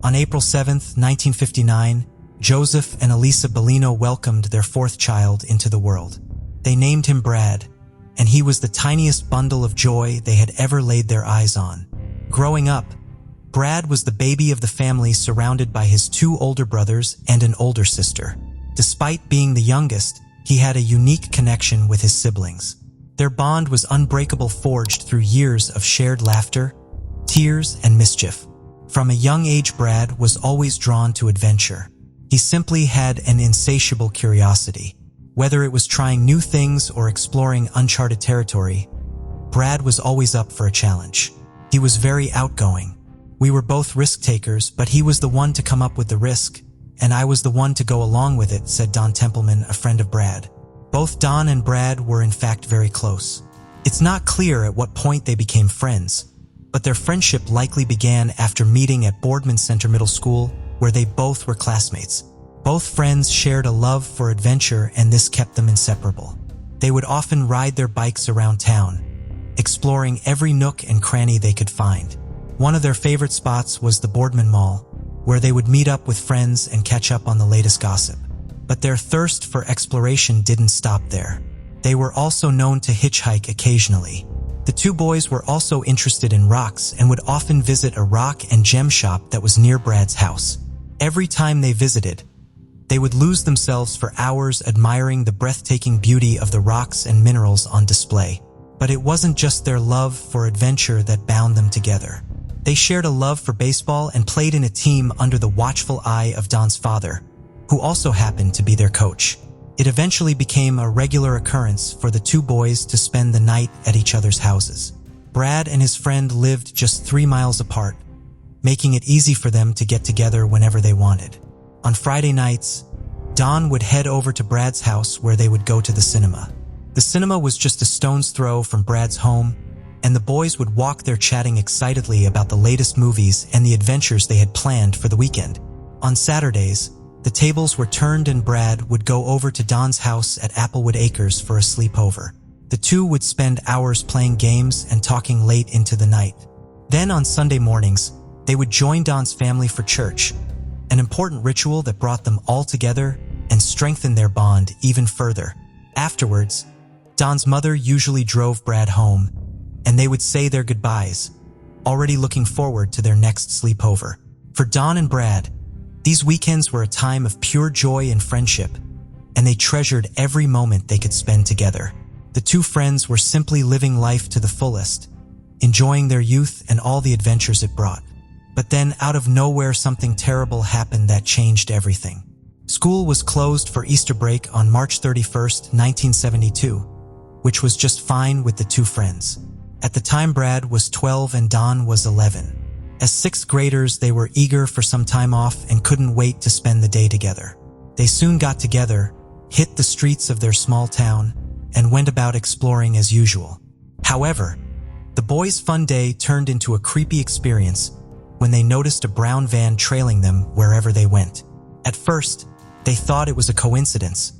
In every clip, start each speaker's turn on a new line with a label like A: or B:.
A: On April 7, 1959, Joseph and Elisa Bellino welcomed their fourth child into the world. They named him Brad, and he was the tiniest bundle of joy they had ever laid their eyes on. Growing up, Brad was the baby of the family, surrounded by his two older brothers and an older sister. Despite being the youngest, he had a unique connection with his siblings. Their bond was unbreakable, forged through years of shared laughter, tears, and mischief. From a young age, Brad was always drawn to adventure. He simply had an insatiable curiosity. Whether it was trying new things or exploring uncharted territory, Brad was always up for a challenge. He was very outgoing. We were both risk takers, but he was the one to come up with the risk, and I was the one to go along with it, said Don Templeman, a friend of Brad. Both Don and Brad were in fact very close. It's not clear at what point they became friends, but their friendship likely began after meeting at Boardman Center Middle School, where they both were classmates. Both friends shared a love for adventure, and this kept them inseparable. They would often ride their bikes around town, exploring every nook and cranny they could find. One of their favorite spots was the Boardman Mall, where they would meet up with friends and catch up on the latest gossip. But their thirst for exploration didn't stop there. They were also known to hitchhike occasionally. The two boys were also interested in rocks and would often visit a rock and gem shop that was near Brad's house. Every time they visited, they would lose themselves for hours admiring the breathtaking beauty of the rocks and minerals on display. But it wasn't just their love for adventure that bound them together. They shared a love for baseball and played in a team under the watchful eye of Don's father, who also happened to be their coach. It eventually became a regular occurrence for the two boys to spend the night at each other's houses. Brad and his friend lived just 3 miles apart, making it easy for them to get together whenever they wanted. On Friday nights, Don would head over to Brad's house, where they would go to the cinema. The cinema was just a stone's throw from Brad's home, and the boys would walk there chatting excitedly about the latest movies and the adventures they had planned for the weekend. On Saturdays, the tables were turned and Brad would go over to Don's house at Applewood Acres for a sleepover. The two would spend hours playing games and talking late into the night. Then on Sunday mornings, they would join Don's family for church, an important ritual that brought them all together and strengthened their bond even further. Afterwards, Don's mother usually drove Brad home, and they would say their goodbyes, already looking forward to their next sleepover. For Don and Brad, these weekends were a time of pure joy and friendship, and they treasured every moment they could spend together. The two friends were simply living life to the fullest, enjoying their youth and all the adventures it brought. But then, out of nowhere, something terrible happened that changed everything. School was closed for Easter break on March 31st, 1972, which was just fine with the two friends. At the time, Brad was 12 and Don was 11. As sixth graders, they were eager for some time off and couldn't wait to spend the day together. They soon got together, hit the streets of their small town, and went about exploring as usual. However, the boys' fun day turned into a creepy experience when they noticed a brown van trailing them wherever they went. At first, they thought it was a coincidence,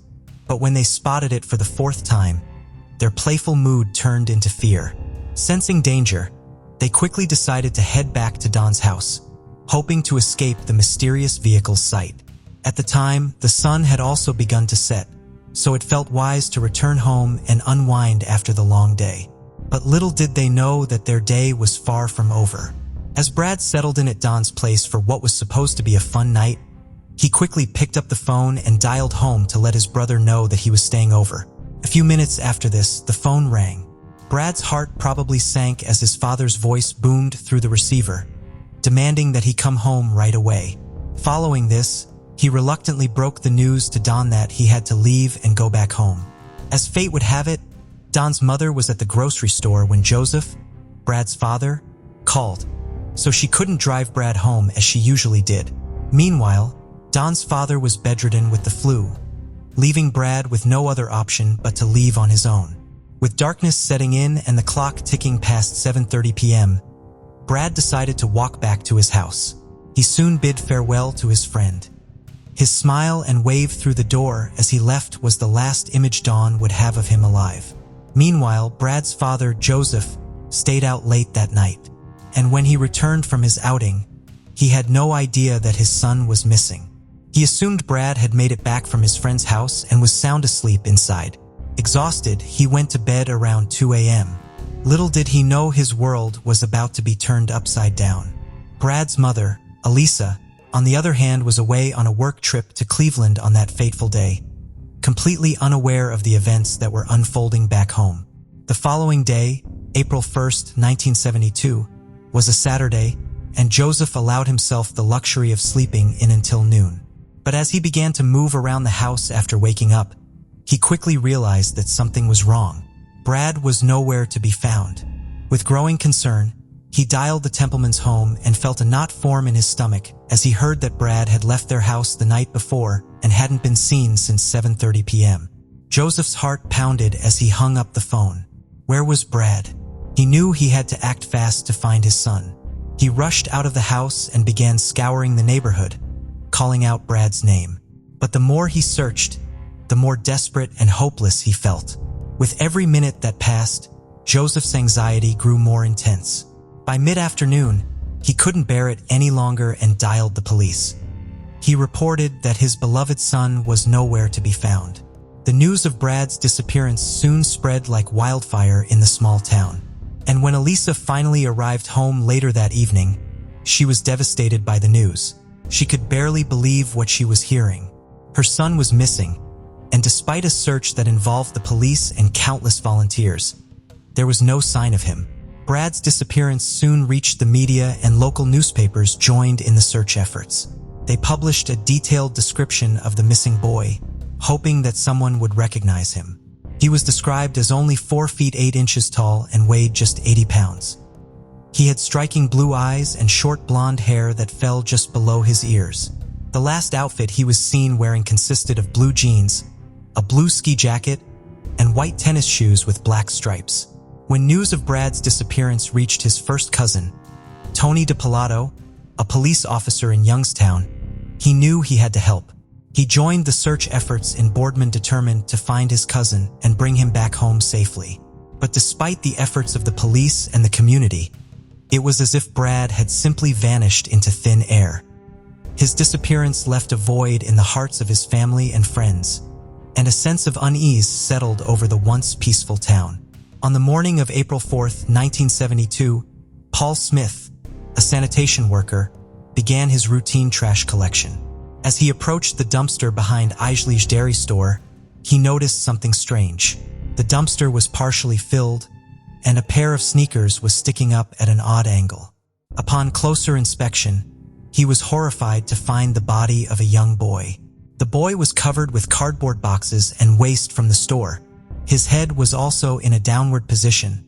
A: but when they spotted it for the fourth time, their playful mood turned into fear. Sensing danger, they quickly decided to head back to Don's house, hoping to escape the mysterious vehicle's sight. At the time, the sun had also begun to set, so it felt wise to return home and unwind after the long day. But little did they know that their day was far from over. As Brad settled in at Don's place for what was supposed to be a fun night, he quickly picked up the phone and dialed home to let his brother know that he was staying over. A few minutes after this, the phone rang. Brad's heart probably sank as his father's voice boomed through the receiver, demanding that he come home right away. Following this, he reluctantly broke the news to Don that he had to leave and go back home. As fate would have it, Don's mother was at the grocery store when Joseph, Brad's father, called, so she couldn't drive Brad home as she usually did. Meanwhile, Don's father was bedridden with the flu, leaving Brad with no other option but to leave on his own. With darkness setting in and the clock ticking past 7:30 p.m., Brad decided to walk back to his house. He soon bid farewell to his friend. His smile and wave through the door as he left was the last image Don would have of him alive. Meanwhile, Brad's father, Joseph, stayed out late that night, and when he returned from his outing, He had no idea that his son was missing. He assumed Brad had made it back from his friend's house and was sound asleep inside. Exhausted, he went to bed around 2 a.m. Little did he know his world was about to be turned upside down. Brad's mother, Elisa, on the other hand, was away on a work trip to Cleveland on that fateful day, completely unaware of the events that were unfolding back home. The following day, April 1st, 1972, was a Saturday, and Joseph allowed himself the luxury of sleeping in until noon. But as he began to move around the house after waking up, he quickly realized that something was wrong. Brad was nowhere to be found. With growing concern, he dialed the Templeman's home and felt a knot form in his stomach as he heard that Brad had left their house the night before and hadn't been seen since 7:30 p.m. Joseph's heart pounded as he hung up the phone. Where was Brad? He knew he had to act fast to find his son. He rushed out of the house and began scouring the neighborhood, calling out Brad's name. But the more he searched, the more desperate and hopeless he felt. With every minute that passed, Joseph's anxiety grew more intense. By mid-afternoon, he couldn't bear it any longer and dialed the police. He reported that his beloved son was nowhere to be found. The news of Brad's disappearance soon spread like wildfire in the small town. And when Elisa finally arrived home later that evening, she was devastated by the news. She could barely believe what she was hearing. Her son was missing, and despite a search that involved the police and countless volunteers, there was no sign of him. Brad's disappearance soon reached the media, and local newspapers joined in the search efforts. They published a detailed description of the missing boy, hoping that someone would recognize him. He was described as only 4 feet 8 inches tall and weighed just 80 pounds. He had striking blue eyes and short blonde hair that fell just below his ears. The last outfit he was seen wearing consisted of blue jeans, a blue ski jacket, and white tennis shoes with black stripes. When news of Brad's disappearance reached his first cousin, Tony DiPilato, a police officer in Youngstown, he knew he had to help. He joined the search efforts in Boardman, determined to find his cousin and bring him back home safely. But despite the efforts of the police and the community, it was as if Brad had simply vanished into thin air. His disappearance left a void in the hearts of his family and friends, and a sense of unease settled over the once peaceful town. On the morning of April 4th, 1972, Paul Smith, a sanitation worker, began his routine trash collection. As he approached the dumpster behind Eisley's dairy store, he noticed something strange. The dumpster was partially filled, and a pair of sneakers was sticking up at an odd angle. Upon closer inspection, he was horrified to find the body of a young boy. The boy was covered with cardboard boxes and waste from the store. His head was also in a downward position,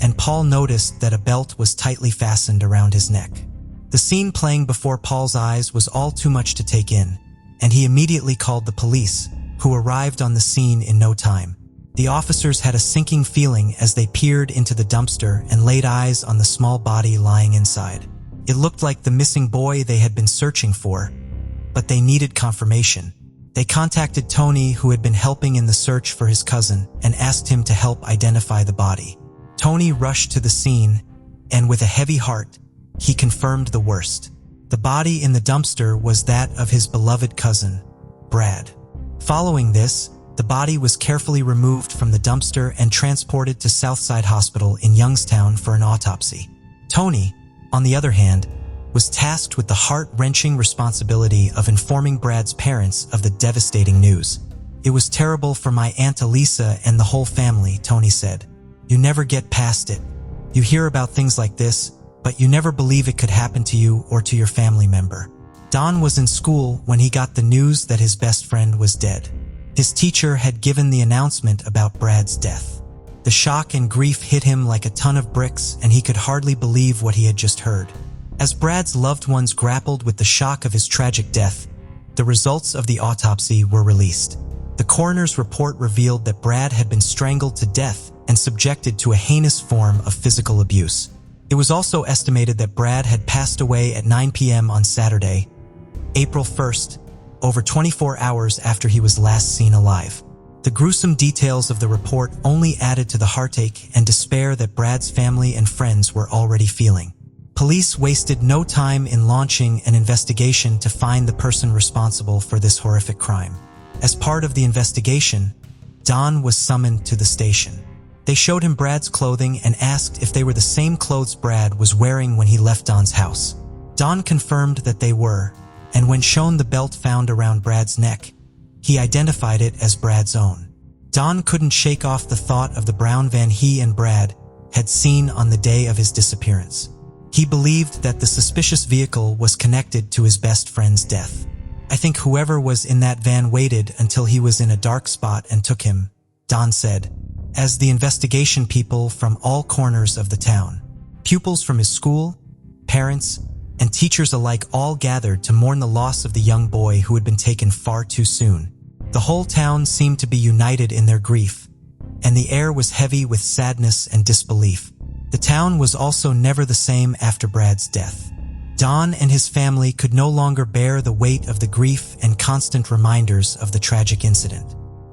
A: and Paul noticed that a belt was tightly fastened around his neck. The scene playing before Paul's eyes was all too much to take in, and he immediately called the police, who arrived on the scene in no time. The officers had a sinking feeling as they peered into the dumpster and laid eyes on the small body lying inside. It looked like the missing boy they had been searching for, but they needed confirmation. They contacted Tony, who had been helping in the search for his cousin, and asked him to help identify the body. Tony rushed to the scene, and with a heavy heart, he confirmed the worst. The body in the dumpster was that of his beloved cousin, Brad. Following this, the body was carefully removed from the dumpster and transported to Southside Hospital in Youngstown for an autopsy. Tony, on the other hand, was tasked with the heart-wrenching responsibility of informing Brad's parents of the devastating news. "It was terrible for my Aunt Elisa and the whole family," Tony said. "You never get past it. You hear about things like this, but you never believe it could happen to you or to your family member." Don was in school when he got the news that his best friend was dead. His teacher had given the announcement about Brad's death. The shock and grief hit him like a ton of bricks, and he could hardly believe what he had just heard. As Brad's loved ones grappled with the shock of his tragic death, the results of the autopsy were released. The coroner's report revealed that Brad had been strangled to death and subjected to a heinous form of physical abuse. It was also estimated that Brad had passed away at 9 p.m. on Saturday, April 1st, over 24 hours after he was last seen alive. The gruesome details of the report only added to the heartache and despair that Brad's family and friends were already feeling. Police wasted no time in launching an investigation to find the person responsible for this horrific crime. As part of the investigation, Don was summoned to the station. They showed him Brad's clothing and asked if they were the same clothes Brad was wearing when he left Don's house. Don confirmed that they were, and when shown the belt found around Brad's neck, he identified it as Brad's own. Don couldn't shake off the thought of the brown van he and Brad had seen on the day of his disappearance. He believed that the suspicious vehicle was connected to his best friend's death. "I think whoever was in that van waited until he was in a dark spot and took him," Don said, as the investigation people from all corners of the town, pupils from his school, parents, and teachers alike all gathered to mourn the loss of the young boy who had been taken far too soon. The whole town seemed to be united in their grief, and the air was heavy with sadness and disbelief. The town was also never the same after Brad's death. Don and his family could no longer bear the weight of the grief and constant reminders of the tragic incident.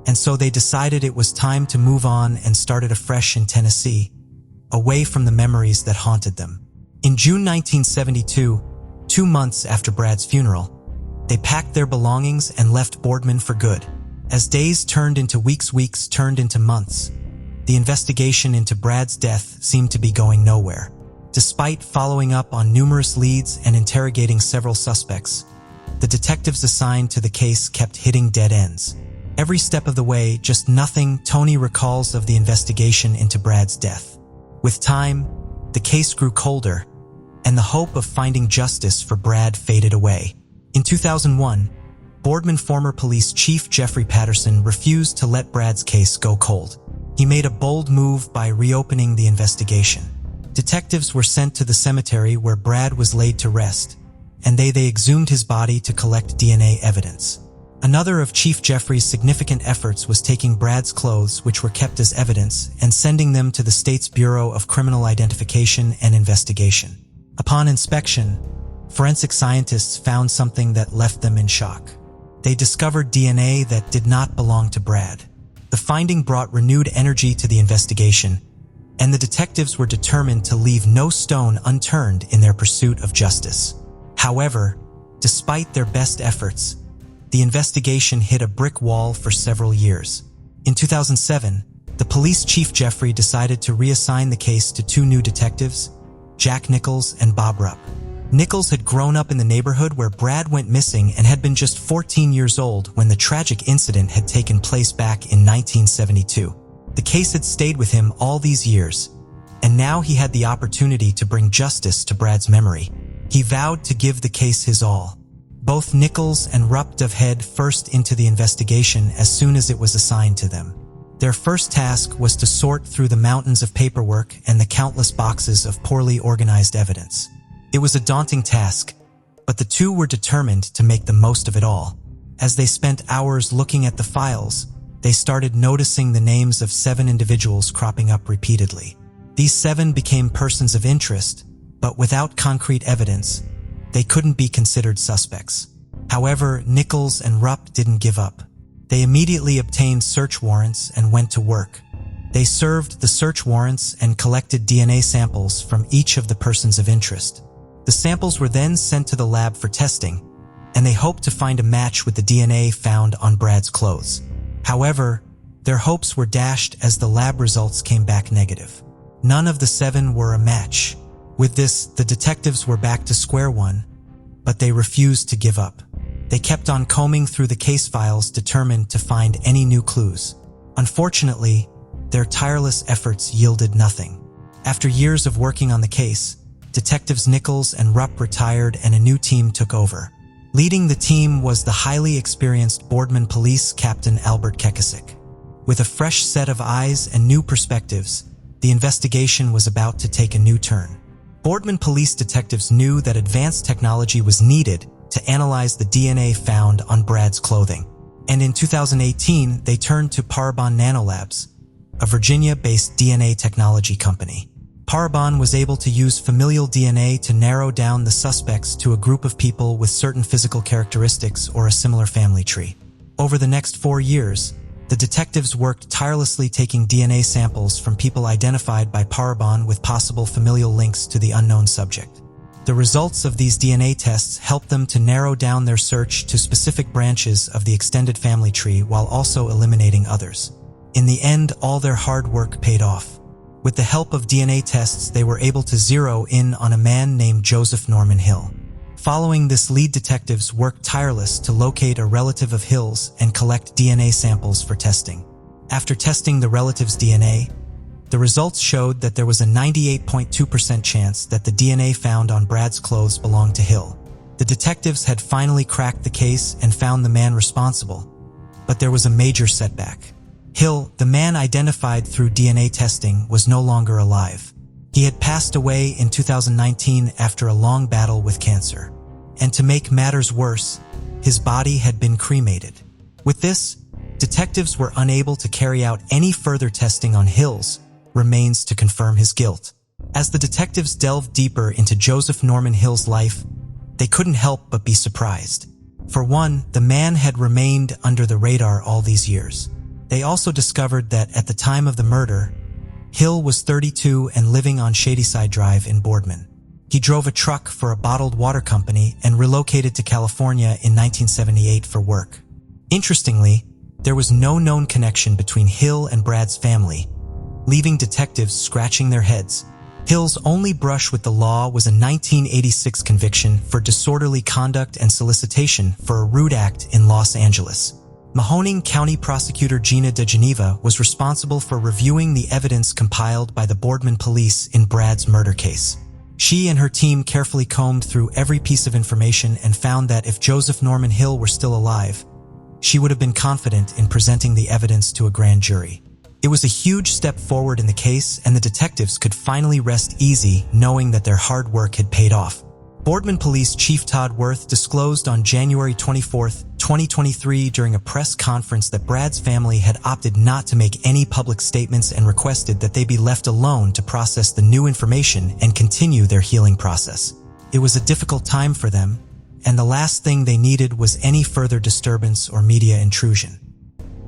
A: And so they decided it was time to move on and started afresh in Tennessee, away from the memories that haunted them. In June 1972, 2 months after Brad's funeral, they packed their belongings and left Boardman for good. As days turned into weeks, weeks turned into months, the investigation into Brad's death seemed to be going nowhere. Despite following up on numerous leads and interrogating several suspects, the detectives assigned to the case kept hitting dead ends. Every step of the way, just nothing Tony recalls of the investigation into Brad's death. With time, the case grew colder, and the hope of finding justice for Brad faded away. In 2001, Boardman former police chief Jeffrey Patterson refused to let Brad's case go cold. He made a bold move by reopening the investigation. Detectives were sent to the cemetery where Brad was laid to rest, and they exhumed his body to collect DNA evidence. Another of Chief Jeffrey's significant efforts was taking Brad's clothes, which were kept as evidence, and sending them to the state's Bureau of Criminal Identification and Investigation. Upon inspection, forensic scientists found something that left them in shock. They discovered DNA that did not belong to Brad. The finding brought renewed energy to the investigation, and the detectives were determined to leave no stone unturned in their pursuit of justice. However, despite their best efforts, the investigation hit a brick wall for several years. In 2007, the police chief Jeffrey decided to reassign the case to 2 new detectives, Jack Nichols and Bob Rupp. Nichols had grown up in the neighborhood where Brad went missing and had been just 14 years old when the tragic incident had taken place back in 1972. The case had stayed with him all these years, and now he had the opportunity to bring justice to Brad's memory. He vowed to give the case his all. Both Nichols and Rupp dove head first into the investigation as soon as it was assigned to them. Their first task was to sort through the mountains of paperwork and the countless boxes of poorly organized evidence. It was a daunting task, but the two were determined to make the most of it all. As they spent hours looking at the files, they started noticing the names of 7 individuals cropping up repeatedly. These 7 became persons of interest, but without concrete evidence, they couldn't be considered suspects. However, Nichols and Rupp didn't give up. They immediately obtained search warrants and went to work. They served the search warrants and collected DNA samples from each of the persons of interest. The samples were then sent to the lab for testing, and they hoped to find a match with the DNA found on Brad's clothes. However, their hopes were dashed as the lab results came back negative. None of the 7 were a match. With this, the detectives were back to square one, but they refused to give up. They kept on combing through the case files, determined to find any new clues. Unfortunately, their tireless efforts yielded nothing. After years of working on the case, Detectives Nichols and Rupp retired and a new team took over. Leading the team was the highly experienced Boardman Police Captain Albert Kekasik. With a fresh set of eyes and new perspectives, the investigation was about to take a new turn. Boardman police detectives knew that advanced technology was needed to analyze the DNA found on Brad's clothing. And in 2018, they turned to Parabon Nanolabs, a Virginia-based DNA technology company. Parabon was able to use familial DNA to narrow down the suspects to a group of people with certain physical characteristics or a similar family tree. Over the next 4 years, the detectives worked tirelessly taking DNA samples from people identified by Parabon with possible familial links to the unknown subject. The results of these DNA tests helped them to narrow down their search to specific branches of the extended family tree while also eliminating others. In the end, all their hard work paid off. With the help of DNA tests, they were able to zero in on a man named Joseph Norman Hill. Following this lead, detectives worked tireless to locate a relative of Hill's and collect DNA samples for testing. After testing the relative's DNA, the results showed that there was a 98.2% chance that the DNA found on Brad's clothes belonged to Hill. The detectives had finally cracked the case and found the man responsible, but there was a major setback. Hill, the man identified through DNA testing, was no longer alive. He had passed away in 2019 after a long battle with cancer. And to make matters worse, his body had been cremated. With this, detectives were unable to carry out any further testing on Hill's remains to confirm his guilt. As the detectives delved deeper into Joseph Norman Hill's life, they couldn't help but be surprised. For one, the man had remained under the radar all these years. They also discovered that at the time of the murder, Hill was 32 and living on Shadyside Drive in Boardman. He drove a truck for a bottled water company and relocated to California in 1978 for work. Interestingly, there was no known connection between Hill and Brad's family, leaving detectives scratching their heads. Hill's only brush with the law was a 1986 conviction for disorderly conduct and solicitation for a rude act in Los Angeles. Mahoning County Prosecutor Gina DeGeneva was responsible for reviewing the evidence compiled by the Boardman police in Brad's murder case. She and her team carefully combed through every piece of information and found that if Joseph Norman Hill were still alive, she would have been confident in presenting the evidence to a grand jury. It was a huge step forward in the case, and the detectives could finally rest easy knowing that their hard work had paid off. Boardman Police Chief Todd Worth disclosed on January 24, 2023 during a press conference that Brad's family had opted not to make any public statements and requested that they be left alone to process the new information and continue their healing process. It was a difficult time for them, and the last thing they needed was any further disturbance or media intrusion.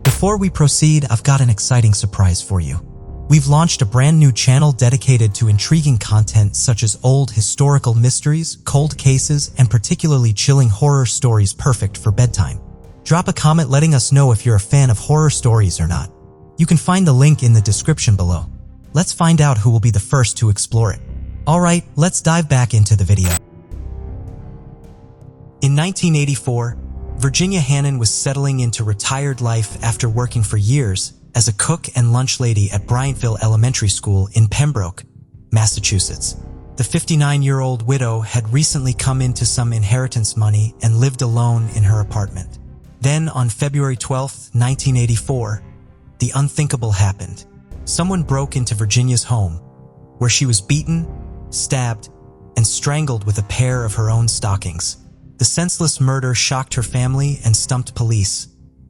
A: Before we proceed, I've got an exciting surprise for you. We've launched a brand new channel dedicated to intriguing content such as old historical mysteries, cold cases, and particularly chilling horror stories perfect for bedtime. Drop a comment letting us know if you're a fan of horror stories or not. You can find the link in the description below. Let's find out who will be the first to explore it. Alright, let's dive back into the video. In 1984, Virginia Hannon was settling into retired life after working for years as a cook and lunch lady at Bryantville Elementary School in Pembroke, Massachusetts. The 59-year-old widow had recently come into some inheritance money and lived alone in her apartment. Then, on February 12, 1984, the unthinkable happened. Someone broke into Virginia's home, where she was beaten, stabbed, and strangled with a pair of her own stockings. The senseless murder shocked her family and stumped police,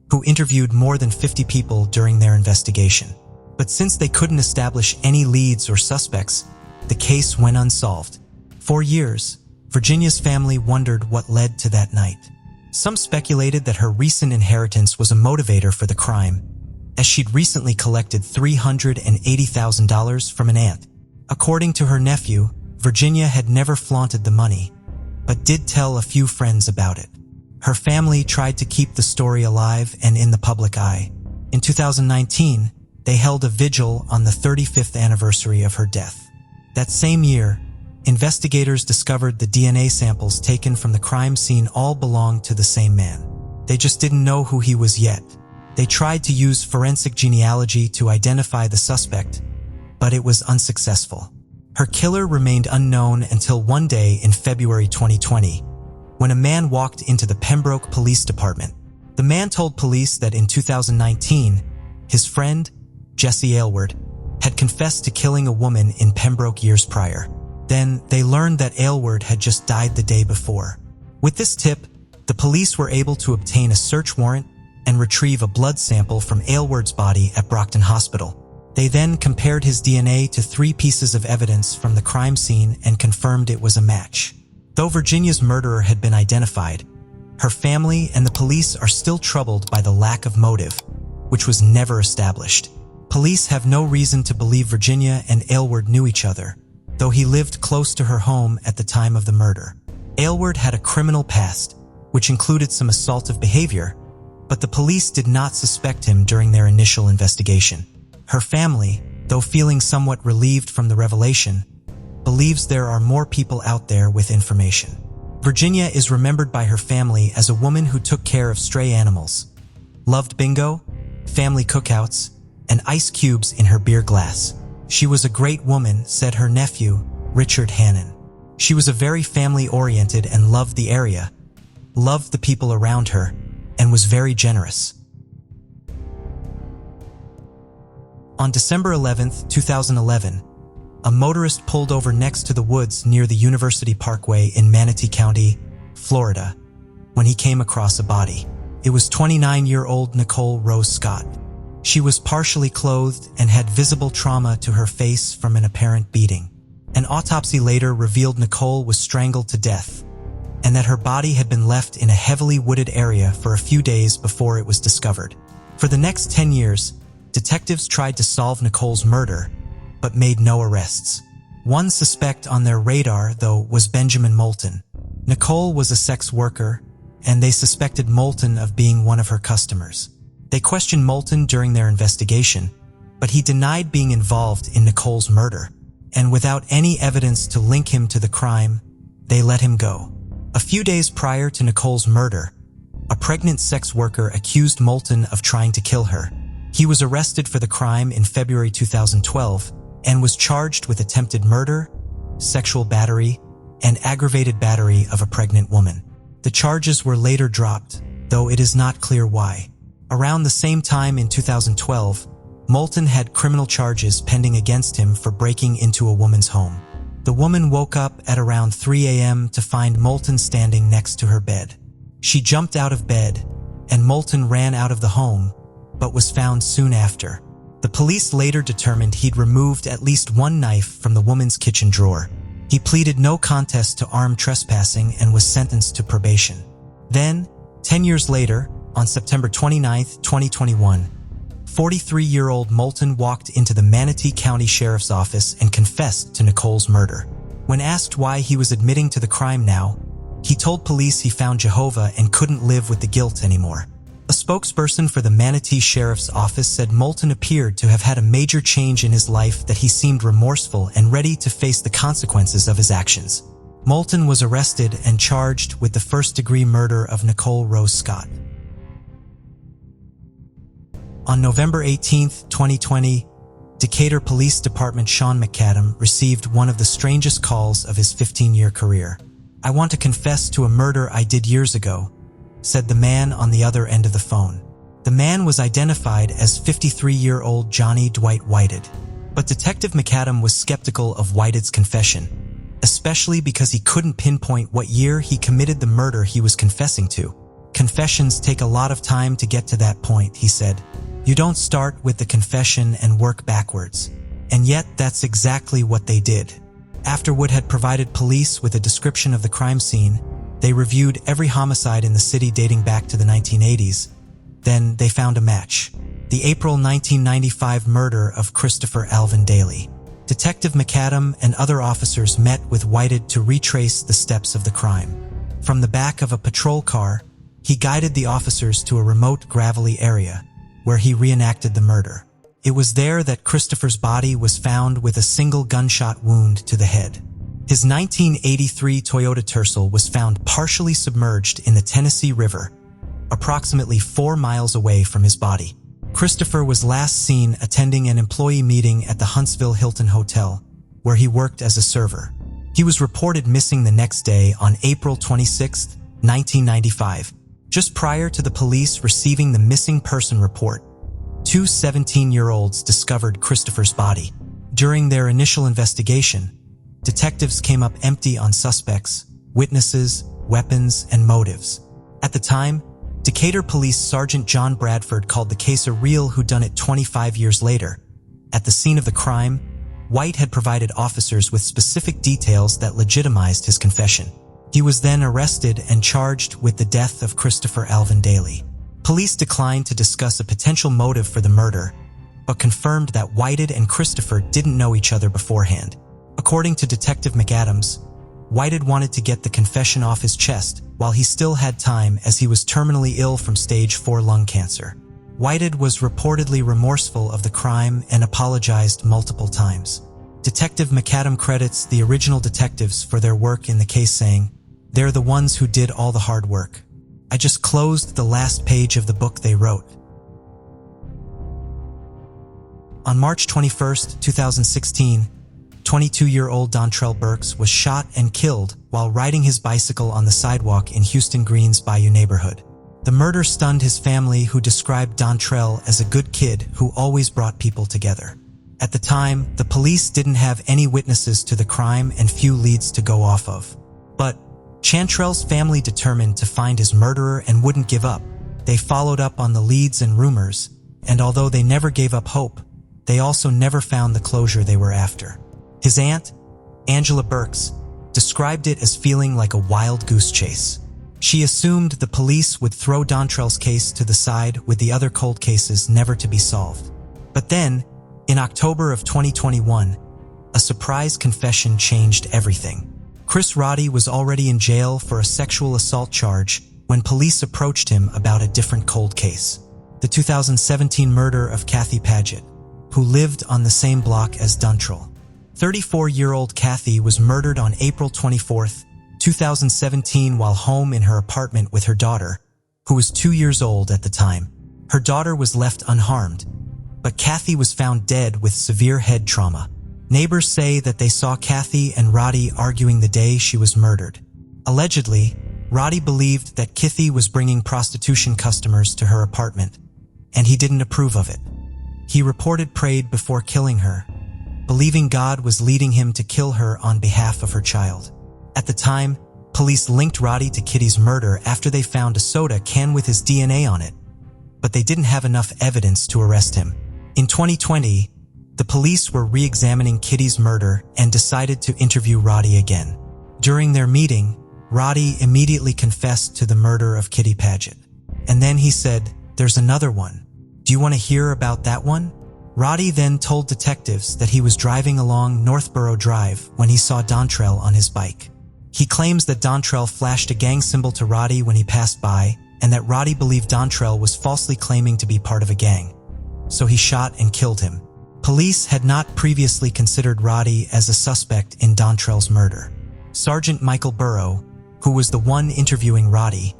A: who interviewed more than 50 people during their investigation. But since they couldn't establish any leads or suspects, the case went unsolved. For years, Virginia's family wondered what led to that night. Some speculated that her recent inheritance was a motivator for the crime, as she'd recently collected $380,000 from an aunt. According to her nephew, Virginia had never flaunted the money, but did tell a few friends about it. Her family tried to keep the story alive and in the public eye. In 2019, they held a vigil on the 35th anniversary of her death. That same year, investigators discovered the DNA samples taken from the crime scene all belonged to the same man. They just didn't know who he was yet. They tried to use forensic genealogy to identify the suspect, but it was unsuccessful. Her killer remained unknown until one day in February 2020, when a man walked into the Pembroke Police Department. The man told police that in 2019, his friend, Jesse Aylward, had confessed to killing a woman in Pembroke years prior. Then, they learned that Aylward had just died the day before. With this tip, the police were able to obtain a search warrant and retrieve a blood sample from Aylward's body at Brockton Hospital. They then compared his DNA to 3 pieces of evidence from the crime scene and confirmed it was a match. Though Virginia's murderer had been identified, her family and the police are still troubled by the lack of motive, which was never established. Police have no reason to believe Virginia and Aylward knew each other, though he lived close to her home at the time of the murder. Aylward had a criminal past, which included some assaultive behavior, but the police did not suspect him during their initial investigation. Her family, though feeling somewhat relieved from the revelation, believes there are more people out there with information. Virginia is remembered by her family as a woman who took care of stray animals, loved bingo, family cookouts, and ice cubes in her beer glass. She was a great woman, said her nephew, Richard Hannon. She was a very family-oriented and loved the area, loved the people around her, and was very generous. On December 11, 2011, a motorist pulled over next to the woods near the University Parkway in Manatee County, Florida, when he came across a body. It was 29-year-old Nicole Rose Scott. She was partially clothed and had visible trauma to her face from an apparent beating. An autopsy later revealed Nicole was strangled to death, and that her body had been left in a heavily wooded area for a few days before it was discovered. For the next 10 years, detectives tried to solve Nicole's murder, but made no arrests. One suspect on their radar, though, was Benjamin Moulton. Nicole was a sex worker, and they suspected Moulton of being one of her customers. They questioned Moulton during their investigation, but he denied being involved in Nicole's murder, and without any evidence to link him to the crime, they let him go. A few days prior to Nicole's murder, a pregnant sex worker accused Moulton of trying to kill her. He was arrested for the crime in February 2012 and was charged with attempted murder, sexual battery, and aggravated battery of a pregnant woman. The charges were later dropped, though it is not clear why. Around the same time in 2012, Moulton had criminal charges pending against him for breaking into a woman's home. The woman woke up at around 3 a.m. to find Moulton standing next to her bed. She jumped out of bed, and Moulton ran out of the home, but was found soon after. The police later determined he'd removed at least one knife from the woman's kitchen drawer. He pleaded no contest to armed trespassing and was sentenced to probation. Then, 10 years later, on September 29, 2021, 43-year-old Moulton walked into the Manatee County Sheriff's Office and confessed to Nicole's murder. When asked why he was admitting to the crime now, he told police he found Jehovah and couldn't live with the guilt anymore. A spokesperson for the Manatee Sheriff's Office said Moulton appeared to have had a major change in his life, that he seemed remorseful and ready to face the consequences of his actions. Moulton was arrested and charged with the first-degree murder of Nicole Rose Scott. On November 18, 2020, Decatur Police Department Sean McAdam received one of the strangest calls of his 15-year career. "I want to confess to a murder I did years ago," said the man on the other end of the phone. The man was identified as 53-year-old Johnny Dwight Whited. But Detective McAdam was skeptical of Whited's confession, especially because he couldn't pinpoint what year he committed the murder he was confessing to. "Confessions take a lot of time to get to that point," he said. "You don't start with the confession and work backwards." And yet, that's exactly what they did. After Wood had provided police with a description of the crime scene, they reviewed every homicide in the city dating back to the 1980s. Then they found a match: the April 1995 murder of Christopher Alvin Daly. Detective McAdam and other officers met with Whited to retrace the steps of the crime. From the back of a patrol car, he guided the officers to a remote gravelly area, where he reenacted the murder. It was there that Christopher's body was found with a single gunshot wound to the head. His 1983 Toyota Tercel was found partially submerged in the Tennessee River, approximately 4 miles away from his body. Christopher was last seen attending an employee meeting at the Huntsville Hilton Hotel, where he worked as a server. He was reported missing the next day on April 26, 1995. Just prior to the police receiving the missing person report, 2 17-year-olds discovered Christopher's body. During their initial investigation, detectives came up empty on suspects, witnesses, weapons, and motives. At the time, Decatur Police Sergeant John Bradford called the case a real whodunit. 25 years later, at the scene of the crime, White had provided officers with specific details that legitimized his confession. He was then arrested and charged with the death of Christopher Alvin Daly. Police declined to discuss a potential motive for the murder, but confirmed that Whited and Christopher didn't know each other beforehand. According to Detective McAdams, Whited wanted to get the confession off his chest while he still had time, as he was terminally ill from stage 4 lung cancer. Whited was reportedly remorseful of the crime and apologized multiple times. Detective McAdam credits the original detectives for their work in the case, saying, "They're the ones who did all the hard work. I just closed the last page of the book they wrote." On March 21, 2016, 22-year-old Dontrell Burks was shot and killed while riding his bicycle on the sidewalk in Houston Green's Bayou neighborhood. The murder stunned his family, who described Dontrell as a good kid who always brought people together. At the time, the police didn't have any witnesses to the crime and few leads to go off of. But Chantrell's family determined to find his murderer and wouldn't give up. They followed up on the leads and rumors, and although they never gave up hope, they also never found the closure they were after. His aunt, Angela Burks, described it as feeling like a wild goose chase. She assumed the police would throw Dontrell's case to the side, with the other cold cases never to be solved. But then, in October of 2021, a surprise confession changed everything. Chris Roddy was already in jail for a sexual assault charge when police approached him about a different cold case: the 2017 murder of Kathy Paget, who lived on the same block as Dontrell. 34-year-old Kathy was murdered on April 24, 2017, while home in her apartment with her daughter, who was 2 years old at the time. Her daughter was left unharmed, but Kathy was found dead with severe head trauma. Neighbors say that they saw Kathy and Roddy arguing the day she was murdered. Allegedly, Roddy believed that Kathy was bringing prostitution customers to her apartment, and he didn't approve of it. He reported prayed before killing her, believing God was leading him to kill her on behalf of her child. At the time, police linked Roddy to Kitty's murder after they found a soda can with his DNA on it, but they didn't have enough evidence to arrest him. In 2020, the police were re-examining Kitty's murder and decided to interview Roddy again. During their meeting, Roddy immediately confessed to the murder of Kitty Paget. And then he said, "There's another one. Do you want to hear about that one?" Roddy then told detectives that he was driving along Northborough Drive when he saw Dontrell on his bike. He claims that Dontrell flashed a gang symbol to Roddy when he passed by, and that Roddy believed Dontrell was falsely claiming to be part of a gang, so he shot and killed him. Police had not previously considered Roddy as a suspect in Dontrell's murder. Sergeant Michael Burrow, who was the one interviewing Roddy,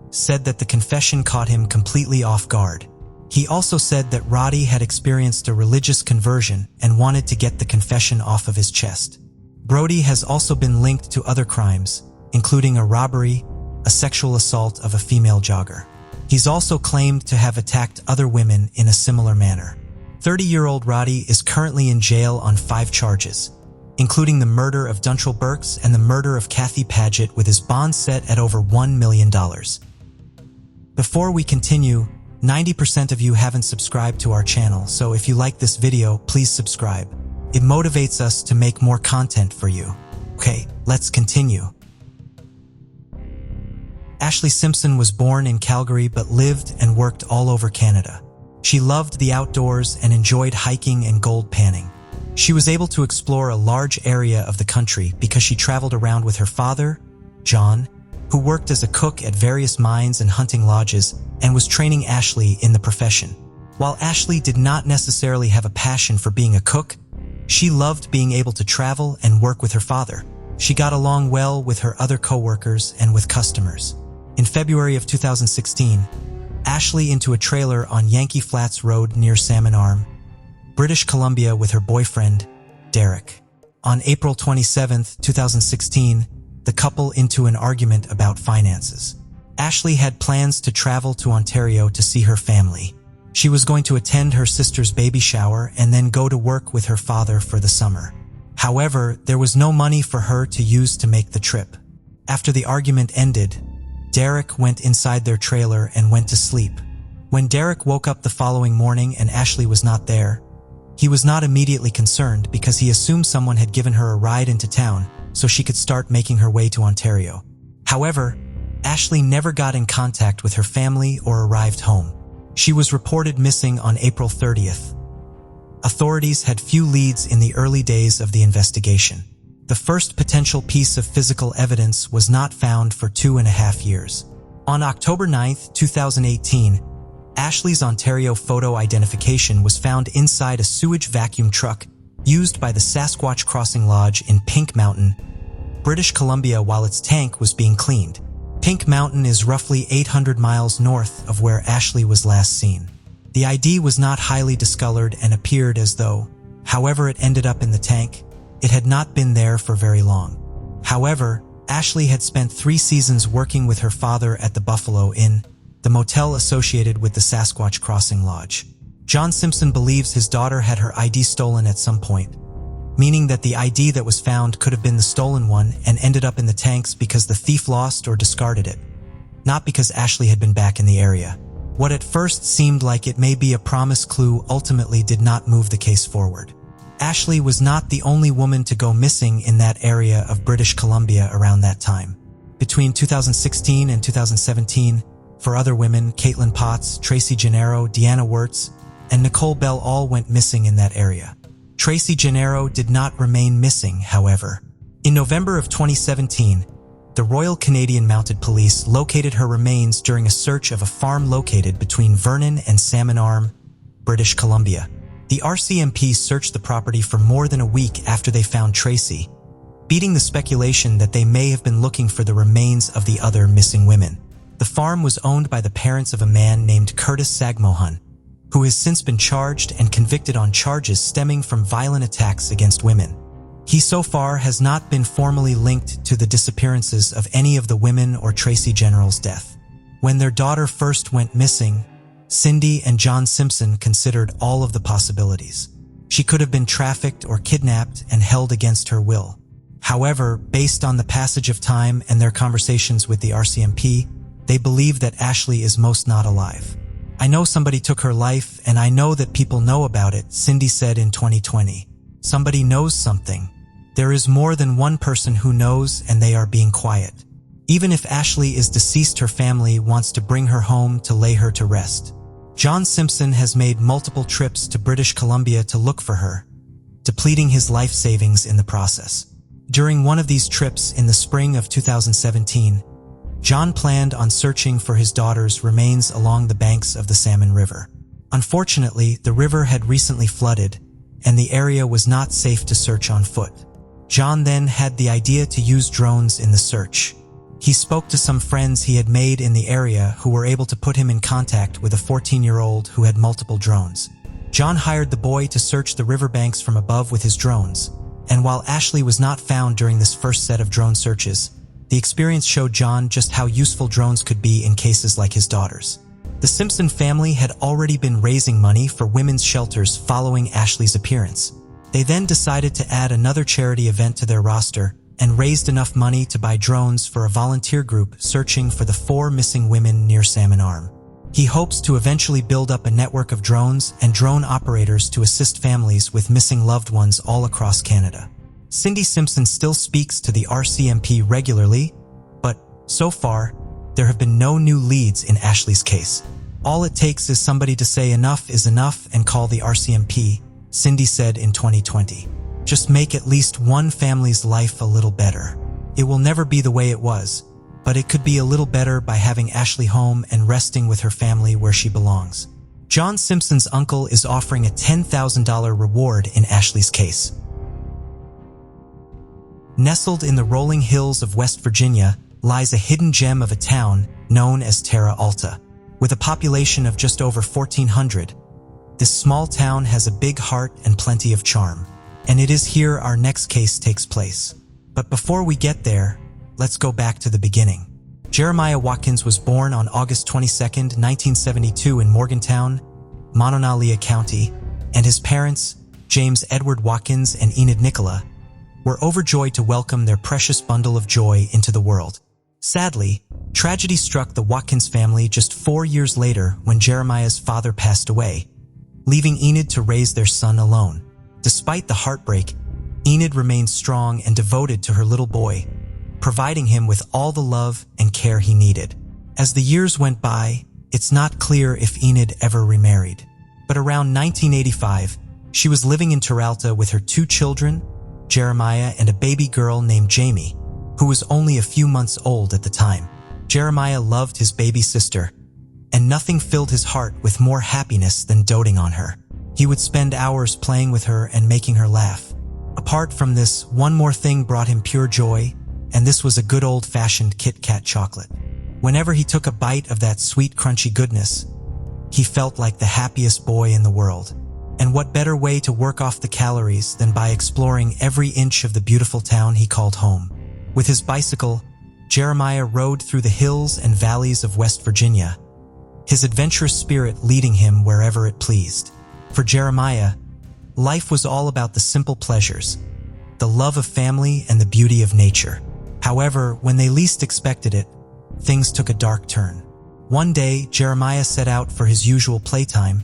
A: said that the confession caught him completely off guard. He also said that Roddy had experienced a religious conversion and wanted to get the confession off of his chest. Brody has also been linked to other crimes, including a robbery, a sexual assault of a female jogger. He's also claimed to have attacked other women in a similar manner. 30-year-old Roddy is currently in jail on 5 charges, including the murder of Dontrell Burks and the murder of Kathy Paget, with his bond set at over $1 million. Before we continue, 90% of you haven't subscribed to our channel, so if you like this video, please subscribe. It motivates us to make more content for you. Okay, let's continue. Ashley Simpson was born in Calgary but lived and worked all over Canada. She loved the outdoors and enjoyed hiking and gold panning. She was able to explore a large area of the country because she traveled around with her father, John, who worked as a cook at various mines and hunting lodges and was training Ashley in the profession. While Ashley did not necessarily have a passion for being a cook, she loved being able to travel and work with her father. She got along well with her other co-workers and with customers. In February of 2016, Ashley into a trailer on Yankee Flats Road near Salmon Arm, British Columbia, with her boyfriend, Derek. On April 27, 2016, the couple into an argument about finances. Ashley had plans to travel to Ontario to see her family. She was going to attend her sister's baby shower and then go to work with her father for the summer. However, there was no money for her to use to make the trip. After the argument ended, Derek went inside their trailer and went to sleep. When Derek woke up the following morning and Ashley was not there, he was not immediately concerned because he assumed someone had given her a ride into town so she could start making her way to Ontario. However, Ashley never got in contact with her family or arrived home. She was reported missing on April 30th. Authorities had few leads in the early days of the investigation. The first potential piece of physical evidence was not found for 2.5 years. On October 9, 2018, Ashley's Ontario photo identification was found inside a sewage vacuum truck used by the Sasquatch Crossing Lodge in Pink Mountain, British Columbia, while its tank was being cleaned. Pink Mountain is roughly 800 miles north of where Ashley was last seen. The ID was not highly discolored and appeared as though, however it ended up in the tank, it had not been there for very long. However, Ashley had spent 3 seasons working with her father at the Buffalo Inn, the motel associated with the Sasquatch Crossing Lodge. John Simpson believes his daughter had her ID stolen at some point, meaning that the ID that was found could have been the stolen one and ended up in the tanks because the thief lost or discarded it, not because Ashley had been back in the area. What at first seemed like it may be a promise clue ultimately did not move the case forward. Ashley was not the only woman to go missing in that area of British Columbia around that time. Between 2016 and 2017, 4 other women, Caitlin Potts, Tracy Gennaro, Deanna Wirtz, and Nicole Bell, all went missing in that area. Tracy Gennaro did not remain missing, however. In November of 2017, the Royal Canadian Mounted Police located her remains during a search of a farm located between Vernon and Salmon Arm, British Columbia. The RCMP searched the property for more than a week after they found Tracy, beating the speculation that they may have been looking for the remains of the other missing women. The farm was owned by the parents of a man named Curtis Sagmohan, who has since been charged and convicted on charges stemming from violent attacks against women. He so far has not been formally linked to the disappearances of any of the women or Tracy Genneral's death. When their daughter first went missing, Cindy and John Simpson considered all of the possibilities. She could have been trafficked or kidnapped and held against her will. However, based on the passage of time and their conversations with the RCMP, they believe that Ashley is most not alive. "I know somebody took her life, and I know that people know about it," Cindy said in 2020. "Somebody knows something. There is more than one person who knows, and they are being quiet. Even if Ashley is deceased, her family wants to bring her home to lay her to rest." John Simpson has made multiple trips to British Columbia to look for her, depleting his life savings in the process. During one of these trips in the spring of 2017, John planned on searching for his daughter's remains along the banks of the Salmon River. Unfortunately, the river had recently flooded, and the area was not safe to search on foot. John then had the idea to use drones in the search. He spoke to some friends he had made in the area who were able to put him in contact with a 14-year-old who had multiple drones. John hired the boy to search the riverbanks from above with his drones, and while Ashley was not found during this first set of drone searches, the experience showed John just how useful drones could be in cases like his daughter's. The Simpson family had already been raising money for women's shelters following Ashley's appearance. They then decided to add another charity event to their roster and raised enough money to buy drones for a volunteer group searching for the 4 missing women near Salmon Arm. He hopes to eventually build up a network of drones and drone operators to assist families with missing loved ones all across Canada. Cindy Simpson still speaks to the RCMP regularly, but so far, there have been no new leads in Ashley's case. "All it takes is somebody to say enough is enough and call the RCMP," Cindy said in 2020. "Just make at least one family's life a little better. It will never be the way it was, but it could be a little better by having Ashley home and resting with her family where she belongs." John Simpson's uncle is offering a $10,000 reward in Ashley's case. Nestled in the rolling hills of West Virginia lies a hidden gem of a town known as Terra Alta. With a population of just over 1,400, this small town has a big heart and plenty of charm. And it is here our next case takes place. But before we get there, let's go back to the beginning. Jeremiah Watkins was born on August 22, 1972 in Morgantown, Monongalia County, and his parents, James Edward Watkins and Enid Nicola, were overjoyed to welcome their precious bundle of joy into the world. Sadly, tragedy struck the Watkins family just 4 years later when Jeremiah's father passed away, leaving Enid to raise their son alone. Despite the heartbreak, Enid remained strong and devoted to her little boy, providing him with all the love and care he needed. As the years went by, it's not clear if Enid ever remarried. But around 1985, she was living in Terra Alta with her 2 children, Jeremiah, and a baby girl named Jamie, who was only a few months old at the time. Jeremiah loved his baby sister, and nothing filled his heart with more happiness than doting on her. He would spend hours playing with her and making her laugh. Apart from this, one more thing brought him pure joy, and this was a good old-fashioned Kit Kat chocolate. Whenever he took a bite of that sweet, crunchy goodness, he felt like the happiest boy in the world. And what better way to work off the calories than by exploring every inch of the beautiful town he called home. With his bicycle, Jeremiah rode through the hills and valleys of West Virginia, his adventurous spirit leading him wherever it pleased. For Jeremiah, life was all about the simple pleasures, the love of family and the beauty of nature. However, when they least expected it, things took a dark turn. One day, Jeremiah set out for his usual playtime,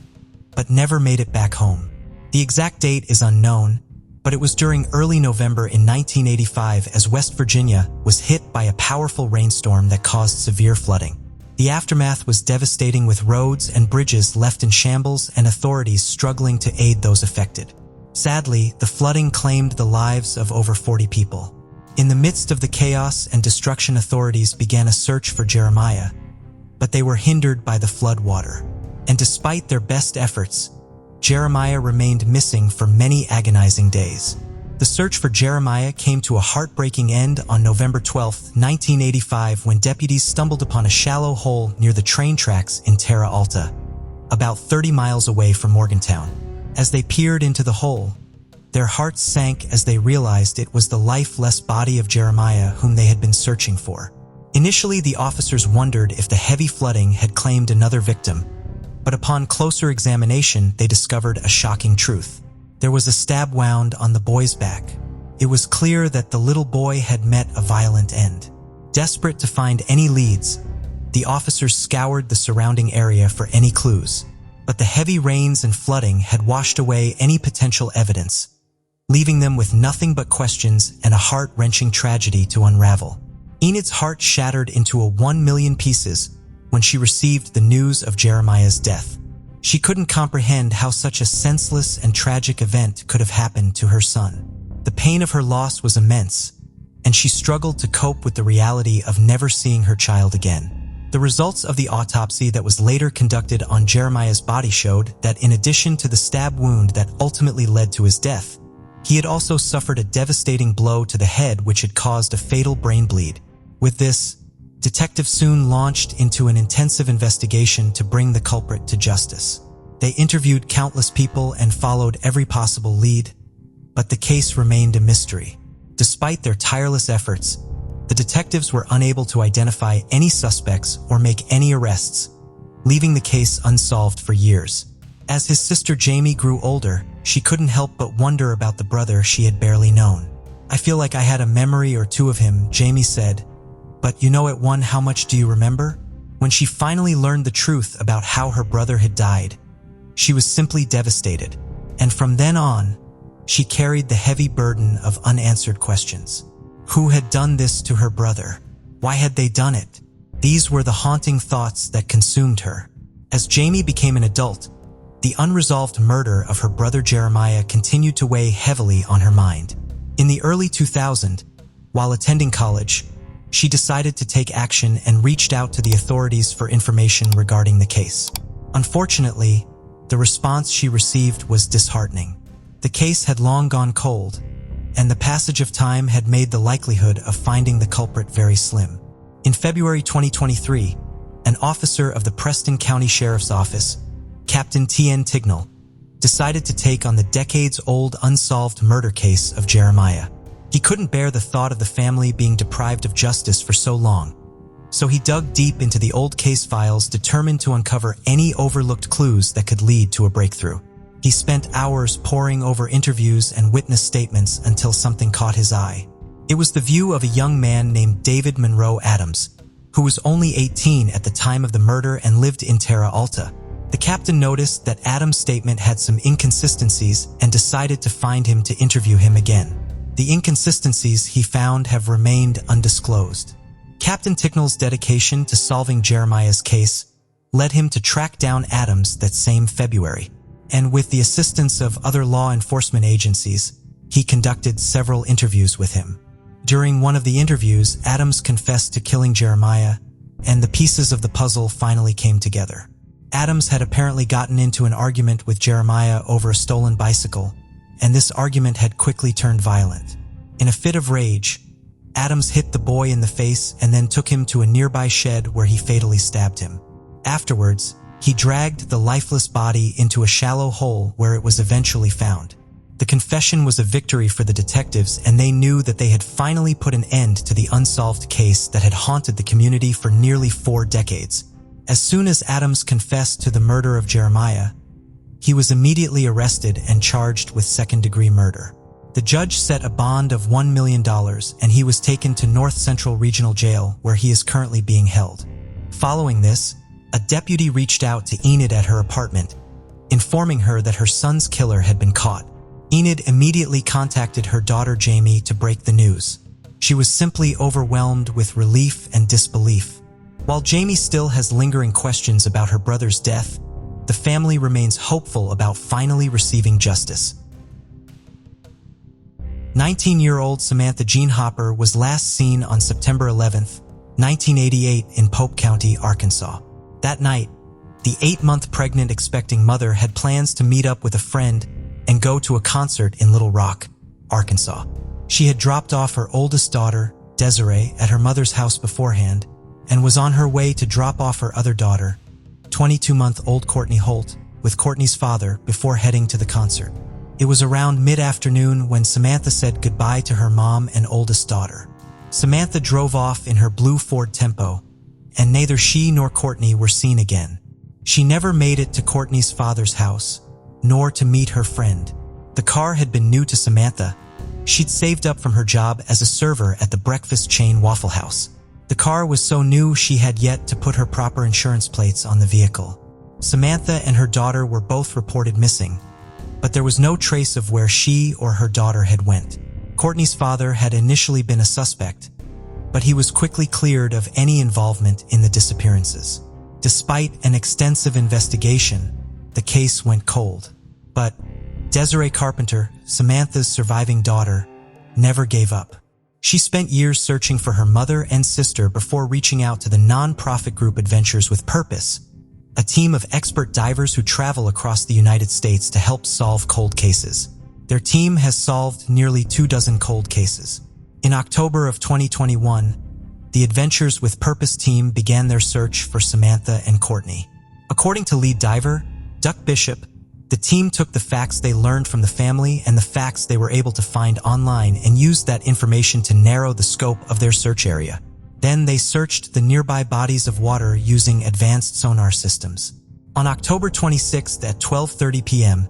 A: but never made it back home. The exact date is unknown, but it was during early November in 1985 as West Virginia was hit by a powerful rainstorm that caused severe flooding. The aftermath was devastating, with roads and bridges left in shambles and authorities struggling to aid those affected. Sadly, the flooding claimed the lives of over 40 people. In the midst of the chaos and destruction, authorities began a search for Jeremiah, but they were hindered by the flood water. And despite their best efforts, Jeremiah remained missing for many agonizing days. The search for Jeremiah came to a heartbreaking end on November 12, 1985, when deputies stumbled upon a shallow hole near the train tracks in Terra Alta, about 30 miles away from Morgantown. As they peered into the hole, their hearts sank as they realized it was the lifeless body of Jeremiah whom they had been searching for. Initially, the officers wondered if the heavy flooding had claimed another victim, but upon closer examination, they discovered a shocking truth. There was a stab wound on the boy's back. It was clear that the little boy had met a violent end. Desperate to find any leads, the officers scoured the surrounding area for any clues, but the heavy rains and flooding had washed away any potential evidence, leaving them with nothing but questions and a heart-wrenching tragedy to unravel. Enid's heart shattered into 1,000,000 pieces when she received the news of Jeremiah's death. She couldn't comprehend how such a senseless and tragic event could have happened to her son. The pain of her loss was immense, and she struggled to cope with the reality of never seeing her child again. The results of the autopsy that was later conducted on Jeremiah's body showed that in addition to the stab wound that ultimately led to his death, he had also suffered a devastating blow to the head which had caused a fatal brain bleed. With this, detectives soon launched into an intensive investigation to bring the culprit to justice. They interviewed countless people and followed every possible lead, but the case remained a mystery. Despite their tireless efforts, the detectives were unable to identify any suspects or make any arrests, leaving the case unsolved for years. As his sister Jamie grew older, she couldn't help but wonder about the brother she had barely known. "I feel like I had a memory or two of him," Jamie said. "But you know, at one, how much do you remember?" When she finally learned the truth about how her brother had died, she was simply devastated. And from then on, she carried the heavy burden of unanswered questions. Who had done this to her brother? Why had they done it? These were the haunting thoughts that consumed her. As Jamie became an adult, the unresolved murder of her brother Jeremiah continued to weigh heavily on her mind. In the early 2000s, while attending college, she decided to take action and reached out to the authorities for information regarding the case. Unfortunately, the response she received was disheartening. The case had long gone cold, and the passage of time had made the likelihood of finding the culprit very slim. In February 2023, an officer of the Preston County Sheriff's Office, Captain T.N. Tignall, decided to take on the decades-old unsolved murder case of Jeremiah. He couldn't bear the thought of the family being deprived of justice for so long, so he dug deep into the old case files, determined to uncover any overlooked clues that could lead to a breakthrough. He spent hours poring over interviews and witness statements until something caught his eye. It was the view of a young man named David Monroe Adams, who was only 18 at the time of the murder and lived in Terra Alta. The captain noticed that Adams' statement had some inconsistencies and decided to find him to interview him again. The inconsistencies he found have remained undisclosed. Captain Tignall's dedication to solving Jeremiah's case led him to track down Adams that same February, and with the assistance of other law enforcement agencies, he conducted several interviews with him. During one of the interviews, Adams confessed to killing Jeremiah, and the pieces of the puzzle finally came together. Adams had apparently gotten into an argument with Jeremiah over a stolen bicycle, and this argument had quickly turned violent. In a fit of rage, Adams hit the boy in the face and then took him to a nearby shed where he fatally stabbed him. Afterwards, he dragged the lifeless body into a shallow hole where it was eventually found. The confession was a victory for the detectives, and they knew that they had finally put an end to the unsolved case that had haunted the community for nearly 4 decades. As soon as Adams confessed to the murder of Jeremiah, he was immediately arrested and charged with second-degree murder. The judge set a bond of $1 million, and he was taken to North Central Regional Jail, where he is currently being held. Following this, a deputy reached out to Enid at her apartment, informing her that her son's killer had been caught. Enid immediately contacted her daughter Jamie to break the news. She was simply overwhelmed with relief and disbelief. While Jamie still has lingering questions about her brother's death, the family remains hopeful about finally receiving justice. 19-year-old Samantha Jean Hopper was last seen on September 11, 1988 in Pope County, Arkansas. That night, the 8-month pregnant expecting mother had plans to meet up with a friend and go to a concert in Little Rock, Arkansas. She had dropped off her oldest daughter, Desiree, at her mother's house beforehand and was on her way to drop off her other daughter, 22-month-old Courtney Holt, with Courtney's father before heading to the concert. It was around mid-afternoon when Samantha said goodbye to her mom and oldest daughter. Samantha drove off in her blue Ford Tempo, and neither she nor Courtney were seen again. She never made it to Courtney's father's house, nor to meet her friend. The car had been new to Samantha. She'd saved up from her job as a server at the breakfast chain Waffle House. The car was so new she had yet to put her proper insurance plates on the vehicle. Samantha and her daughter were both reported missing, but there was no trace of where she or her daughter had went. Courtney's father had initially been a suspect, but he was quickly cleared of any involvement in the disappearances. Despite an extensive investigation, the case went cold. But Desiree Carpenter, Samantha's surviving daughter, never gave up. She spent years searching for her mother and sister before reaching out to the non-profit group Adventures with Purpose, a team of expert divers who travel across the United States to help solve cold cases. Their team has solved nearly 24 cold cases. In October of 2021, the Adventures with Purpose team began their search for Samantha and Courtney. According to lead diver Duck Bishop, the team took the facts they learned from the family and the facts they were able to find online and used that information to narrow the scope of their search area. Then they searched the nearby bodies of water using advanced sonar systems. On October 26th at 12:30 p.m.,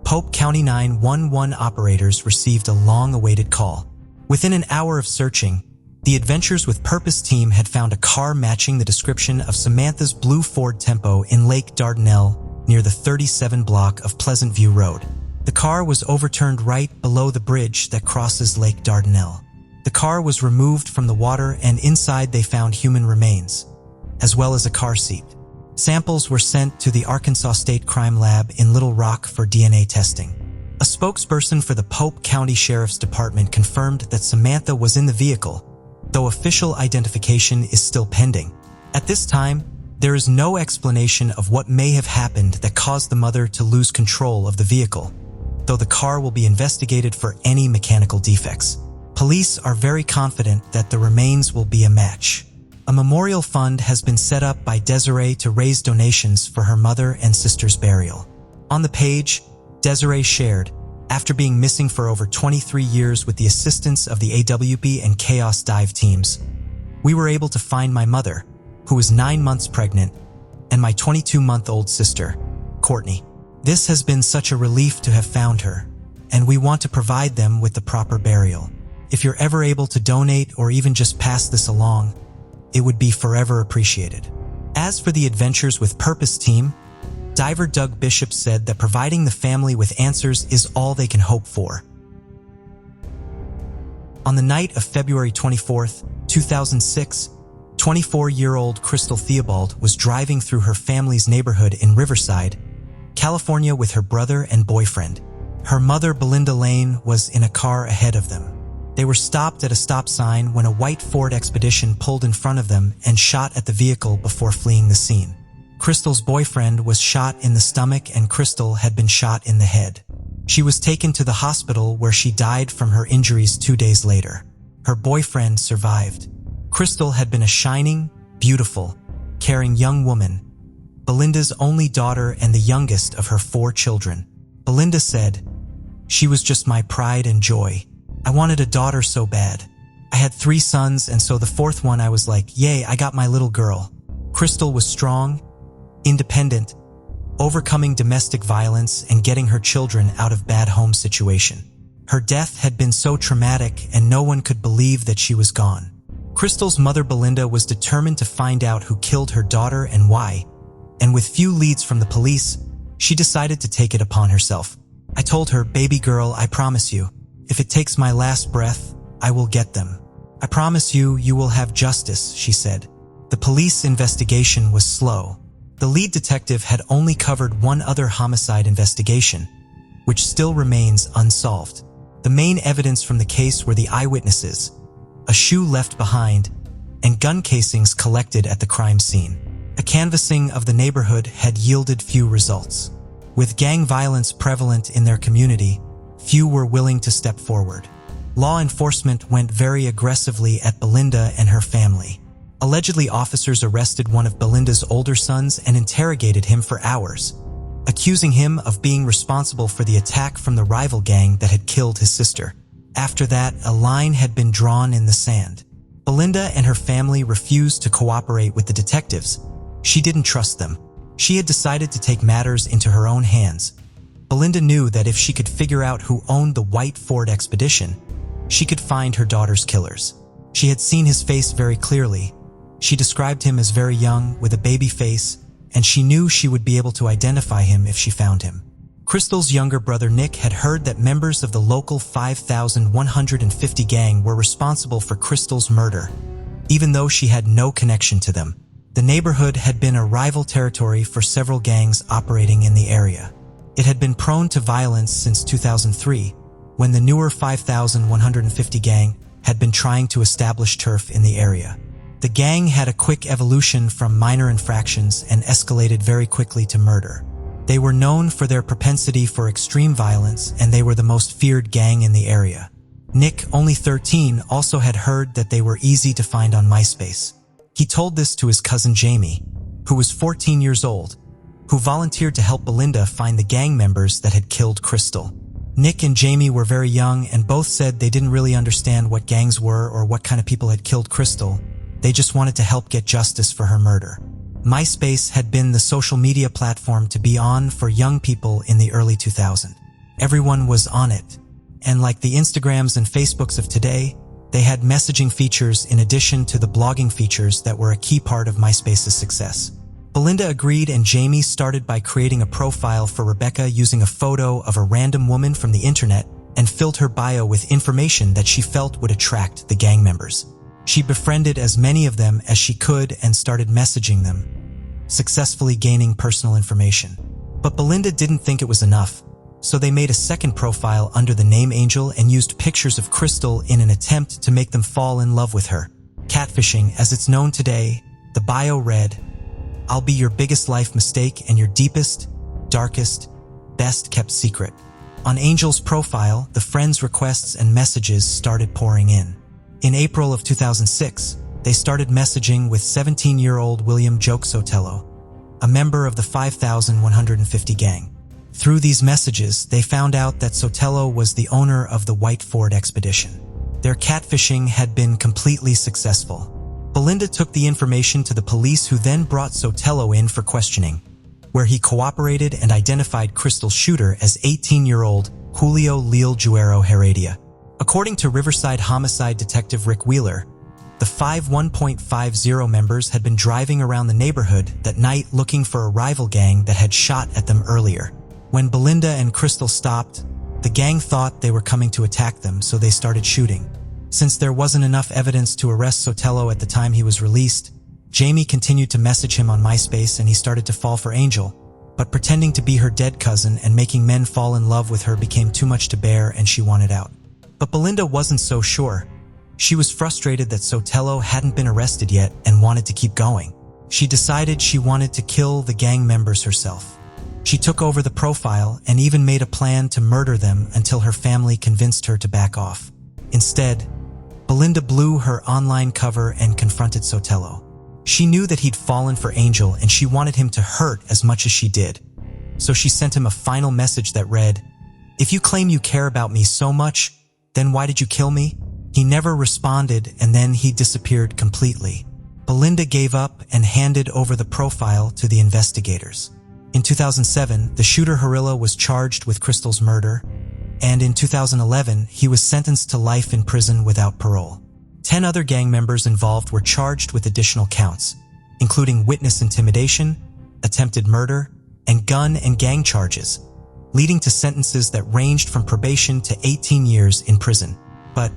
A: Pope County 911 operators received a long-awaited call. Within an hour of searching, the Adventures with Purpose team had found a car matching the description of Samantha's blue Ford Tempo in Lake Dardanelle near the 37 block of Pleasant View Road. The car was overturned right below the bridge that crosses Lake Dardanelle. The car was removed from the water, and inside they found human remains, as well as a car seat. Samples were sent to the Arkansas State Crime Lab in Little Rock for DNA testing. A spokesperson for the Pope County Sheriff's Department confirmed that Samantha was in the vehicle, though official identification is still pending. At this time, there is no explanation of what may have happened that caused the mother to lose control of the vehicle, though the car will be investigated for any mechanical defects. Police are very confident that the remains will be a match. A memorial fund has been set up by Desiree to raise donations for her mother and sister's burial. On the page, Desiree shared, "After being missing for over 23 years with the assistance of the AWP and Chaos Dive teams, we were able to find my mother, who was 9 months pregnant, and my 22-month-old sister, Courtney. This has been such a relief to have found her, and we want to provide them with the proper burial. If you're ever able to donate or even just pass this along, it would be forever appreciated." As for the Adventures with Purpose team, diver Doug Bishop said that providing the family with answers is all they can hope for. On the night of February 24th, 2006, 24-year-old Crystal Theobald was driving through her family's neighborhood in Riverside, California with her brother and boyfriend. Her mother, Belinda Lane, was in a car ahead of them. They were stopped at a stop sign when a white Ford Expedition pulled in front of them and shot at the vehicle before fleeing the scene. Crystal's boyfriend was shot in the stomach and Crystal had been shot in the head. She was taken to the hospital where she died from her injuries 2 days later. Her boyfriend survived. Crystal had been a shining, beautiful, caring young woman, Belinda's only daughter and the youngest of her 4 children. Belinda said, "She was just my pride and joy. I wanted a daughter so bad. I had 3 sons, and so the 4th one I was like, yay, I got my little girl." Crystal was strong, independent, overcoming domestic violence and getting her children out of bad home situation. Her death had been so traumatic and no one could believe that she was gone. Crystal's mother, Belinda, was determined to find out who killed her daughter and why, and with few leads from the police, she decided to take it upon herself. "I told her, baby girl, I promise you, if it takes my last breath, I will get them. I promise you, you will have justice," she said. The police investigation was slow. The lead detective had only covered one other homicide investigation, which still remains unsolved. The main evidence from the case were the eyewitnesses, a shoe left behind, and gun casings collected at the crime scene. A canvassing of the neighborhood had yielded few results. With gang violence prevalent in their community, few were willing to step forward. Law enforcement went very aggressively at Belinda and her family. Allegedly, officers arrested one of Belinda's older sons and interrogated him for hours, accusing him of being responsible for the attack from the rival gang that had killed his sister. After that, a line had been drawn in the sand. Belinda and her family refused to cooperate with the detectives. She didn't trust them. She had decided to take matters into her own hands. Belinda knew that if she could figure out who owned the white Ford Expedition, she could find her daughter's killers. She had seen his face very clearly. She described him as very young, with a baby face, and she knew she would be able to identify him if she found him. Crystal's younger brother Nick had heard that members of the local 5150 gang were responsible for Crystal's murder, even though she had no connection to them. The neighborhood had been a rival territory for several gangs operating in the area. It had been prone to violence since 2003, when the newer 5150 gang had been trying to establish turf in the area. The gang had a quick evolution from minor infractions and escalated very quickly to murder. They were known for their propensity for extreme violence, and they were the most feared gang in the area. Nick, only 13, also had heard that they were easy to find on MySpace. He told this to his cousin Jamie, who was 14 years old, who volunteered to help Belinda find the gang members that had killed Crystal. Nick and Jamie were very young and both said they didn't really understand what gangs were or what kind of people had killed Crystal. They just wanted to help get justice for her murder. MySpace had been the social media platform to be on for young people in the early 2000s. Everyone was on it, and like the Instagrams and Facebooks of today, they had messaging features in addition to the blogging features that were a key part of MySpace's success. Belinda agreed, and Jamie started by creating a profile for Rebecca using a photo of a random woman from the internet and filled her bio with information that she felt would attract the gang members. She befriended as many of them as she could and started messaging them, successfully gaining personal information. But Belinda didn't think it was enough, so they made a second profile under the name Angel and used pictures of Crystal in an attempt to make them fall in love with her. Catfishing, as it's known today, the bio read, "I'll be your biggest life mistake and your deepest, darkest, best kept secret." On Angel's profile, the friends' requests and messages started pouring in. In April of 2006, they started messaging with 17-year-old William Joke Sotelo, a member of the 5150 gang. Through these messages, they found out that Sotelo was the owner of the White Ford Expedition. Their catfishing had been completely successful. Belinda took the information to the police, who then brought Sotelo in for questioning, where he cooperated and identified Crystal's shooter as 18-year-old Julio Leal Guerrero Heredia. According to Riverside homicide detective Rick Wheeler, the 51.50 members had been driving around the neighborhood that night looking for a rival gang that had shot at them earlier. When Belinda and Crystal stopped, the gang thought they were coming to attack them, so they started shooting. Since there wasn't enough evidence to arrest Sotelo at the time he was released, Jamie continued to message him on MySpace and he started to fall for Angel, but pretending to be her dead cousin and making men fall in love with her became too much to bear and she wanted out. But Belinda wasn't so sure. She was frustrated that Sotelo hadn't been arrested yet and wanted to keep going. She decided she wanted to kill the gang members herself. She took over the profile and even made a plan to murder them until her family convinced her to back off. Instead, Belinda blew her online cover and confronted Sotelo. She knew that he'd fallen for Angel and she wanted him to hurt as much as she did. So she sent him a final message that read, "If you claim you care about me so much, then why did you kill me?" He never responded and then he disappeared completely. Belinda gave up and handed over the profile to the investigators. In 2007, the shooter Harilla was charged with Crystal's murder, and in 2011, he was sentenced to life in prison without parole. 10 other gang members involved were charged with additional counts, including witness intimidation, attempted murder, and gun and gang charges, leading to sentences that ranged from probation to 18 years in prison. But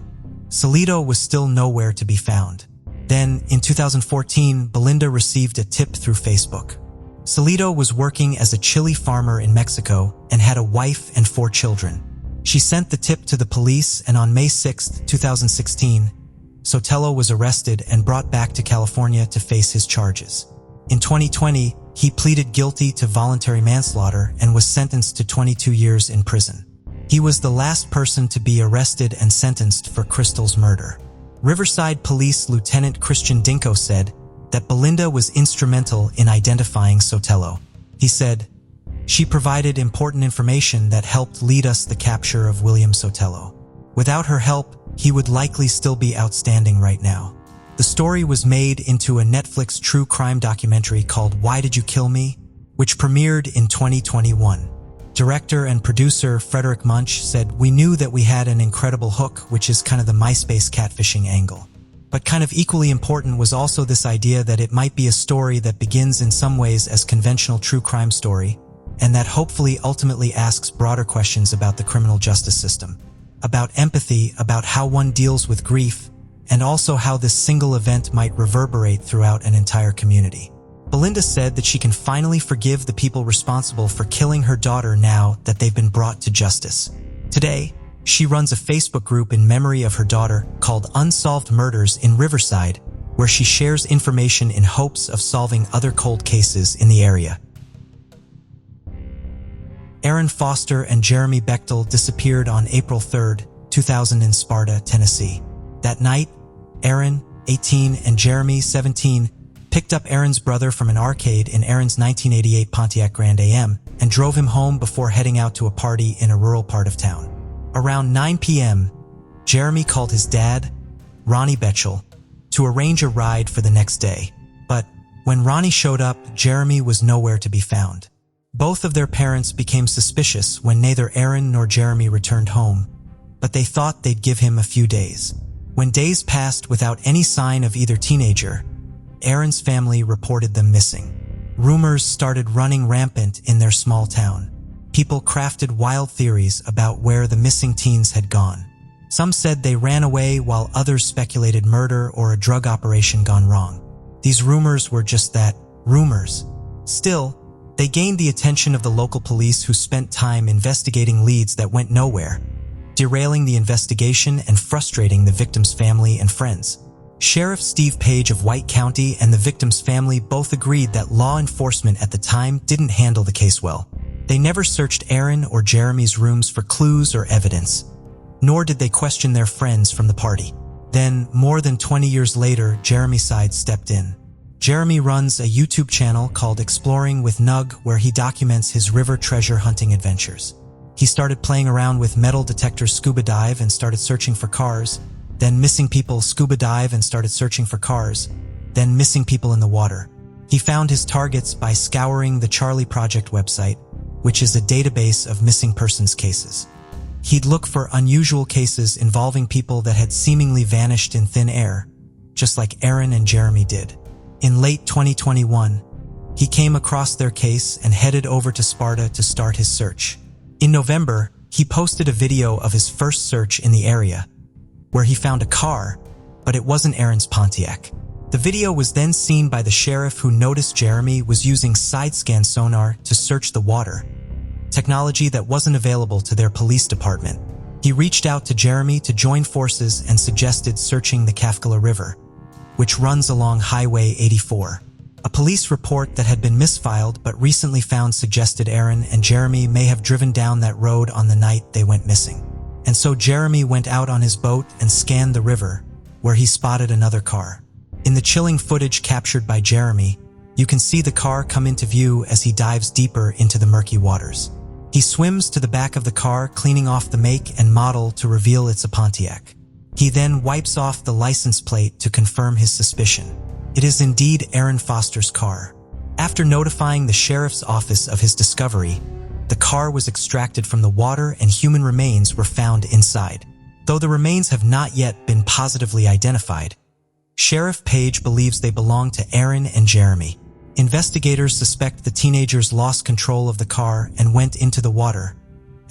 A: Salido was still nowhere to be found. Then, in 2014, Belinda received a tip through Facebook. Salido was working as a chili farmer in Mexico and had a wife and 4 children. She sent the tip to the police, and on May 6, 2016, Sotelo was arrested and brought back to California to face his charges. In 2020, he pleaded guilty to voluntary manslaughter and was sentenced to 22 years in prison. He was the last person to be arrested and sentenced for Crystal's murder. Riverside Police Lieutenant Christian Dinko said that Belinda was instrumental in identifying Sotelo. He said, "She provided important information that helped lead us the capture of William Sotelo. Without her help, he would likely still be outstanding right now." The story was made into a Netflix true crime documentary called Why Did You Kill Me?, which premiered in 2021. Director and producer Frederick Munch said, "We knew that we had an incredible hook, which is kind of the MySpace catfishing angle. But kind of equally important was also this idea that it might be a story that begins in some ways as conventional true crime story, and that hopefully ultimately asks broader questions about the criminal justice system, about empathy, about how one deals with grief, and also how this single event might reverberate throughout an entire community." Belinda said that she can finally forgive the people responsible for killing her daughter now that they've been brought to justice. Today, she runs a Facebook group in memory of her daughter called Unsolved Murders in Riverside, where she shares information in hopes of solving other cold cases in the area. Aaron Foster and Jeremy Bechtel disappeared on April 3, 2000 in Sparta, Tennessee. That night, Aaron, 18, and Jeremy, 17, picked up Aaron's brother from an arcade in Aaron's 1988 Pontiac Grand AM and drove him home before heading out to a party in a rural part of town. Around 9 p.m., Jeremy called his dad, Ronnie Bechtel, to arrange a ride for the next day. But when Ronnie showed up, Jeremy was nowhere to be found. Both of their parents became suspicious when neither Aaron nor Jeremy returned home, but they thought they'd give him a few days. When days passed without any sign of either teenager, Aaron's family reported them missing. Rumors started running rampant in their small town. People crafted wild theories about where the missing teens had gone. Some said they ran away, while others speculated murder or a drug operation gone wrong. These rumors were just that, rumors. Still, they gained the attention of the local police, who spent time investigating leads that went nowhere, derailing the investigation and frustrating the victim's family and friends. Sheriff Steve Page of White County and the victim's family both agreed that law enforcement at the time didn't handle the case well. They never searched Aaron or Jeremy's rooms for clues or evidence, nor did they question their friends from the party. Then, more than 20 years later, Jeremy's side stepped in. Jeremy runs a YouTube channel called Exploring with Nug, where he documents his river treasure hunting adventures. He started playing around with metal detector scuba dive and started searching for cars, then missing people scuba dive and started searching for cars, then missing people in the water. He found his targets by scouring the Charlie Project website, which is a database of missing persons cases. He'd look for unusual cases involving people that had seemingly vanished in thin air, just like Aaron and Jeremy did. In late 2021, he came across their case and headed over to Sparta to start his search. In November, he posted a video of his first search in the area, where he found a car, but it wasn't Aaron's Pontiac. The video was then seen by the sheriff, who noticed Jeremy was using side-scan sonar to search the water, technology that wasn't available to their police department. He reached out to Jeremy to join forces and suggested searching the Kafkala River, which runs along Highway 84. A police report that had been misfiled but recently found suggested Aaron and Jeremy may have driven down that road on the night they went missing. And so Jeremy went out on his boat and scanned the river, where he spotted another car. In the chilling footage captured by Jeremy, you can see the car come into view as he dives deeper into the murky waters. He swims to the back of the car, cleaning off the make and model to reveal it's a Pontiac. He then wipes off the license plate to confirm his suspicion. It is indeed Aaron Foster's car. After notifying the sheriff's office of his discovery, the car was extracted from the water and human remains were found inside. Though the remains have not yet been positively identified, Sheriff Page believes they belong to Aaron and Jeremy. Investigators suspect the teenagers lost control of the car and went into the water,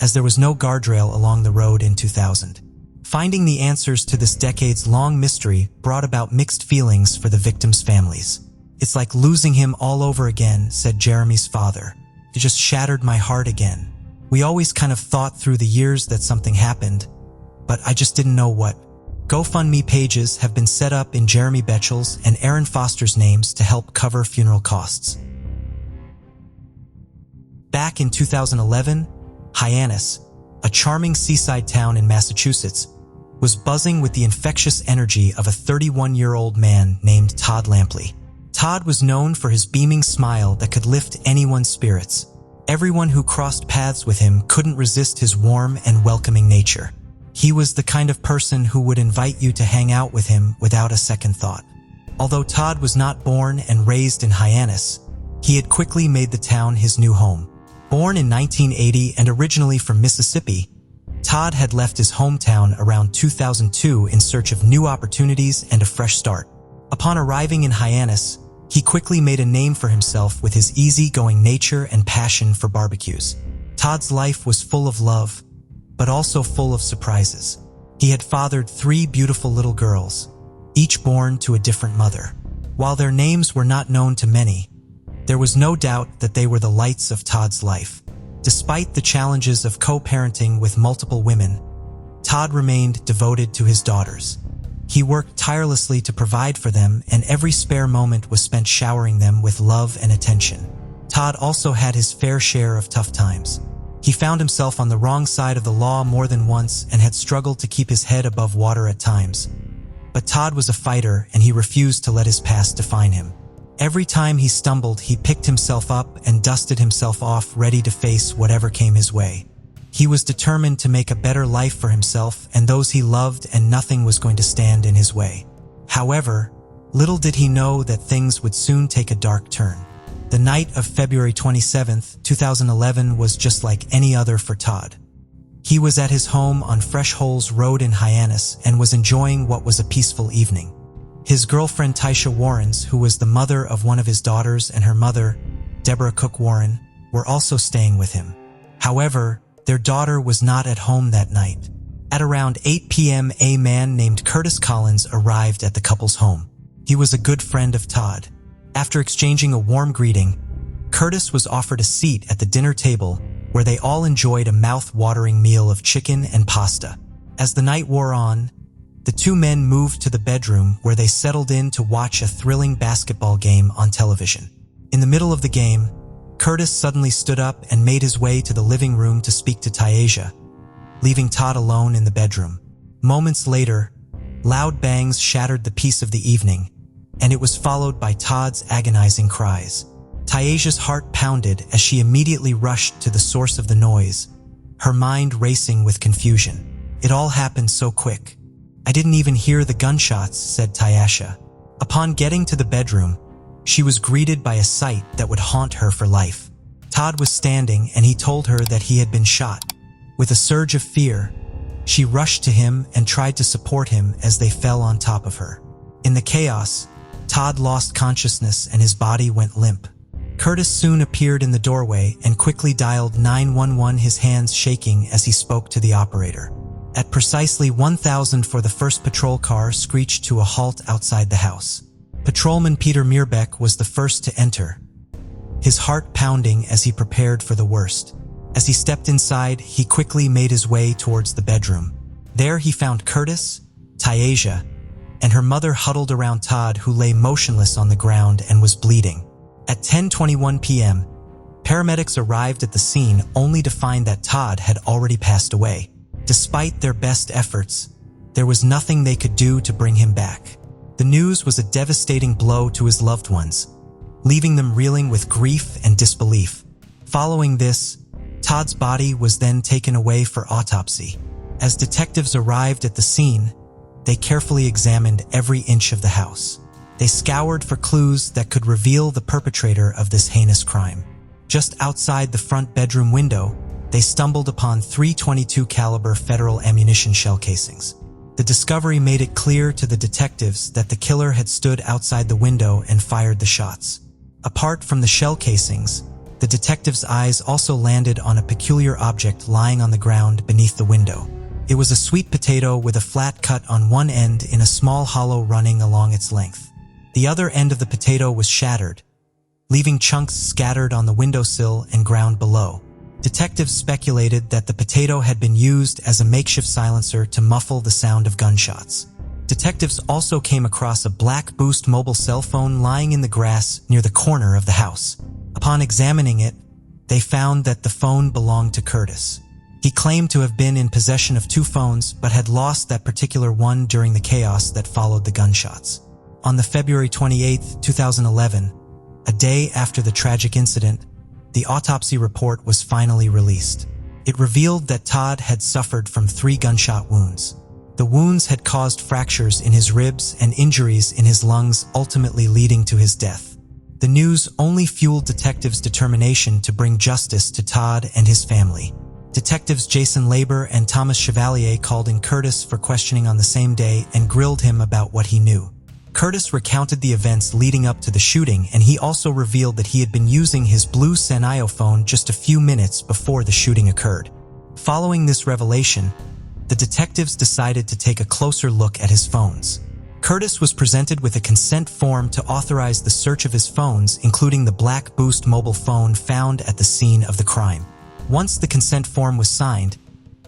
A: as there was no guardrail along the road in 2000. Finding the answers to this decades-long mystery brought about mixed feelings for the victims' families. "It's like losing him all over again," said Jeremy's father. "It just shattered my heart again. We always kind of thought through the years that something happened, but I just didn't know what." GoFundMe pages have been set up in Jeremy Betchel's and Aaron Foster's names to help cover funeral costs. Back in 2011, Hyannis, a charming seaside town in Massachusetts, was buzzing with the infectious energy of a 31-year-old man named Todd Lampley. Todd was known for his beaming smile that could lift anyone's spirits. Everyone who crossed paths with him couldn't resist his warm and welcoming nature. He was the kind of person who would invite you to hang out with him without a second thought. Although Todd was not born and raised in Hyannis, he had quickly made the town his new home. Born in 1980 and originally from Mississippi, Todd had left his hometown around 2002 in search of new opportunities and a fresh start. Upon arriving in Hyannis, he quickly made a name for himself with his easygoing nature and passion for barbecues. Todd's life was full of love, but also full of surprises. He had fathered 3 beautiful little girls, each born to a different mother. While their names were not known to many, there was no doubt that they were the lights of Todd's life. Despite the challenges of co-parenting with multiple women, Todd remained devoted to his daughters. He worked tirelessly to provide for them, and every spare moment was spent showering them with love and attention. Todd also had his fair share of tough times. He found himself on the wrong side of the law more than once and had struggled to keep his head above water at times. But Todd was a fighter, and he refused to let his past define him. Every time he stumbled, he picked himself up and dusted himself off, ready to face whatever came his way. He was determined to make a better life for himself and those he loved, and nothing was going to stand in his way. However, little did he know that things would soon take a dark turn. The night of February 27, 2011 was just like any other for Todd. He was at his home on Fresh Holes Road in Hyannis and was enjoying what was a peaceful evening. His girlfriend Tisha Warrens, who was the mother of one of his daughters, and her mother, Deborah Cook Warren, were also staying with him. However, their daughter was not at home that night. At around 8 p.m., a man named Curtis Collins arrived at the couple's home. He was a good friend of Todd. After exchanging a warm greeting, Curtis was offered a seat at the dinner table, where they all enjoyed a mouth-watering meal of chicken and pasta. As the night wore on, the two men moved to the bedroom, where they settled in to watch a thrilling basketball game on television. In the middle of the game, Curtis suddenly stood up and made his way to the living room to speak to Taisha, leaving Todd alone in the bedroom. Moments later, loud bangs shattered the peace of the evening, and it was followed by Todd's agonizing cries. Taisha's heart pounded as she immediately rushed to the source of the noise, her mind racing with confusion. "It all happened so quick. I didn't even hear the gunshots," said Taisha. Upon getting to the bedroom, she was greeted by a sight that would haunt her for life. Todd was standing, and he told her that he had been shot. With a surge of fear, she rushed to him and tried to support him as they fell on top of her. In the chaos, Todd lost consciousness and his body went limp. Curtis soon appeared in the doorway and quickly dialed 911, his hands shaking as he spoke to the operator. At precisely 1000, the first patrol car screeched to a halt outside the house. Patrolman Peter Meerbeck was the first to enter, his heart pounding as he prepared for the worst. As he stepped inside, he quickly made his way towards the bedroom. There he found Curtis, Tyasia, and her mother huddled around Todd, who lay motionless on the ground and was bleeding. At 10:21 p.m., paramedics arrived at the scene only to find that Todd had already passed away. Despite their best efforts, there was nothing they could do to bring him back. The news was a devastating blow to his loved ones, leaving them reeling with grief and disbelief. Following this, Todd's body was then taken away for autopsy. As detectives arrived at the scene, they carefully examined every inch of the house. They scoured for clues that could reveal the perpetrator of this heinous crime. Just outside the front bedroom window, they stumbled upon 322 caliber federal ammunition shell casings. The discovery made it clear to the detectives that the killer had stood outside the window and fired the shots. Apart from the shell casings, the detectives' eyes also landed on a peculiar object lying on the ground beneath the window. It was a sweet potato with a flat cut on one end in a small hollow running along its length. The other end of the potato was shattered, leaving chunks scattered on the windowsill and ground below. Detectives speculated that the potato had been used as a makeshift silencer to muffle the sound of gunshots. Detectives also came across a black Boost mobile cell phone lying in the grass near the corner of the house. Upon examining it, they found that the phone belonged to Curtis. He claimed to have been in possession of two phones, but had lost that particular one during the chaos that followed the gunshots. On the February 28, 2011, a day after the tragic incident, the autopsy report was finally released. It revealed that Todd had suffered from 3 gunshot wounds. The wounds had caused fractures in his ribs and injuries in his lungs, ultimately leading to his death. The news only fueled detectives' determination to bring justice to Todd and his family. Detectives Jason Labor and Thomas Chevalier called in Curtis for questioning on the same day and grilled him about what he knew. Curtis recounted the events leading up to the shooting, and he also revealed that he had been using his blue Sanyo phone just a few minutes before the shooting occurred. Following this revelation, the detectives decided to take a closer look at his phones. Curtis was presented with a consent form to authorize the search of his phones, including the black Boost mobile phone found at the scene of the crime. Once the consent form was signed,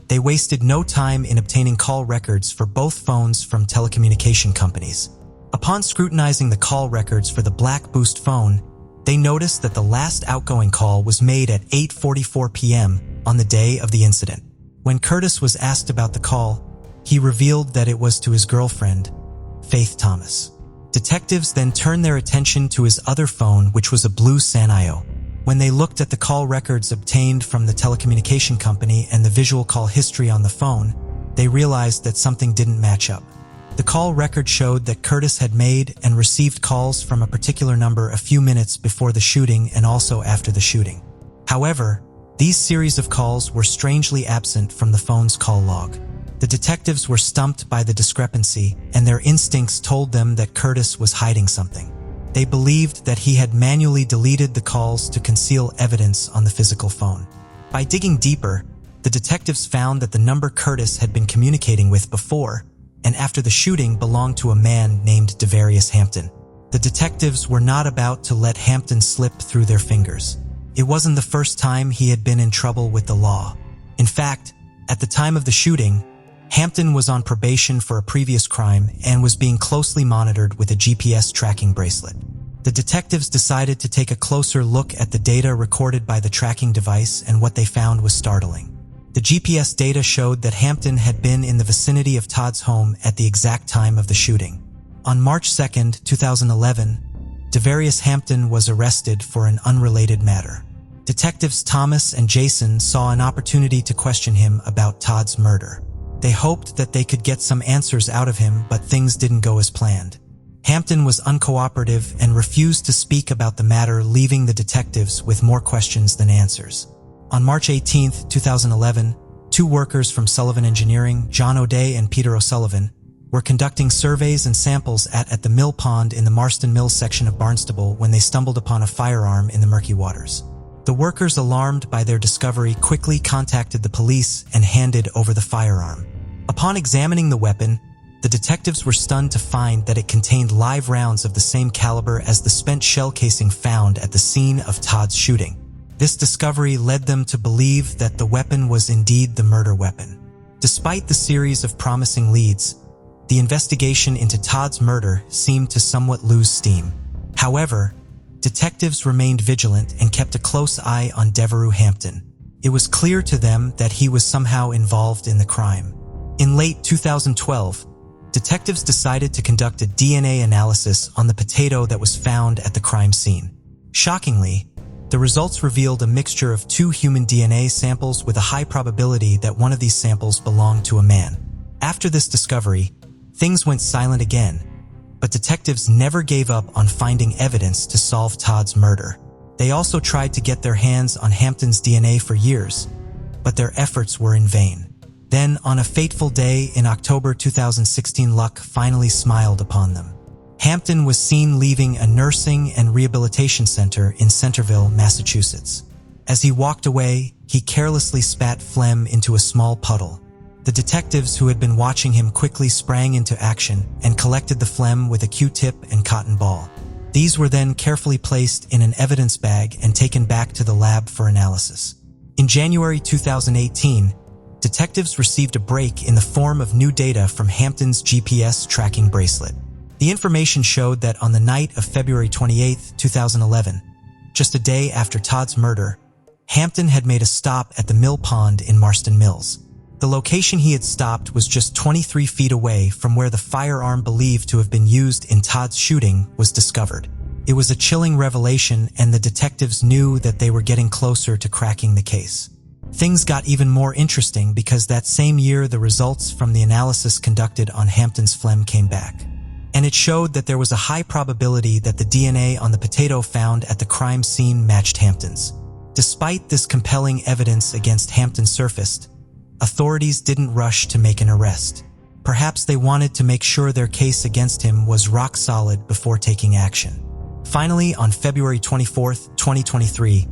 A: they wasted no time in obtaining call records for both phones from telecommunication companies. Upon scrutinizing the call records for the black Boost phone, they noticed that the last outgoing call was made at 8:44 p.m. on the day of the incident. When Curtis was asked about the call, he revealed that it was to his girlfriend, Faith Thomas. Detectives then turned their attention to his other phone, which was a blue Sanyo. When they looked at the call records obtained from the telecommunication company and the visual call history on the phone, they realized that something didn't match up. The call record showed that Curtis had made and received calls from a particular number a few minutes before the shooting and also after the shooting. However, these series of calls were strangely absent from the phone's call log. The detectives were stumped by the discrepancy, and their instincts told them that Curtis was hiding something. They believed that he had manually deleted the calls to conceal evidence on the physical phone. By digging deeper, the detectives found that the number Curtis had been communicating with before and after the shooting belonged to a man named Devarius Hampton. The detectives were not about to let Hampton slip through their fingers. It wasn't the first time he had been in trouble with the law. In fact, at the time of the shooting, Hampton was on probation for a previous crime and was being closely monitored with a GPS tracking bracelet. The detectives decided to take a closer look at the data recorded by the tracking device, and what they found was startling. The GPS data showed that Hampton had been in the vicinity of Todd's home at the exact time of the shooting. On March 2, 2011, Devarius Hampton was arrested for an unrelated matter. Detectives Thomas and Jason saw an opportunity to question him about Todd's murder. They hoped that they could get some answers out of him, but things didn't go as planned. Hampton was uncooperative and refused to speak about the matter, leaving the detectives with more questions than answers. On March 18, 2011, 2 workers from Sullivan Engineering, John O'Day and Peter O'Sullivan, were conducting surveys and samples at the mill pond in the Marston Mills section of Barnstable when they stumbled upon a firearm in the murky waters. The workers, alarmed by their discovery, quickly contacted the police and handed over the firearm. Upon examining the weapon, The detectives were stunned to find that it contained live rounds of the same caliber as the spent shell casing found at the scene of Todd's shooting. This discovery led them to believe that the weapon was indeed the murder weapon. Despite the series of promising leads, the investigation into Todd's murder seemed to somewhat lose steam. However, detectives remained vigilant and kept a close eye on Devereux Hampton. It was clear to them that he was somehow involved in the crime. In late 2012, detectives decided to conduct a DNA analysis on the potato that was found at the crime scene. Shockingly, the results revealed a mixture of two human DNA samples with a high probability that one of these samples belonged to a man. After this discovery, things went silent again, but detectives never gave up on finding evidence to solve Todd's murder. They also tried to get their hands on Hampton's DNA for years, but their efforts were in vain. Then, on a fateful day in October 2016, luck finally smiled upon them. Hampton was seen leaving a nursing and rehabilitation center in Centerville, Massachusetts. As he walked away, he carelessly spat phlegm into a small puddle. The detectives who had been watching him quickly sprang into action and collected the phlegm with a Q-tip and cotton ball. These were then carefully placed in an evidence bag and taken back to the lab for analysis. In January 2018, detectives received a break in the form of new data from Hampton's GPS tracking bracelet. The information showed that on the night of February 28, 2011, just a day after Todd's murder, Hampton had made a stop at the mill pond in Marston Mills. The location he had stopped was just 23 feet away from where the firearm believed to have been used in Todd's shooting was discovered. It was a chilling revelation, and the detectives knew that they were getting closer to cracking the case. Things got even more interesting because that same year the results from the analysis conducted on Hampton's phlegm came back. And it showed that there was a high probability that the DNA on the potato found at the crime scene matched Hampton's. Despite this compelling evidence against Hampton surfaced, authorities didn't rush to make an arrest. Perhaps they wanted to make sure their case against him was rock solid before taking action. Finally, on February 24, 2023,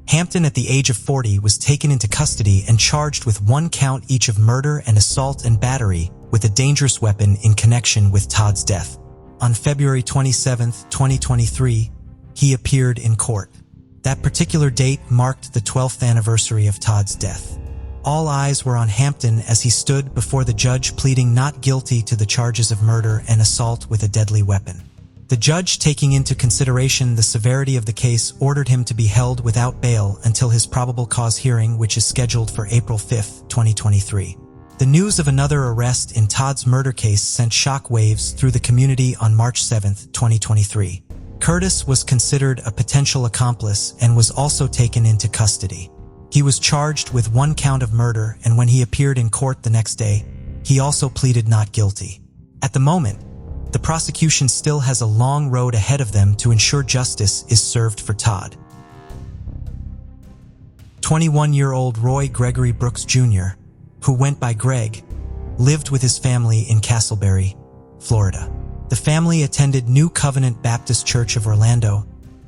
A: Hampton, at the age of 40, was taken into custody and charged with 1 count each of murder and assault and battery with a dangerous weapon in connection with Todd's death. On February 27, 2023, he appeared in court. That particular date marked the 12th anniversary of Todd's death. All eyes were on Hampton as he stood before the judge pleading not guilty to the charges of murder and assault with a deadly weapon. The judge, taking into consideration the severity of the case, ordered him to be held without bail until his probable cause hearing, which is scheduled for April 5, 2023. The news of another arrest in Todd's murder case sent shockwaves through the community on March 7, 2023. Curtis was considered a potential accomplice and was also taken into custody. He was charged with 1 count of murder, and when he appeared in court the next day, he also pleaded not guilty. At the moment, the prosecution still has a long road ahead of them to ensure justice is served for Todd. 21-year-old Roy Gregory Brooks Jr., who went by Greg, lived with his family in Castleberry, Florida. The family attended New Covenant Baptist Church of Orlando,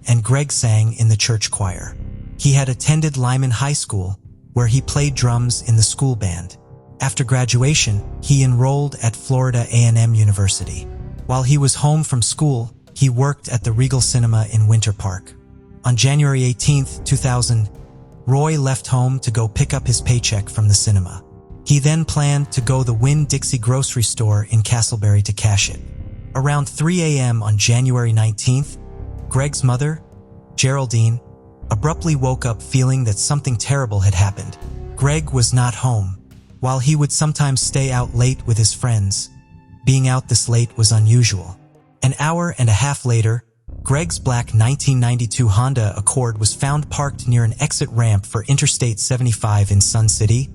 A: and Greg sang in the church choir. He had attended Lyman High School, where he played drums in the school band. After graduation, he enrolled at Florida A&M University. While he was home from school, he worked at the Regal Cinema in Winter Park. On January 18, 2000, Roy left home to go pick up his paycheck from the cinema. He then planned to go to the Winn-Dixie grocery store in Castleberry to cash it. Around 3 a.m. on January 19th, Greg's mother, Geraldine, abruptly woke up feeling that something terrible had happened. Greg was not home. While he would sometimes stay out late with his friends, being out this late was unusual. An hour and a half later, Greg's black 1992 Honda Accord was found parked near an exit ramp for Interstate 75 in Sun City,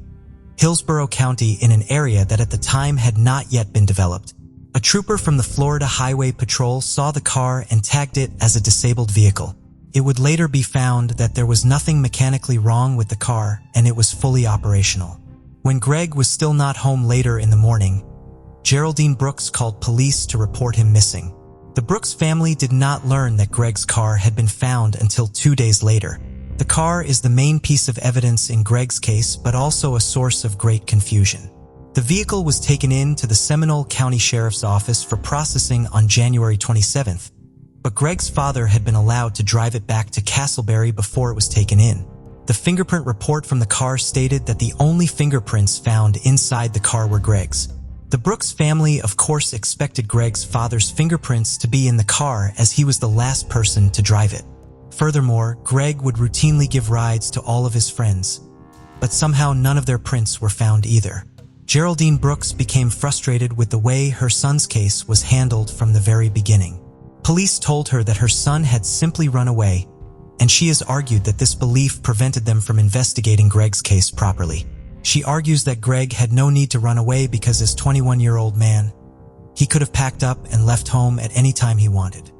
A: Hillsborough County, in an area that at the time had not yet been developed. A trooper from the Florida Highway Patrol saw the car and tagged it as a disabled vehicle. It would later be found that there was nothing mechanically wrong with the car and it was fully operational. When Greg was still not home later in the morning, Geraldine Brooks called police to report him missing. The Brooks family did not learn that Greg's car had been found until 2 days later. The car is the main piece of evidence in Greg's case, but also a source of great confusion. The vehicle was taken in to the Seminole County Sheriff's Office for processing on January 27th, but Greg's father had been allowed to drive it back to Castleberry before it was taken in. The fingerprint report from the car stated that the only fingerprints found inside the car were Greg's. The Brooks family, of course, expected Greg's father's fingerprints to be in the car as he was the last person to drive it. Furthermore, Greg would routinely give rides to all of his friends, but somehow none of their prints were found either. Geraldine Brooks became frustrated with the way her son's case was handled from the very beginning. Police told her that her son had simply run away, and she has argued that this belief prevented them from investigating Greg's case properly. She argues that Greg had no need to run away because as 21-year-old man, he could have packed up and left home at any time he wanted.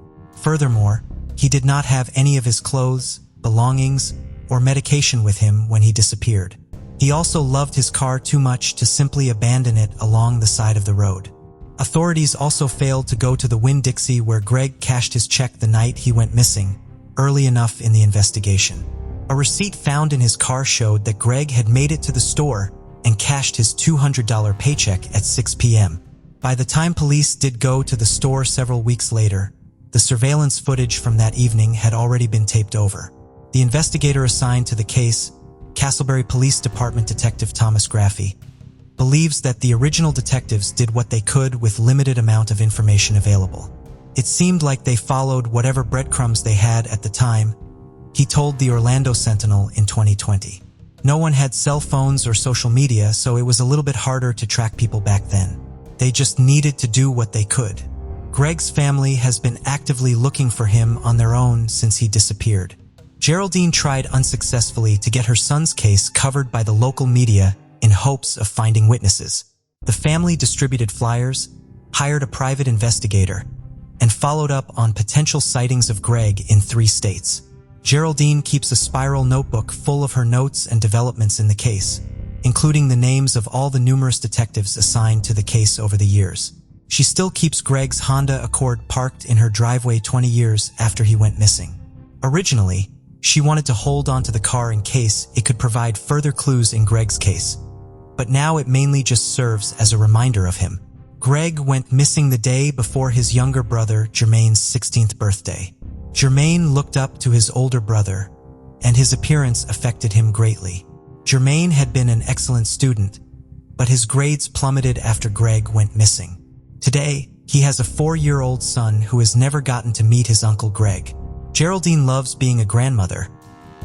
A: Furthermore, he did not have any of his clothes, belongings, or medication with him when he disappeared. He also loved his car too much to simply abandon it along the side of the road. Authorities also failed to go to the Winn-Dixie where Greg cashed his check the night he went missing, early enough in the investigation. A receipt found in his car showed that Greg had made it to the store and cashed his $200 paycheck at 6 p.m. By the time police did go to the store several weeks later, the surveillance footage from that evening had already been taped over. The investigator assigned to the case, Castleberry Police Department Detective Thomas Graffey, believes that the original detectives did what they could with limited amount of information available. It seemed like they followed whatever breadcrumbs they had at the time, he told the Orlando Sentinel in 2020. No one had cell phones or social media, so it was a little bit harder to track people back then. They just needed to do what they could. Greg's family has been actively looking for him on their own since he disappeared. Geraldine tried unsuccessfully to get her son's case covered by the local media in hopes of finding witnesses. The family distributed flyers, hired a private investigator, and followed up on potential sightings of Greg in 3 states. Geraldine keeps a spiral notebook full of her notes and developments in the case, including the names of all the numerous detectives assigned to the case over the years. She still keeps Greg's Honda Accord parked in her driveway 20 years after he went missing. Originally, she wanted to hold onto the car in case it could provide further clues in Greg's case, but now it mainly just serves as a reminder of him. Greg went missing the day before his younger brother Jermaine's 16th birthday. Jermaine looked up to his older brother, and his appearance affected him greatly. Jermaine had been an excellent student, but his grades plummeted after Greg went missing. Today, he has a 4-year-old son who has never gotten to meet his uncle Greg. Geraldine loves being a grandmother,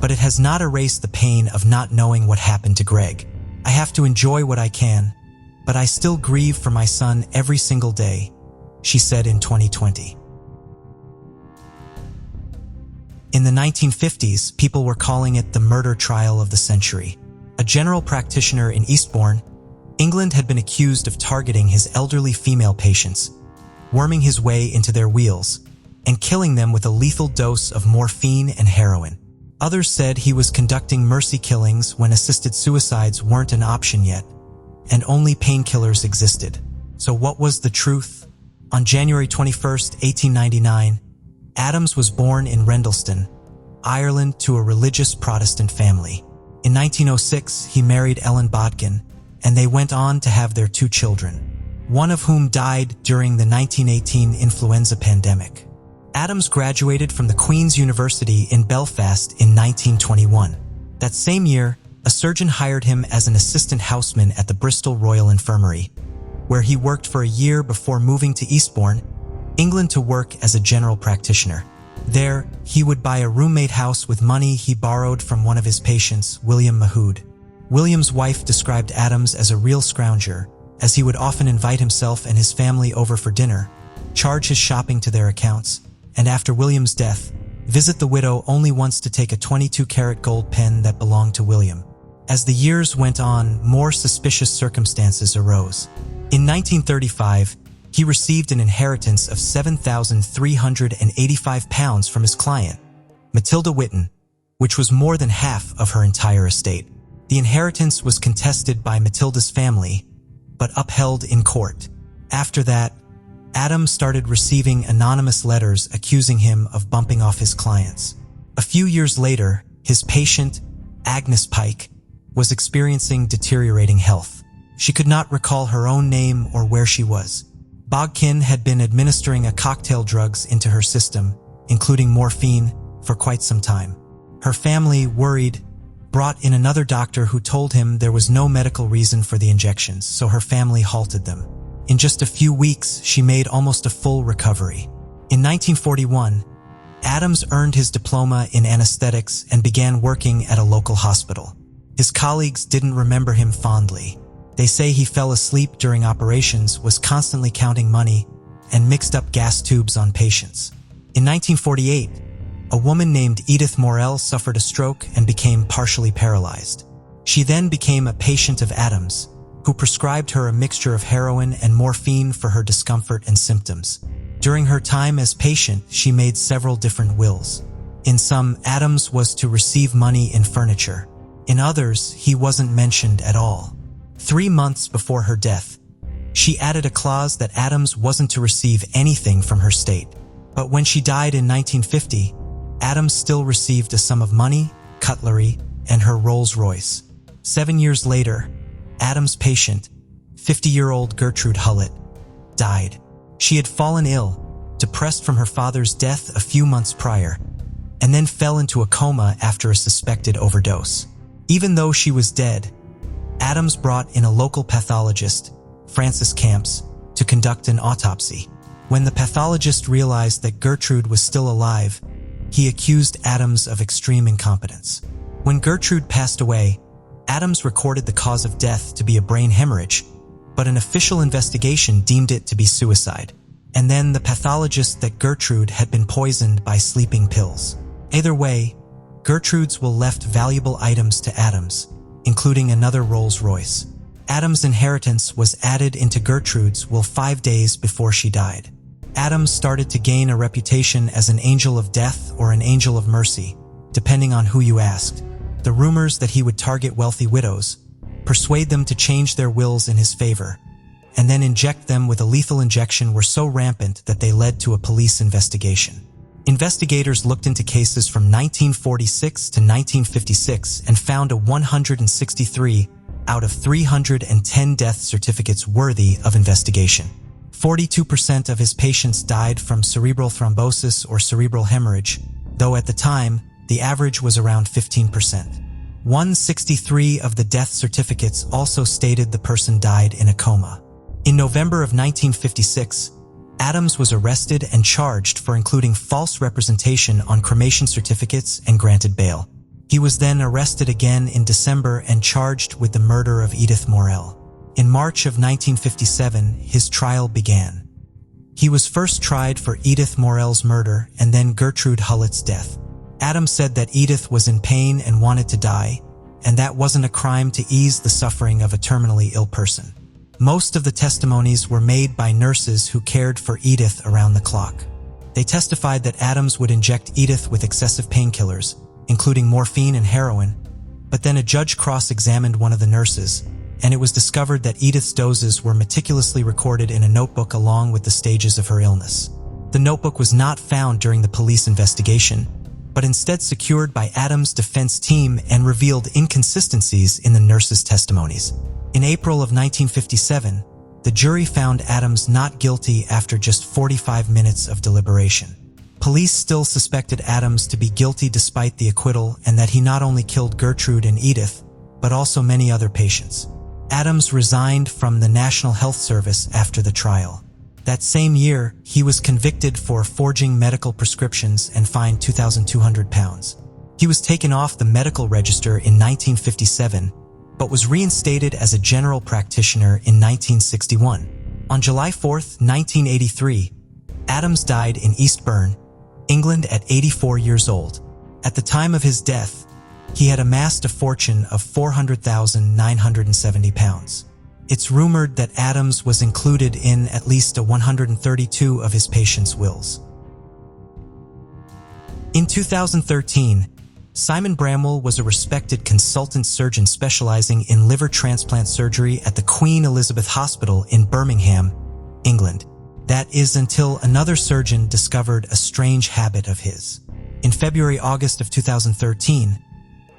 A: but it has not erased the pain of not knowing what happened to Greg. I have to enjoy what I can, but I still grieve for my son every single day, she said in 2020. In the 1950s, people were calling it the murder trial of the century. A general practitioner in Eastbourne, England had been accused of targeting his elderly female patients, worming his way into their wheels, and killing them with a lethal dose of morphine and heroin. Others said he was conducting mercy killings when assisted suicides weren't an option yet, and only painkillers existed. So what was the truth? On January 21, 1899, Adams was born in Rendleston, Ireland, to a religious Protestant family. In 1906, he married Ellen Bodkin, and they went on to have their 2 children, one of whom died during the 1918 influenza pandemic. Adams graduated from the Queen's University in Belfast in 1921. That same year, a surgeon hired him as an assistant houseman at the Bristol Royal Infirmary, where he worked for a year before moving to Eastbourne, England, to work as a general practitioner. There, he would buy a roommate house with money he borrowed from one of his patients, William Mahood. William's wife described Adams as a real scrounger, as he would often invite himself and his family over for dinner, charge his shopping to their accounts, and after William's death, visit the widow only once to take a 22-karat gold pen that belonged to William. As the years went on, more suspicious circumstances arose. In 1935, he received an inheritance of £7,385 from his client, Matilda Whitten, which was more than half of her entire estate. The inheritance was contested by Matilda's family, but upheld in court. After that, Adams started receiving anonymous letters accusing him of bumping off his clients. A few years later, his patient, Agnes Pike, was experiencing deteriorating health. She could not recall her own name or where she was. Bogkin had been administering a cocktail drugs into her system, including morphine, for quite some time. Her family, worried, brought in another doctor who told him there was no medical reason for the injections, so her family halted them. In just a few weeks, she made almost a full recovery. In 1941, Adams earned his diploma in anesthetics and began working at a local hospital. His colleagues didn't remember him fondly. They say he fell asleep during operations, was constantly counting money, and mixed up gas tubes on patients. In 1948, a woman named Edith Morel suffered a stroke and became partially paralyzed. She then became a patient of Adams, who prescribed her a mixture of heroin and morphine for her discomfort and symptoms. During her time as patient, she made several different wills. In some, Adams was to receive money in furniture. In others, he wasn't mentioned at all. 3 months before her death, she added a clause that Adams wasn't to receive anything from her state. But when she died in 1950, Adams still received a sum of money, cutlery, and her Rolls-Royce. 7 years later, Adams' patient, 50-year-old Gertrude Hullett, died. She had fallen ill, depressed from her father's death a few months prior, and then fell into a coma after a suspected overdose. Even though she was dead, Adams brought in a local pathologist, Francis Camps, to conduct an autopsy. When the pathologist realized that Gertrude was still alive, he accused Adams of extreme incompetence. When Gertrude passed away, Adams recorded the cause of death to be a brain hemorrhage, but an official investigation deemed it to be suicide. And then the pathologist that Gertrude had been poisoned by sleeping pills. Either way, Gertrude's will left valuable items to Adams, including another Rolls-Royce. Adams' inheritance was added into Gertrude's will 5 days before she died. Adams started to gain a reputation as an angel of death or an angel of mercy, depending on who you asked. The rumors that he would target wealthy widows, persuade them to change their wills in his favor, and then inject them with a lethal injection were so rampant that they led to a police investigation. Investigators looked into cases from 1946 to 1956 and found a 163 out of 310 death certificates worthy of investigation. 42% of his patients died from cerebral thrombosis or cerebral hemorrhage, though at the time, the average was around 15%. 163 of the death certificates also stated the person died in a coma. In November of 1956, Adams was arrested and charged for including false representation on cremation certificates and granted bail. He was then arrested again in December and charged with the murder of Edith Morel. In March of 1957, his trial began. He was first tried for Edith Morel's murder and then Gertrude Hullett's death. Adams said that Edith was in pain and wanted to die, and that wasn't a crime to ease the suffering of a terminally ill person. Most of the testimonies were made by nurses who cared for Edith around the clock. They testified that Adams would inject Edith with excessive painkillers, including morphine and heroin, but then a judge cross-examined one of the nurses, and it was discovered that Edith's doses were meticulously recorded in a notebook along with the stages of her illness. The notebook was not found during the police investigation, but instead secured by Adams' defense team and revealed inconsistencies in the nurses' testimonies. In April of 1957, the jury found Adams not guilty after just 45 minutes of deliberation. Police still suspected Adams to be guilty despite the acquittal and that he not only killed Gertrude and Edith, but also many other patients. Adams resigned from the National Health Service after the trial. That same year, he was convicted for forging medical prescriptions and fined £2,200. He was taken off the medical register in 1957, but was reinstated as a general practitioner in 1961. On July 4, 1983, Adams died in Eastbourne, England at 84 years old. At the time of his death, he had amassed a fortune of £400,970. It's rumored that Adams was included in at least 132 of his patients' wills. In 2013, Simon Bramwell was a respected consultant surgeon specializing in liver transplant surgery at the Queen Elizabeth Hospital in Birmingham, England. That is until another surgeon discovered a strange habit of his. In February-August of 2013,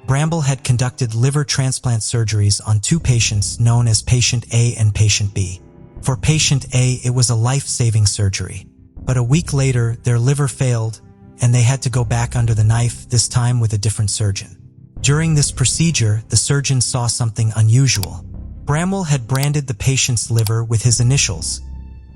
A: Bramble had conducted liver transplant surgeries on two patients known as Patient A and Patient B. For Patient A, it was a life-saving surgery. But a week later, their liver failed, and they had to go back under the knife, this time with a different surgeon. During this procedure, the surgeon saw something unusual. Bramble had branded the patient's liver with his initials,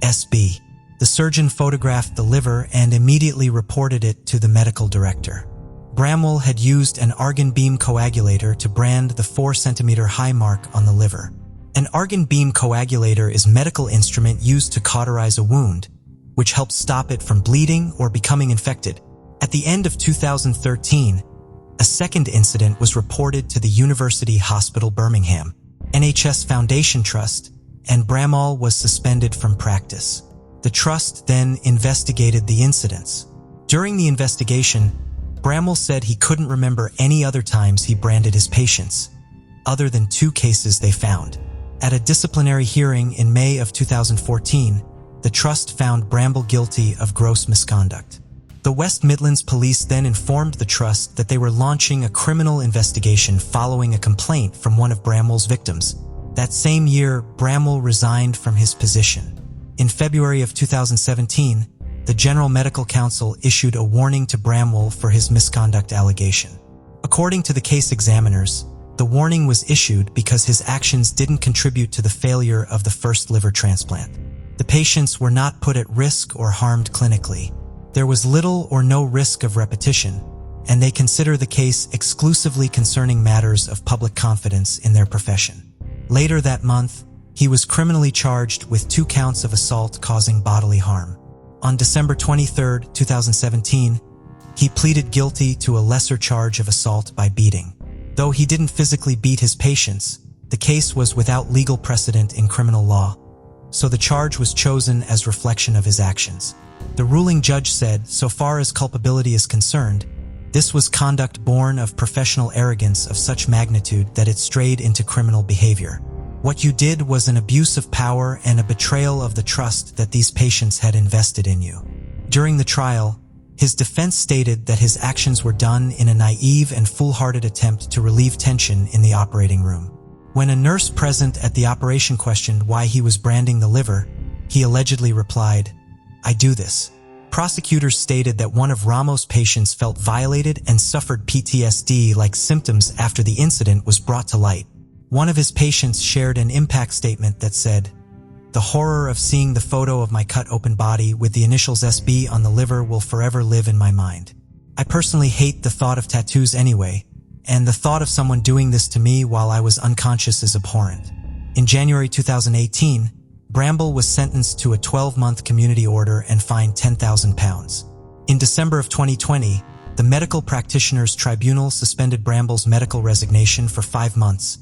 A: SB. The surgeon photographed the liver and immediately reported it to the medical director. Bramble had used an argon beam coagulator to brand the 4-centimeter high mark on the liver. An argon beam coagulator is a medical instrument used to cauterize a wound, which helps stop it from bleeding or becoming infected. At the end of 2013, a second incident was reported to the University Hospital Birmingham, NHS Foundation Trust, and Bramble was suspended from practice. The trust then investigated the incidents. During the investigation, Bramble said he couldn't remember any other times he branded his patients, other than 2 cases they found. At a disciplinary hearing in May of 2014, the trust found Bramble guilty of gross misconduct. The West Midlands Police then informed the trust that they were launching a criminal investigation following a complaint from one of Bramble's victims. That same year, Bramble resigned from his position. In February of 2017, the General Medical Council issued a warning to Bramble for his misconduct allegation. According to the case examiners, the warning was issued because his actions didn't contribute to the failure of the first liver transplant. The patients were not put at risk or harmed clinically. There was little or no risk of repetition, and they consider the case exclusively concerning matters of public confidence in their profession. Later that month, he was criminally charged with 2 counts of assault causing bodily harm. On December 23, 2017, he pleaded guilty to a lesser charge of assault by beating. Though he didn't physically beat his patients, the case was without legal precedent in criminal law, so the charge was chosen as reflection of his actions. The ruling judge said, so far as culpability is concerned, this was conduct born of professional arrogance of such magnitude that it strayed into criminal behavior. What you did was an abuse of power and a betrayal of the trust that these patients had invested in you. During the trial, his defense stated that his actions were done in a naive and foolhardy attempt to relieve tension in the operating room. When a nurse present at the operation questioned why he was branding the liver, he allegedly replied, "I do this." Prosecutors stated that one of Ramos' patients felt violated and suffered PTSD-like symptoms after the incident was brought to light. One of his patients shared an impact statement that said, "The horror of seeing the photo of my cut-open body with the initials SB on the liver will forever live in my mind. I personally hate the thought of tattoos anyway, and the thought of someone doing this to me while I was unconscious is abhorrent." In January 2018, Bramble was sentenced to a 12-month community order and fined £10,000. In December of 2020, the Medical Practitioners Tribunal suspended Bramble's medical resignation for 5 months,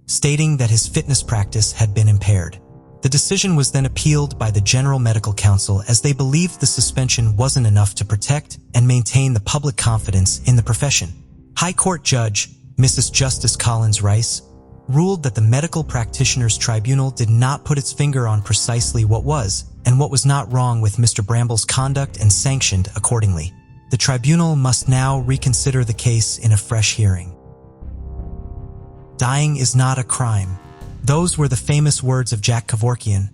A: stating that his fitness practice had been impaired. The decision was then appealed by the General Medical Council as they believed the suspension wasn't enough to protect and maintain the public confidence in the profession. High Court Judge, Mrs. Justice Collins Rice, ruled that the Medical Practitioners Tribunal did not put its finger on precisely what was and what was not wrong with Mr. Bramble's conduct and sanctioned accordingly. The tribunal must now reconsider the case in a fresh hearing. Dying is not a crime. Those were the famous words of Jack Kevorkian,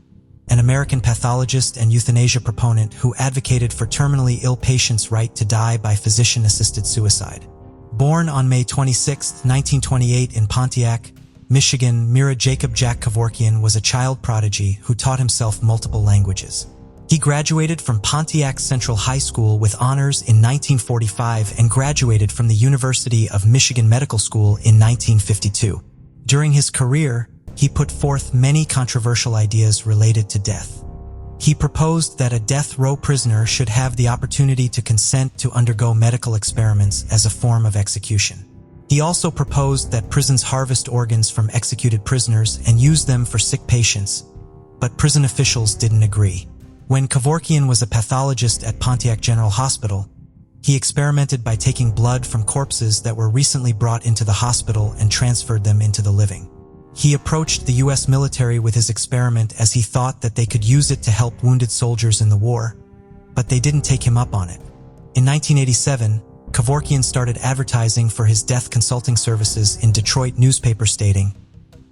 A: an American pathologist and euthanasia proponent who advocated for terminally ill patients' right to die by physician-assisted suicide. Born on May 26, 1928 in Pontiac, Michigan, Mira Jacob Jack Kevorkian was a child prodigy who taught himself multiple languages. He graduated from Pontiac Central High School with honors in 1945 and graduated from the University of Michigan Medical School in 1952. During his career, he put forth many controversial ideas related to death. He proposed that a death row prisoner should have the opportunity to consent to undergo medical experiments as a form of execution. He also proposed that prisons harvest organs from executed prisoners and use them for sick patients, but prison officials didn't agree. When Kevorkian was a pathologist at Pontiac General Hospital, he experimented by taking blood from corpses that were recently brought into the hospital and transferred them into the living. He approached the U.S. military with his experiment as he thought that they could use it to help wounded soldiers in the war, but they didn't take him up on it. In 1987, Kevorkian started advertising for his death consulting services in Detroit newspaper stating,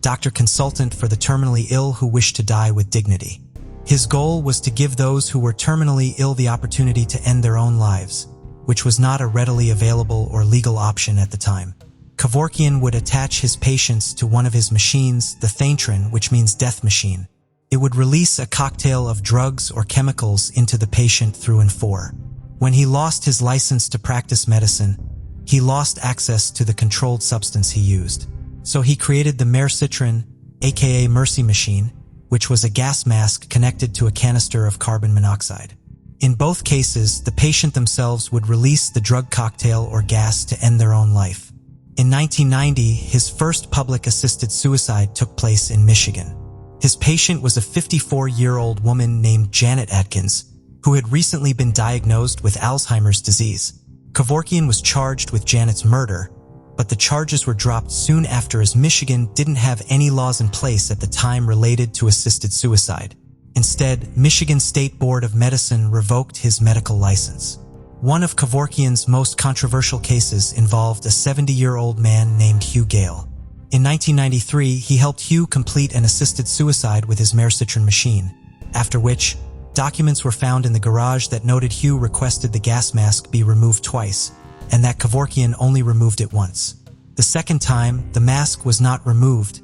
A: "Doctor Consultant for the terminally ill who wish to die with dignity." His goal was to give those who were terminally ill the opportunity to end their own lives, which was not a readily available or legal option at the time. Kevorkian would attach his patients to one of his machines, the Thantron, which means death machine. It would release a cocktail of drugs or chemicals into the patient through and for. When he lost his license to practice medicine, he lost access to the controlled substance he used. So he created the Mercitron, aka Mercy machine, which was a gas mask connected to a canister of carbon monoxide. In both cases, the patient themselves would release the drug cocktail or gas to end their own life. In 1990, his first public-assisted suicide took place in Michigan. His patient was a 54-year-old woman named Janet Atkins, who had recently been diagnosed with Alzheimer's disease. Kevorkian was charged with Janet's murder, but the charges were dropped soon after as Michigan didn't have any laws in place at the time related to assisted suicide. Instead, Michigan State Board of Medicine revoked his medical license. One of Kevorkian's most controversial cases involved a 70-year-old man named Hugh Gale. In 1993, he helped Hugh complete an assisted suicide with his Mercitron machine, after which, documents were found in the garage that noted Hugh requested the gas mask be removed twice, and that Kevorkian only removed it once. The second time, the mask was not removed,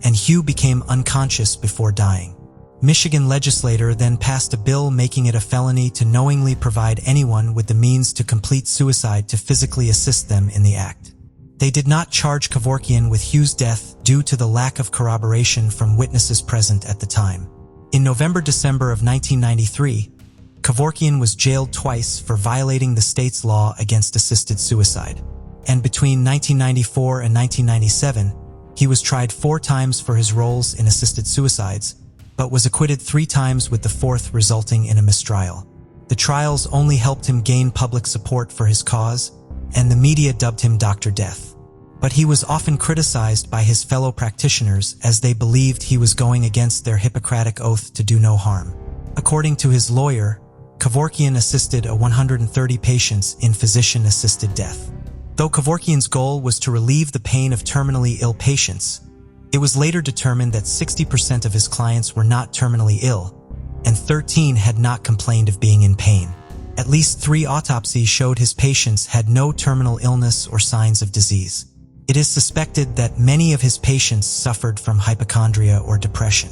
A: and Hugh became unconscious before dying. Michigan legislator then passed a bill making it a felony to knowingly provide anyone with the means to complete suicide to physically assist them in the act. They did not charge Kevorkian with Hugh's death due to the lack of corroboration from witnesses present at the time. In November-December of 1993, Kevorkian was jailed twice for violating the state's law against assisted suicide. And between 1994 and 1997, he was tried 4 times for his roles in assisted suicides, but was acquitted 3 times with the 4th resulting in a mistrial. The trials only helped him gain public support for his cause, and the media dubbed him Dr. Death. But he was often criticized by his fellow practitioners as they believed he was going against their Hippocratic oath to do no harm. According to his lawyer, Kevorkian assisted 130 patients in physician-assisted death. Though Kevorkian's goal was to relieve the pain of terminally ill patients, it was later determined that 60% of his clients were not terminally ill, and 13 had not complained of being in pain. At least 3 autopsies showed his patients had no terminal illness or signs of disease. It is suspected that many of his patients suffered from hypochondria or depression.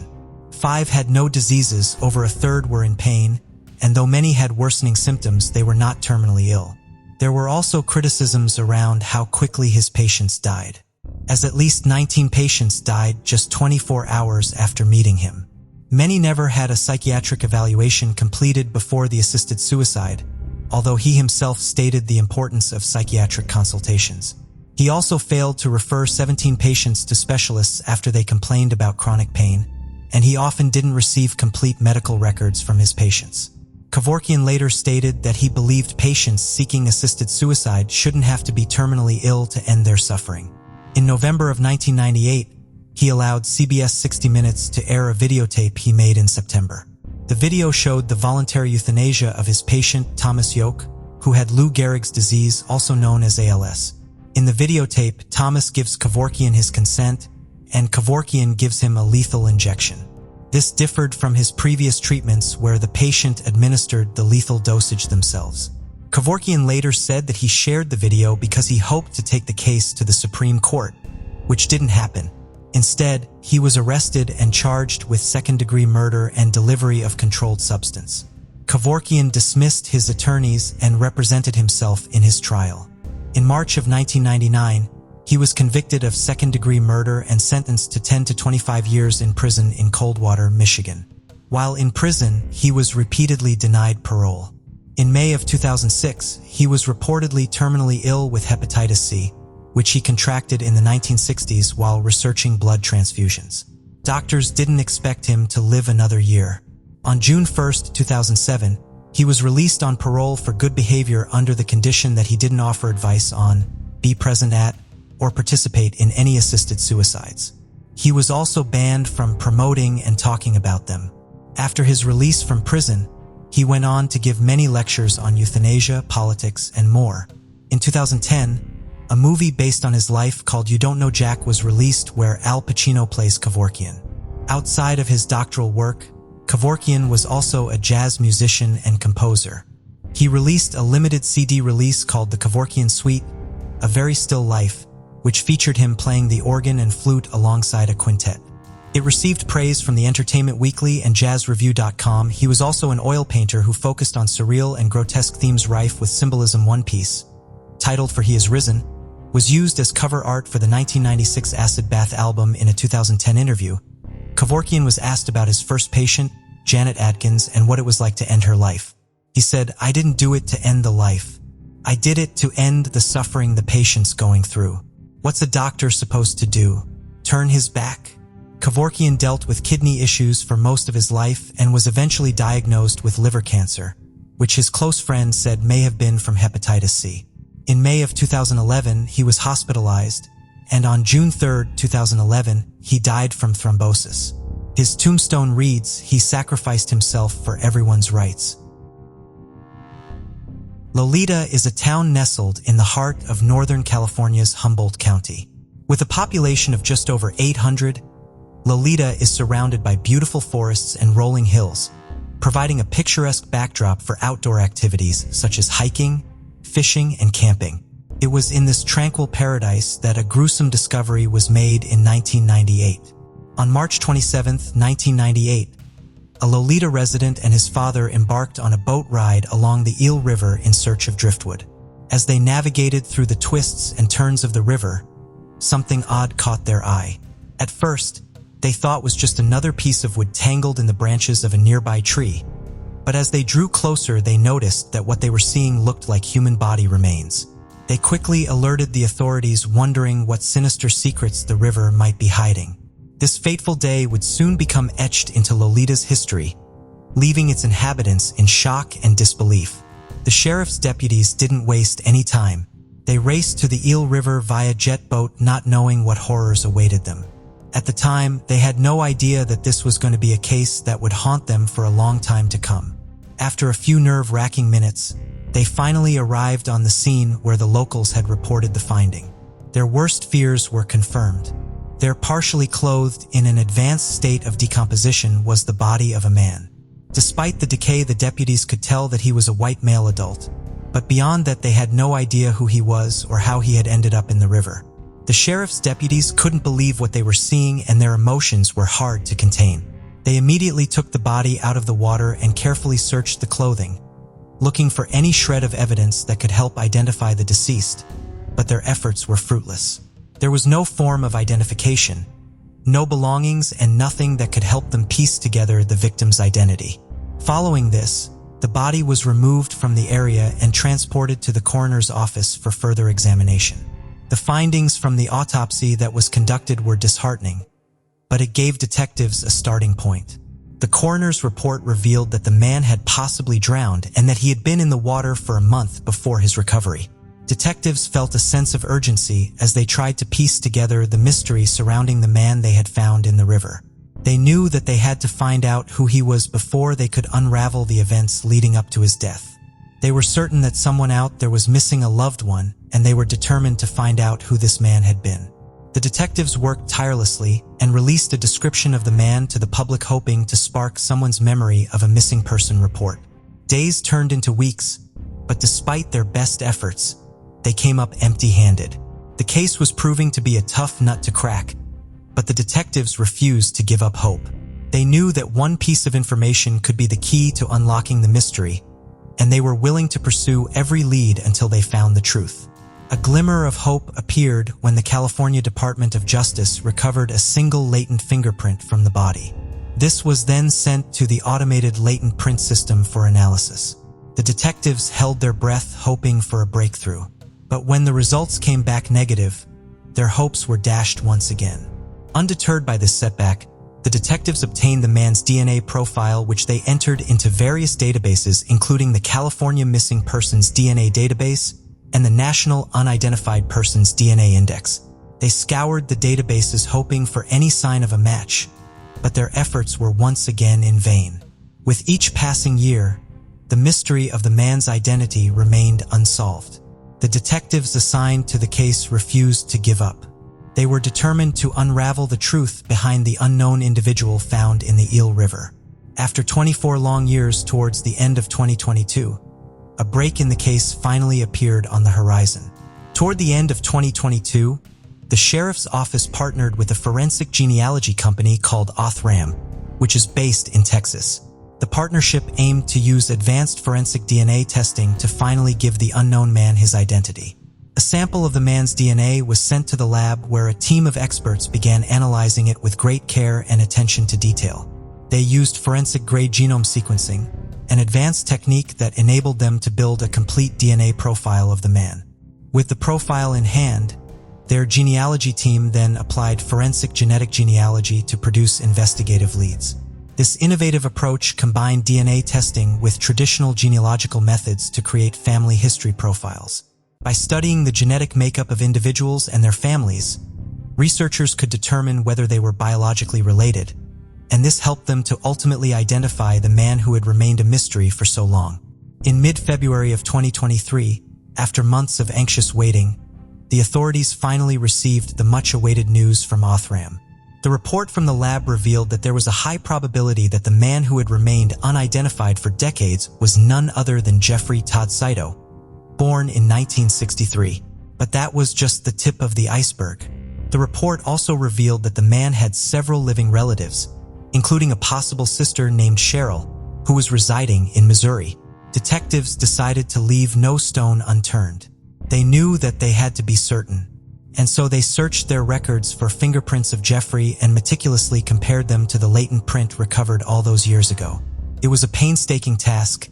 A: 5 had no diseases, over a third were in pain, and though many had worsening symptoms, they were not terminally ill. There were also criticisms around how quickly his patients died, as at least 19 patients died just 24 hours after meeting him. Many never had a psychiatric evaluation completed before the assisted suicide, although he himself stated the importance of psychiatric consultations. He also failed to refer 17 patients to specialists after they complained about chronic pain, and he often didn't receive complete medical records from his patients. Kevorkian later stated that he believed patients seeking assisted suicide shouldn't have to be terminally ill to end their suffering. In November of 1998, he allowed CBS 60 Minutes to air a videotape he made in September. The video showed the voluntary euthanasia of his patient, Thomas Yoke, who had Lou Gehrig's disease, also known as ALS. In the videotape, Thomas gives Kevorkian his consent, and Kevorkian gives him a lethal injection. This differed from his previous treatments where the patient administered the lethal dosage themselves. Kevorkian later said that he shared the video because he hoped to take the case to the Supreme Court, which didn't happen. Instead, he was arrested and charged with second-degree murder and delivery of controlled substance. Kevorkian dismissed his attorneys and represented himself in his trial. In March of 1999, he was convicted of second-degree murder and sentenced to 10 to 25 years in prison in Coldwater, Michigan. While in prison, he was repeatedly denied parole. In May of 2006, he was reportedly terminally ill with hepatitis C, which he contracted in the 1960s while researching blood transfusions. Doctors didn't expect him to live another year. On June 1, 2007, he was released on parole for good behavior under the condition that he didn't offer advice on, be present at, or participate in any assisted suicides. He was also banned from promoting and talking about them. After his release from prison, he went on to give many lectures on euthanasia, politics, and more. In 2010, a movie based on his life called You Don't Know Jack was released, where Al Pacino plays Kevorkian. Outside of his doctoral work, Kevorkian was also a jazz musician and composer. He released a limited CD release called The Kevorkian Suite, A Very Still Life, which featured him playing the organ and flute alongside a quintet. It received praise from the Entertainment Weekly and JazzReview.com. He was also an oil painter who focused on surreal and grotesque themes rife with symbolism. One piece, titled For He Is Risen, was used as cover art for the 1996 Acid Bath album. In a 2010 interview, Kevorkian was asked about his first patient, Janet Adkins, and what it was like to end her life. He said, "I didn't do it to end the life. I did it to end the suffering the patient's going through. What's a doctor supposed to do? Turn his back?" Kevorkian dealt with kidney issues for most of his life and was eventually diagnosed with liver cancer, which his close friend said may have been from hepatitis C. In May of 2011, he was hospitalized, and on June 3, 2011, he died from thrombosis. His tombstone reads, "He sacrificed himself for everyone's rights." Lolita is a town nestled in the heart of Northern California's Humboldt County. With a population of just over 800, Lolita is surrounded by beautiful forests and rolling hills, providing a picturesque backdrop for outdoor activities such as hiking, fishing, and camping. It was in this tranquil paradise that a gruesome discovery was made in 1998. On March 27, 1998, a Lolita resident and his father embarked on a boat ride along the Eel River in search of driftwood. As they navigated through the twists and turns of the river, something odd caught their eye. At first, they thought was just another piece of wood tangled in the branches of a nearby tree. But as they drew closer, they noticed that what they were seeing looked like human body remains. They quickly alerted the authorities, wondering what sinister secrets the river might be hiding. This fateful day would soon become etched into Lolita's history, leaving its inhabitants in shock and disbelief. The sheriff's deputies didn't waste any time. They raced to the Eel River via jet boat, not knowing what horrors awaited them. At the time, they had no idea that this was going to be a case that would haunt them for a long time to come. After a few nerve-wracking minutes, they finally arrived on the scene where the locals had reported the finding. Their worst fears were confirmed. There, partially clothed in an advanced state of decomposition, was the body of a man. Despite the decay, the deputies could tell that he was a white male adult, but beyond that they had no idea who he was or how he had ended up in the river. The sheriff's deputies couldn't believe what they were seeing, and their emotions were hard to contain. They immediately took the body out of the water and carefully searched the clothing, looking for any shred of evidence that could help identify the deceased, but their efforts were fruitless. There was no form of identification, no belongings, and nothing that could help them piece together the victim's identity. Following this, the body was removed from the area and transported to the coroner's office for further examination. The findings from the autopsy that was conducted were disheartening, but it gave detectives a starting point. The coroner's report revealed that the man had possibly drowned and that he had been in the water for a month before his recovery. Detectives felt a sense of urgency as they tried to piece together the mystery surrounding the man they had found in the river. They knew that they had to find out who he was before they could unravel the events leading up to his death. They were certain that someone out there was missing a loved one, and they were determined to find out who this man had been. The detectives worked tirelessly and released a description of the man to the public, hoping to spark someone's memory of a missing person report. Days turned into weeks, but despite their best efforts, they came up empty-handed. The case was proving to be a tough nut to crack, but the detectives refused to give up hope. They knew that one piece of information could be the key to unlocking the mystery, and they were willing to pursue every lead until they found the truth. A glimmer of hope appeared when the California Department of Justice recovered a single latent fingerprint from the body. This was then sent to the automated latent print system for analysis. The detectives held their breath, hoping for a breakthrough. But when the results came back negative, their hopes were dashed once again. Undeterred by this setback, the detectives obtained the man's DNA profile, which they entered into various databases, including the California Missing Persons DNA Database and the National Unidentified Persons DNA Index. They scoured the databases hoping for any sign of a match, but their efforts were once again in vain. With each passing year, the mystery of the man's identity remained unsolved. The detectives assigned to the case refused to give up. They were determined to unravel the truth behind the unknown individual found in the Eel River. After 24 long years towards the end of 2022, a break in the case finally appeared on the horizon. Toward the end of 2022, the sheriff's office partnered with a forensic genealogy company called Othram, which is based in Texas. The partnership aimed to use advanced forensic DNA testing to finally give the unknown man his identity. A sample of the man's DNA was sent to the lab where a team of experts began analyzing it with great care and attention to detail. They used forensic-grade genome sequencing, an advanced technique that enabled them to build a complete DNA profile of the man. With the profile in hand, their genealogy team then applied forensic genetic genealogy to produce investigative leads. This innovative approach combined DNA testing with traditional genealogical methods to create family history profiles. By studying the genetic makeup of individuals and their families, researchers could determine whether they were biologically related, and this helped them to ultimately identify the man who had remained a mystery for so long. In mid-February of 2023, after months of anxious waiting, the authorities finally received the much-awaited news from Othram. The report from the lab revealed that there was a high probability that the man who had remained unidentified for decades was none other than Jeffrey Todd Saito, born in 1963. But that was just the tip of the iceberg. The report also revealed that the man had several living relatives, including a possible sister named Cheryl, who was residing in Missouri. Detectives decided to leave no stone unturned. They knew that they had to be certain, and so they searched their records for fingerprints of Jeffrey and meticulously compared them to the latent print recovered all those years ago. It was a painstaking task,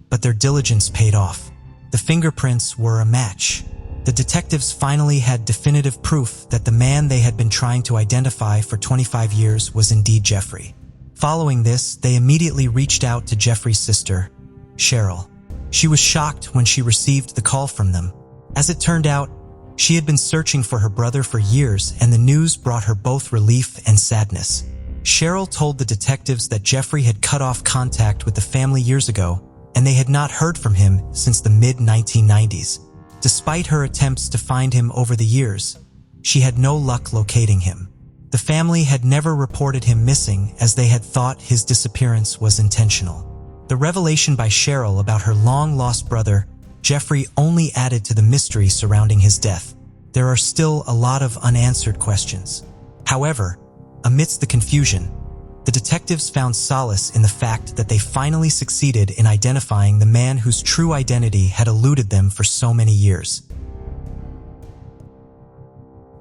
A: but their diligence paid off. The fingerprints were a match. The detectives finally had definitive proof that the man they had been trying to identify for 25 years was indeed Jeffrey. Following this, they immediately reached out to Jeffrey's sister, Cheryl. She was shocked when she received the call from them. As it turned out, she had been searching for her brother for years, and the news brought her both relief and sadness. Cheryl told the detectives that Jeffrey had cut off contact with the family years ago, and they had not heard from him since the mid-1990s. Despite her attempts to find him over the years, she had no luck locating him. The family had never reported him missing, as they had thought his disappearance was intentional. The revelation by Cheryl about her long-lost brother, Jeffrey, only added to the mystery surrounding his death. There are still a lot of unanswered questions. However, amidst the confusion, the detectives found solace in the fact that they finally succeeded in identifying the man whose true identity had eluded them for so many years.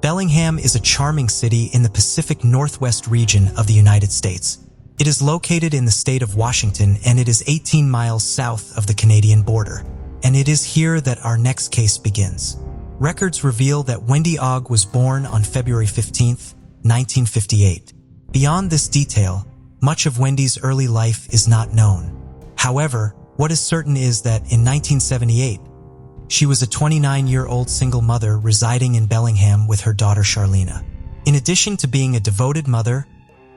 A: Bellingham is a charming city in the Pacific Northwest region of the United States. It is located in the state of Washington, and it is 18 miles south of the Canadian border. And it is here that our next case begins. Records reveal that Wendy Ogg was born on February 15, 1958. Beyond this detail, much of Wendy's early life is not known. However, what is certain is that in 1978, she was a 29-year-old single mother residing in Bellingham with her daughter Charlena. In addition to being a devoted mother,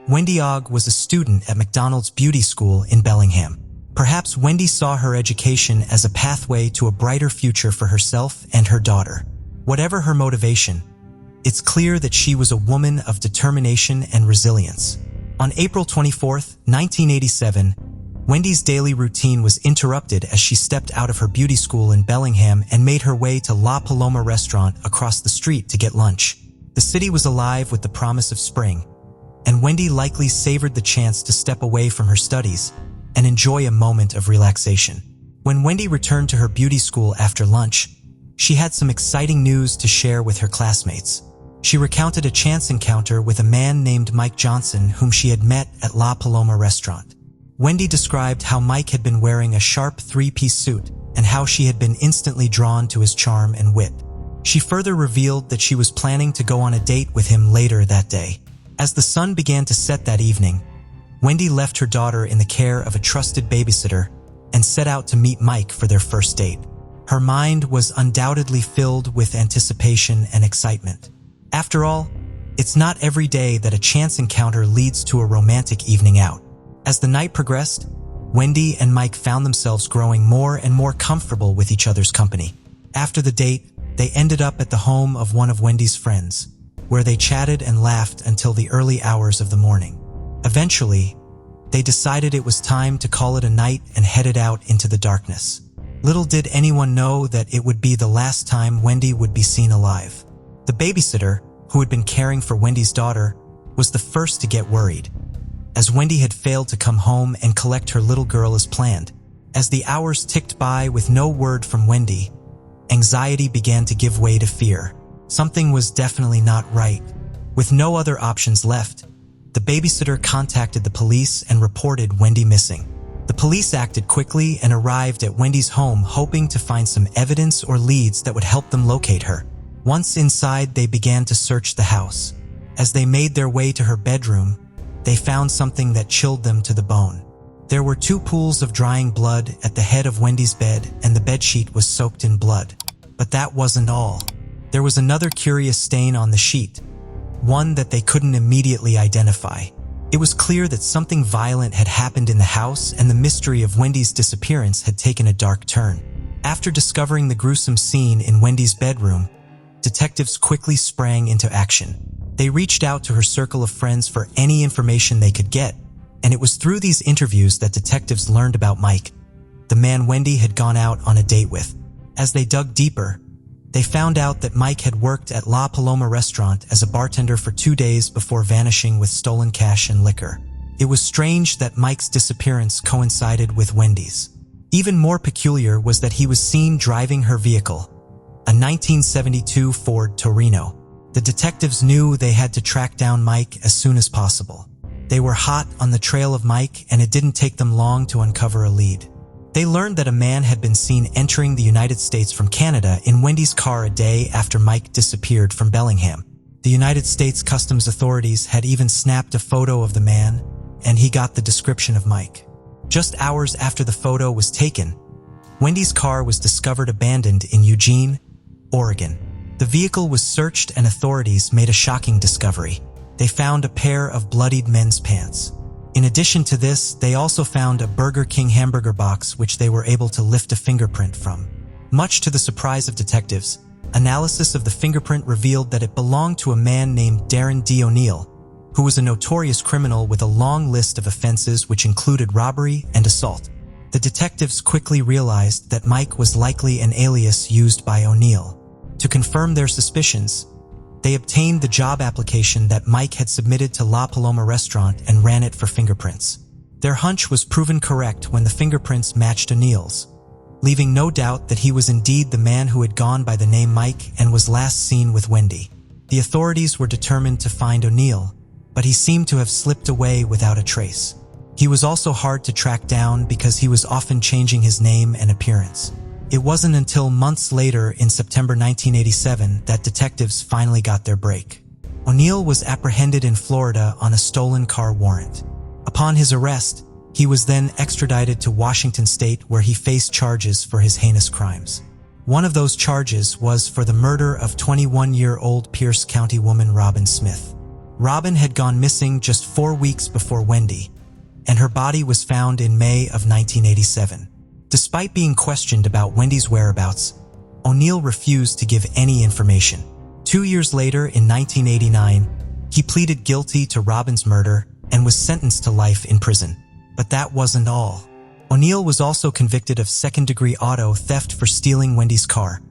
A: Wendy Ogg was a student at McDonald's Beauty School in Bellingham. Perhaps Wendy saw her education as a pathway to a brighter future for herself and her daughter. Whatever her motivation, it's clear that she was a woman of determination and resilience. On April 24, 1987, Wendy's daily routine was interrupted as she stepped out of her beauty school in Bellingham and made her way to La Paloma restaurant across the street to get lunch. The city was alive with the promise of spring, and Wendy likely savored the chance to step away from her studies and enjoy a moment of relaxation. When Wendy returned to her beauty school after lunch, she had some exciting news to share with her classmates. She recounted a chance encounter with a man named Mike Johnson whom she had met at La Paloma restaurant. Wendy described how Mike had been wearing a sharp three-piece suit and how she had been instantly drawn to his charm and wit. She further revealed that she was planning to go on a date with him later that day. As the sun began to set that evening, Wendy left her daughter in the care of a trusted babysitter and set out to meet Mike for their first date. Her mind was undoubtedly filled with anticipation and excitement. After all, it's not every day that a chance encounter leads to a romantic evening out. As the night progressed, Wendy and Mike found themselves growing more and more comfortable with each other's company. After the date, they ended up at the home of one of Wendy's friends, where they chatted and laughed until the early hours of the morning. Eventually, they decided it was time to call it a night and headed out into the darkness. Little did anyone know that it would be the last time Wendy would be seen alive. The babysitter, who had been caring for Wendy's daughter, was the first to get worried, as Wendy had failed to come home and collect her little girl as planned. As the hours ticked by with no word from Wendy, anxiety began to give way to fear. Something was definitely not right. With no other options left, the babysitter contacted the police and reported Wendy missing. The police acted quickly and arrived at Wendy's home, hoping to find some evidence or leads that would help them locate her. Once inside, they began to search the house. As they made their way to her bedroom, they found something that chilled them to the bone. There were 2 pools of drying blood at the head of Wendy's bed, and the bedsheet was soaked in blood. But that wasn't all. There was another curious stain on the sheet, one that they couldn't immediately identify. It was clear that something violent had happened in the house, and the mystery of Wendy's disappearance had taken a dark turn. After discovering the gruesome scene in Wendy's bedroom, detectives quickly sprang into action. They reached out to her circle of friends for any information they could get, and it was through these interviews that detectives learned about Mike, the man Wendy had gone out on a date with. As they dug deeper, they found out that Mike had worked at La Paloma restaurant as a bartender for 2 days before vanishing with stolen cash and liquor. It was strange that Mike's disappearance coincided with Wendy's. Even more peculiar was that he was seen driving her vehicle, a 1972 Ford Torino. The detectives knew they had to track down Mike as soon as possible. They were hot on the trail of Mike, and it didn't take them long to uncover a lead. They learned that a man had been seen entering the United States from Canada in Wendy's car a day after Mike disappeared from Bellingham. The United States Customs authorities had even snapped a photo of the man, and he got the description of Mike. Just hours after the photo was taken, Wendy's car was discovered abandoned in Eugene, Oregon. The vehicle was searched, and authorities made a shocking discovery. They found a pair of bloodied men's pants. In addition to this, they also found a Burger King hamburger box which they were able to lift a fingerprint from. Much to the surprise of detectives, analysis of the fingerprint revealed that it belonged to a man named Darren D. O'Neill, who was a notorious criminal with a long list of offenses which included robbery and assault. The detectives quickly realized that Mike was likely an alias used by O'Neill. To confirm their suspicions, they obtained the job application that Mike had submitted to La Paloma restaurant and ran it for fingerprints. Their hunch was proven correct when the fingerprints matched O'Neill's, leaving no doubt that he was indeed the man who had gone by the name Mike and was last seen with Wendy. The authorities were determined to find O'Neill, but he seemed to have slipped away without a trace. He was also hard to track down because he was often changing his name and appearance. It wasn't until months later, in September 1987, that detectives finally got their break. O'Neill was apprehended in Florida on a stolen car warrant. Upon his arrest, he was then extradited to Washington State, where he faced charges for his heinous crimes. One of those charges was for the murder of 21-year-old Pierce County woman Robin Smith. Robin had gone missing just 4 weeks before Wendy, and her body was found in May of 1987. Despite being questioned about Wendy's whereabouts, O'Neill refused to give any information. 2 years later, in 1989, he pleaded guilty to Robin's murder and was sentenced to life in prison. But that wasn't all. O'Neill was also convicted of second-degree auto theft for stealing Wendy's car,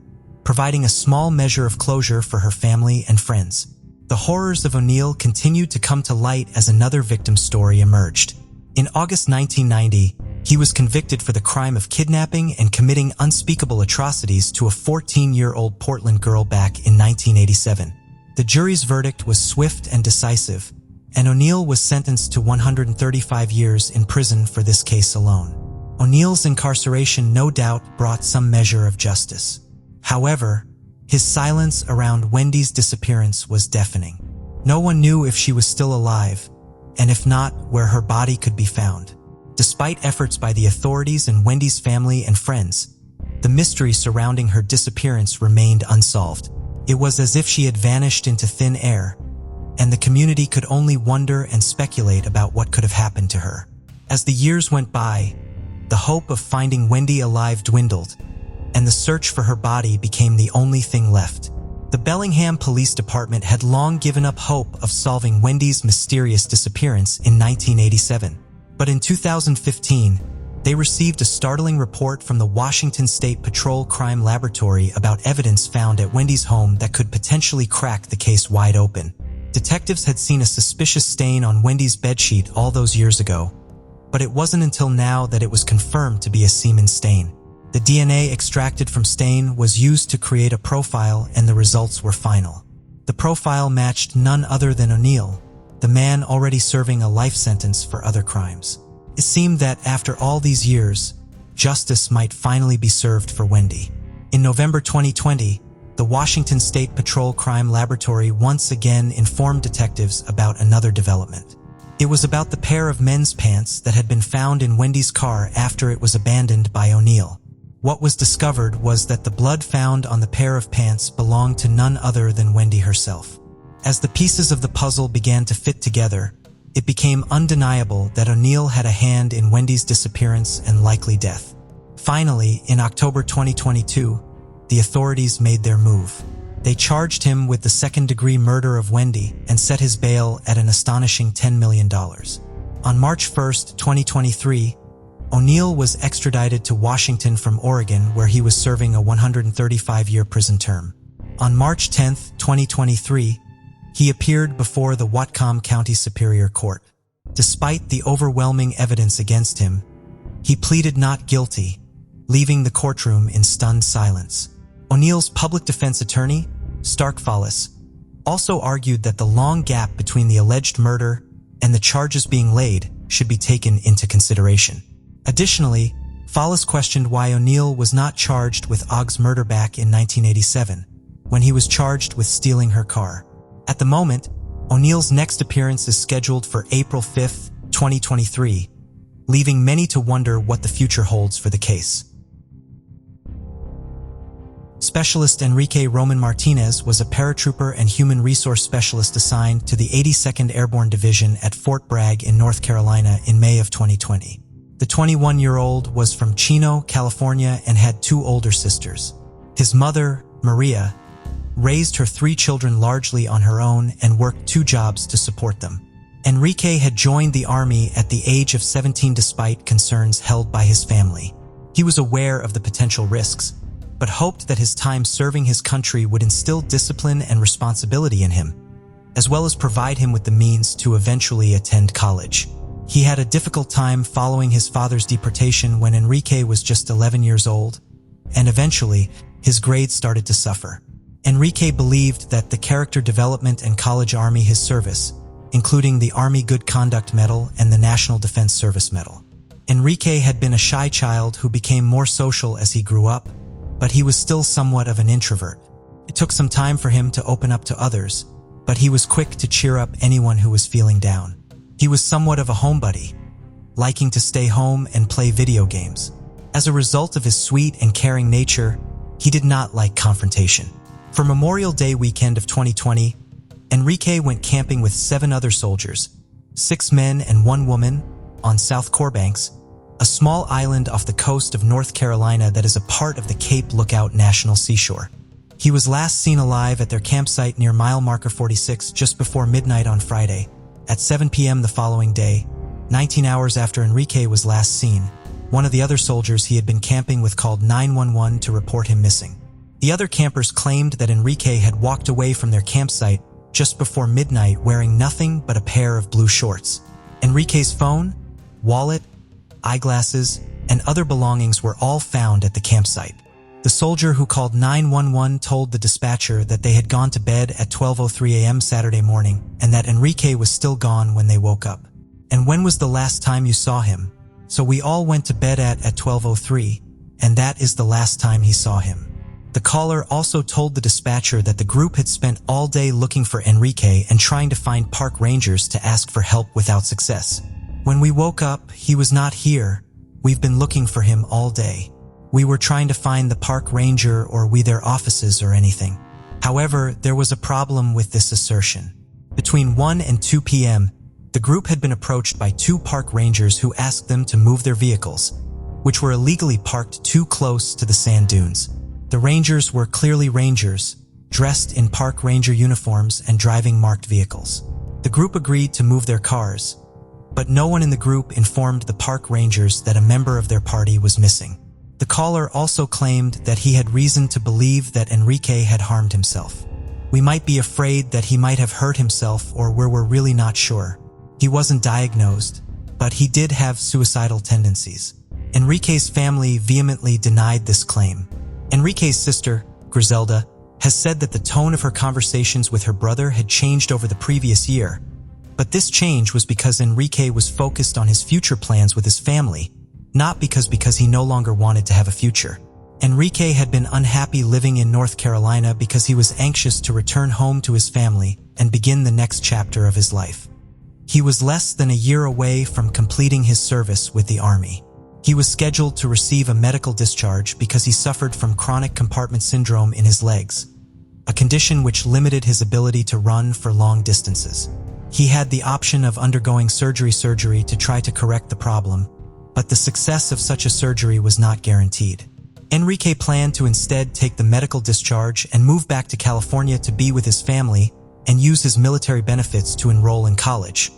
A: providing a small measure of closure for her family and friends. The horrors of O'Neill continued to come to light as another victim's story emerged. In August 1990, he was convicted for the crime of kidnapping and committing unspeakable atrocities to a 14-year-old Portland girl back in 1987. The jury's verdict was swift and decisive, and O'Neill was sentenced to 135 years in prison for this case alone. O'Neill's incarceration no doubt brought some measure of justice. However, his silence around Wendy's disappearance was deafening. No one knew if she was still alive, and if not, where her body could be found. Despite efforts by the authorities and Wendy's family and friends, the mystery surrounding her disappearance remained unsolved. It was as if she had vanished into thin air, and the community could only wonder and speculate about what could have happened to her. As the years went by, the hope of finding Wendy alive dwindled, and the search for her body became the only thing left. The Bellingham Police Department had long given up hope of solving Wendy's mysterious disappearance in 1987. But in 2015, they received a startling report from the Washington State Patrol Crime Laboratory about evidence found at Wendy's home that could potentially crack the case wide open. Detectives had seen a suspicious stain on Wendy's bedsheet all those years ago, but it wasn't until now that it was confirmed to be a semen stain. The DNA extracted from stain was used to create a profile, and the results were final. The profile matched none other than O'Neill, the man already serving a life sentence for other crimes. It seemed that after all these years, justice might finally be served for Wendy. In November 2020, the Washington State Patrol Crime Laboratory once again informed detectives about another development. It was about the pair of men's pants that had been found in Wendy's car after it was abandoned by O'Neill. What was discovered was that the blood found on the pair of pants belonged to none other than Wendy herself. As the pieces of the puzzle began to fit together, it became undeniable that O'Neill had a hand in Wendy's disappearance and likely death. Finally, in October 2022, the authorities made their move. They charged him with the second-degree murder of Wendy and set his bail at an astonishing $10 million. On March 1, 2023, O'Neill was extradited to Washington from Oregon, where he was serving a 135-year prison term. On March 10, 2023, he appeared before the Whatcom County Superior Court. Despite the overwhelming evidence against him, he pleaded not guilty, leaving the courtroom in stunned silence. O'Neill's public defense attorney, Stark Follis, also argued that the long gap between the alleged murder and the charges being laid should be taken into consideration. Additionally, Follis questioned why O'Neill was not charged with Ogg's murder back in 1987, when he was charged with stealing her car. At the moment, O'Neill's next appearance is scheduled for April 5, 2023, leaving many to wonder what the future holds for the case. Specialist Enrique Roman Martinez was a paratrooper and human resource specialist assigned to the 82nd Airborne Division at Fort Bragg in North Carolina in May of 2020. The 21-year-old was from Chino, California, and had two older sisters. His mother, Maria, raised her 3 children largely on her own and worked 2 jobs to support them. Enrique had joined the Army at the age of 17 despite concerns held by his family. He was aware of the potential risks, but hoped that his time serving his country would instill discipline and responsibility in him, as well as provide him with the means to eventually attend college. He had a difficult time following his father's deportation when Enrique was just 11 years old, and eventually, his grades started to suffer. Enrique believed that the character development and college Army his service, including the Army Good Conduct Medal and the National Defense Service Medal. Enrique had been a shy child who became more social as he grew up, but he was still somewhat of an introvert. It took some time for him to open up to others, but he was quick to cheer up anyone who was feeling down. He was somewhat of a homebody, liking to stay home and play video games. As a result of his sweet and caring nature, he did not like confrontation. For Memorial Day weekend of 2020, Enrique went camping with 7 other soldiers, 6 men and 1 woman, on South Corbanks, a small island off the coast of North Carolina that is a part of the Cape Lookout National Seashore. He was last seen alive at their campsite near mile marker 46 just before midnight on Friday. At 7 p.m. the following day, 19 hours after Enrique was last seen, one of the other soldiers he had been camping with called 911 to report him missing. The other campers claimed that Enrique had walked away from their campsite just before midnight wearing nothing but a pair of blue shorts. Enrique's phone, wallet, eyeglasses, and other belongings were all found at the campsite. The soldier who called 911 told the dispatcher that they had gone to bed at 12:03 a.m. Saturday morning and that Enrique was still gone when they woke up. "And when was the last time you saw him?" "So we all went to bed at 12:03, and that is the last time he saw him." The caller also told the dispatcher that the group had spent all day looking for Enrique and trying to find park rangers to ask for help without success. "When we woke up, he was not here. We've been looking for him all day. We were trying to find the park ranger or their offices or anything." However, there was a problem with this assertion. Between 1 and 2 p.m., the group had been approached by 2 park rangers who asked them to move their vehicles, which were illegally parked too close to the sand dunes. The rangers were clearly rangers, dressed in park ranger uniforms and driving marked vehicles. The group agreed to move their cars, but no one in the group informed the park rangers that a member of their party was missing. The caller also claimed that he had reason to believe that Enrique had harmed himself. "We might be afraid that he might have hurt himself, or we're really not sure. He wasn't diagnosed, but he did have suicidal tendencies." Enrique's family vehemently denied this claim. Enrique's sister, Griselda, has said that the tone of her conversations with her brother had changed over the previous year, but this change was because Enrique was focused on his future plans with his family, not because he no longer wanted to have a future. Enrique had been unhappy living in North Carolina because he was anxious to return home to his family and begin the next chapter of his life. He was less than a year away from completing his service with the Army. He was scheduled to receive a medical discharge because he suffered from chronic compartment syndrome in his legs, a condition which limited his ability to run for long distances. He had the option of undergoing surgery to try to correct the problem, but the success of such a surgery was not guaranteed. Enrique planned to instead take the medical discharge and move back to California to be with his family and use his military benefits to enroll in college,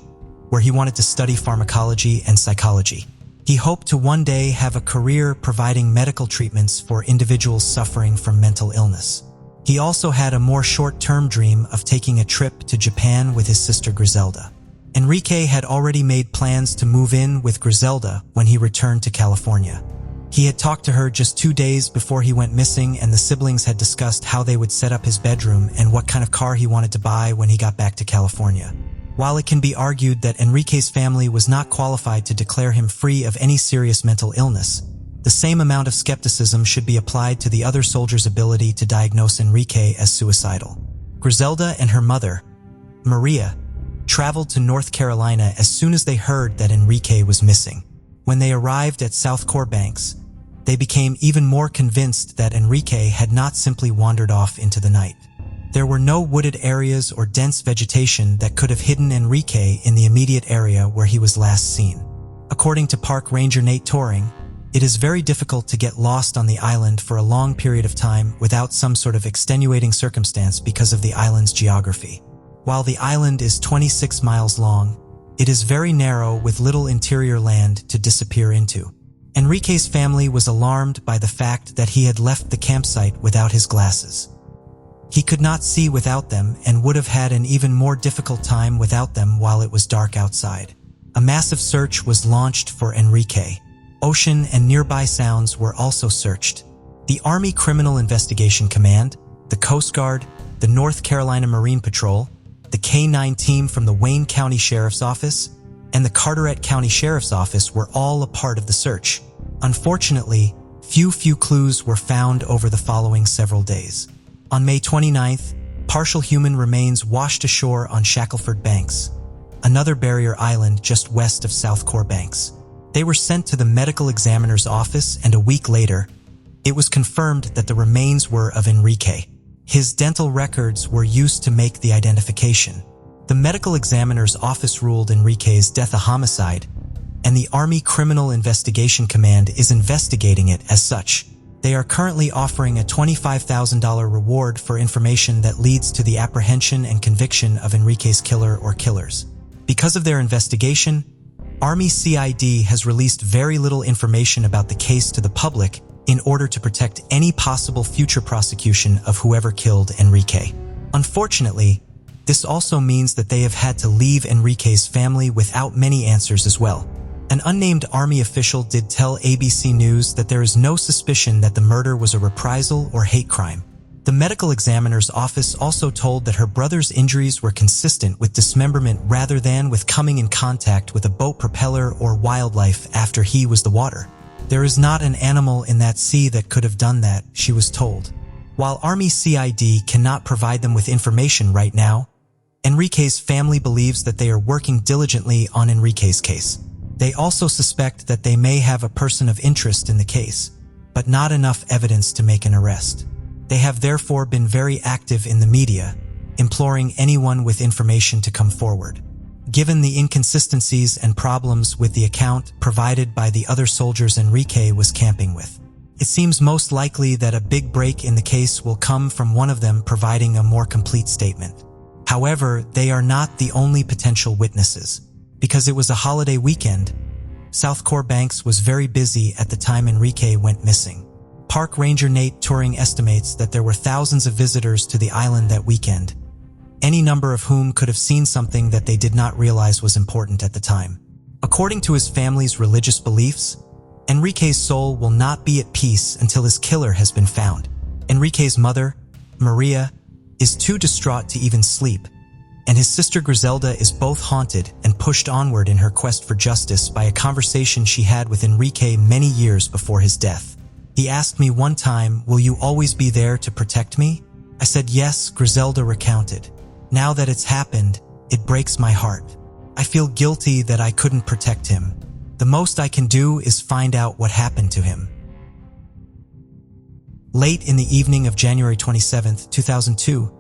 A: where he wanted to study pharmacology and psychology. He hoped to one day have a career providing medical treatments for individuals suffering from mental illness. He also had a more short-term dream of taking a trip to Japan with his sister Griselda. Enrique had already made plans to move in with Griselda when he returned to California. He had talked to her just 2 days before he went missing, and the siblings had discussed how they would set up his bedroom and what kind of car he wanted to buy when he got back to California. While it can be argued that Enrique's family was not qualified to declare him free of any serious mental illness, the same amount of skepticism should be applied to the other soldiers' ability to diagnose Enrique as suicidal. Griselda and her mother, Maria, traveled to North Carolina as soon as they heard that Enrique was missing. When they arrived at South Core Banks, they became even more convinced that Enrique had not simply wandered off into the night. There were no wooded areas or dense vegetation that could have hidden Enrique in the immediate area where he was last seen. According to Park Ranger Nate Toring, it is very difficult to get lost on the island for a long period of time without some sort of extenuating circumstance because of the island's geography. While the island is 26 miles long, it is very narrow with little interior land to disappear into. Enrique's family was alarmed by the fact that he had left the campsite without his glasses. He could not see without them and would have had an even more difficult time without them while it was dark outside. A massive search was launched for Enrique. Ocean and nearby sounds were also searched. The Army Criminal Investigation Command, the Coast Guard, the North Carolina Marine Patrol, the K-9 team from the Wayne County Sheriff's Office, and the Carteret County Sheriff's Office were all a part of the search. Unfortunately, few clues were found over the following several days. On May 29th, partial human remains washed ashore on Shackleford Banks, another barrier island just west of South Core Banks. They were sent to the medical examiner's office, and a week later, it was confirmed that the remains were of Enrique. His dental records were used to make the identification. The medical examiner's office ruled Enrique's death a homicide, and the Army Criminal Investigation Command is investigating it as such. They are currently offering a $25,000 reward for information that leads to the apprehension and conviction of Enrique's killer or killers. Because of their investigation, Army CID has released very little information about the case to the public in order to protect any possible future prosecution of whoever killed Enrique. Unfortunately, this also means that they have had to leave Enrique's family without many answers as well. An unnamed Army official did tell ABC News that there is no suspicion that the murder was a reprisal or hate crime. The medical examiner's office also told that her brother's injuries were consistent with dismemberment rather than with coming in contact with a boat propeller or wildlife after he was the water. There is not an animal in that sea that could have done that, she was told. While Army CID cannot provide them with information right now, Enrique's family believes that they are working diligently on Enrique's case. They also suspect that they may have a person of interest in the case, but not enough evidence to make an arrest. They have therefore been very active in the media, imploring anyone with information to come forward. Given the inconsistencies and problems with the account provided by the other soldiers Enrique was camping with, it seems most likely that a big break in the case will come from one of them providing a more complete statement. However, they are not the only potential witnesses. Because it was a holiday weekend, South Core Banks was very busy at the time Enrique went missing. Park Ranger Nate Turing estimates that there were thousands of visitors to the island that weekend, any number of whom could have seen something that they did not realize was important at the time. According to his family's religious beliefs, Enrique's soul will not be at peace until his killer has been found. Enrique's mother, Maria, is too distraught to even sleep, and his sister Griselda is both haunted and pushed onward in her quest for justice by a conversation she had with Enrique many years before his death. He asked me one time, "Will you always be there to protect me?" I said yes, Griselda recounted. Now that it's happened, it breaks my heart. I feel guilty that I couldn't protect him. The most I can do is find out what happened to him. Late in the evening of January 27, 2002,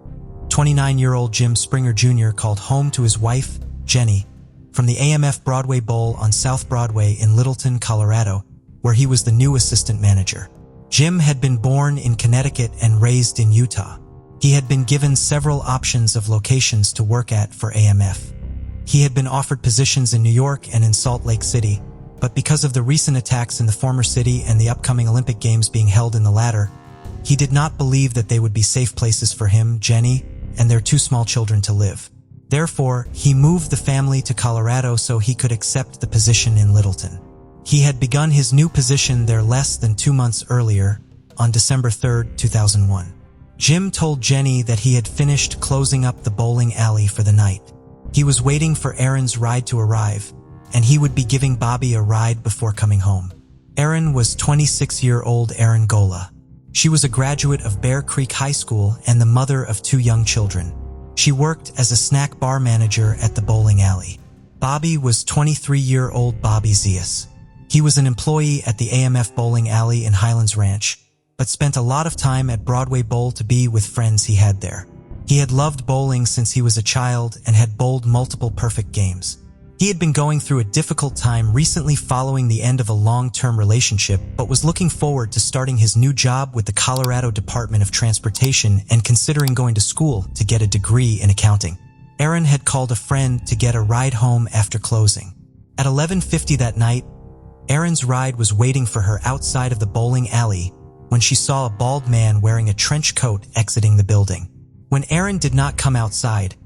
A: 29-year-old Jim Springer Jr. called home to his wife, Jenny, from the AMF Broadway Bowl on South Broadway in Littleton, Colorado, where he was the new assistant manager. Jim had been born in Connecticut and raised in Utah. He had been given several options of locations to work at for AMF. He had been offered positions in New York and in Salt Lake City, but because of the recent attacks in the former city and the upcoming Olympic Games being held in the latter, he did not believe that they would be safe places for him, Jenny, and their two small children to live. Therefore, he moved the family to Colorado so he could accept the position in Littleton. He had begun his new position there less than 2 months earlier, on December 3, 2001. Jim told Jenny that he had finished closing up the bowling alley for the night. He was waiting for Erin's ride to arrive, and he would be giving Bobby a ride before coming home. Erin was 26-year-old Erin Gola. She was a graduate of Bear Creek High School and the mother of 2 young children. She worked as a snack bar manager at the bowling alley. Bobby was 23-year-old Bobby Zias. He was an employee at the AMF bowling alley in Highlands Ranch, but spent a lot of time at Broadway Bowl to be with friends he had there. He had loved bowling since he was a child and had bowled multiple perfect games. He had been going through a difficult time recently following the end of a long-term relationship, but was looking forward to starting his new job with the Colorado Department of Transportation and considering going to school to get a degree in accounting. Erin had called a friend to get a ride home after closing. At 11:50 that night, Erin's ride was waiting for her outside of the bowling alley when she saw a bald man wearing a trench coat exiting the building. When Erin did not come outside,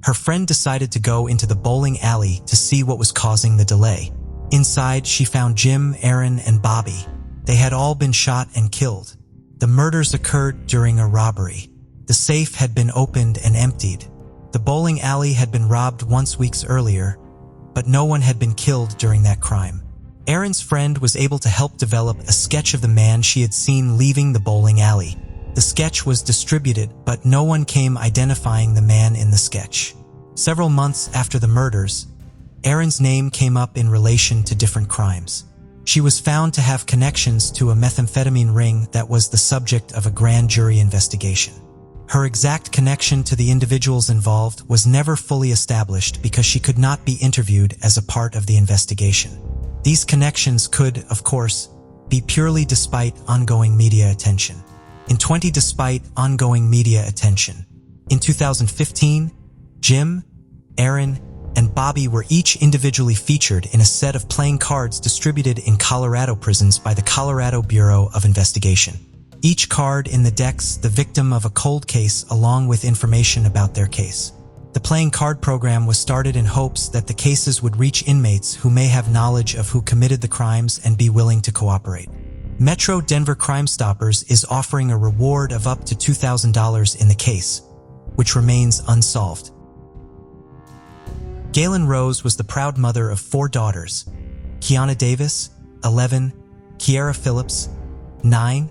A: her friend decided to go into the bowling alley to see what was causing the delay. Inside, she found Jim, Erin, and Bobby. They had all been shot and killed. The murders occurred during a robbery. The safe had been opened and emptied. The bowling alley had been robbed once weeks earlier, but no one had been killed during that crime. Erin's friend was able to help develop a sketch of the man she had seen leaving the bowling alley. The sketch was distributed, but no one came identifying the man in the sketch. Several months after the murders, Erin's name came up in relation to different crimes. She was found to have connections to a methamphetamine ring that was the subject of a grand jury investigation. Her exact connection to the individuals involved was never fully established because she could not be interviewed as a part of the investigation. These connections could, of course, be purely despite ongoing media attention. Despite ongoing media attention. In 2015, Jim, Erin, and Bobby were each individually featured in a set of playing cards distributed in Colorado prisons by the Colorado Bureau of Investigation. Each card in the deck's the victim of a cold case along with information about their case. The playing card program was started in hopes that the cases would reach inmates who may have knowledge of who committed the crimes and be willing to cooperate. Metro Denver Crime Stoppers is offering a reward of up to $2,000 in the case, which remains unsolved. Galen Rose was the proud mother of 4 daughters: Kiana Davis, 11, Kiara Phillips, 9,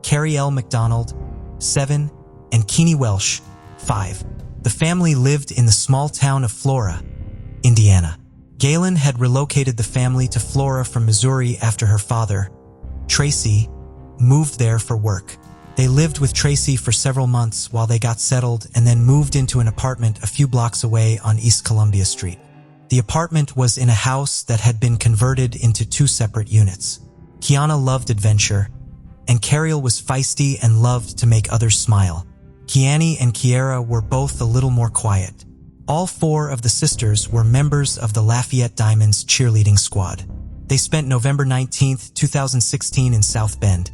A: Carrie L. McDonald, 7, and Keeney Welsh, 5. The family lived in the small town of Flora, Indiana. Galen had relocated the family to Flora from Missouri after her father, Tracy, moved there for work. They lived with Tracy for several months while they got settled and then moved into an apartment a few blocks away on East Columbia Street. The apartment was in a house that had been converted into 2 separate units. Kiana loved adventure, and Cariel was feisty and loved to make others smile. Kiani and Kiera were both a little more quiet. All 4 of the sisters were members of the Lafayette Diamonds cheerleading squad. They spent November 19, 2016 in South Bend,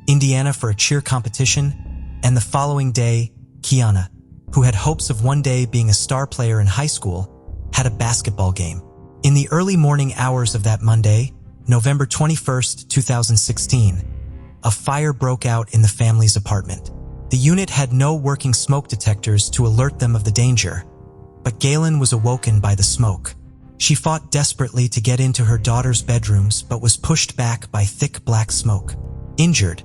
A: Indiana for a cheer competition, and the following day, Kiana, who had hopes of one day being a star player in high school, had a basketball game. In the early morning hours of that Monday, November 21, 2016, a fire broke out in the family's apartment. The unit had no working smoke detectors to alert them of the danger, but Galen was awoken by the smoke. She fought desperately to get into her daughter's bedrooms but was pushed back by thick black smoke. Injured,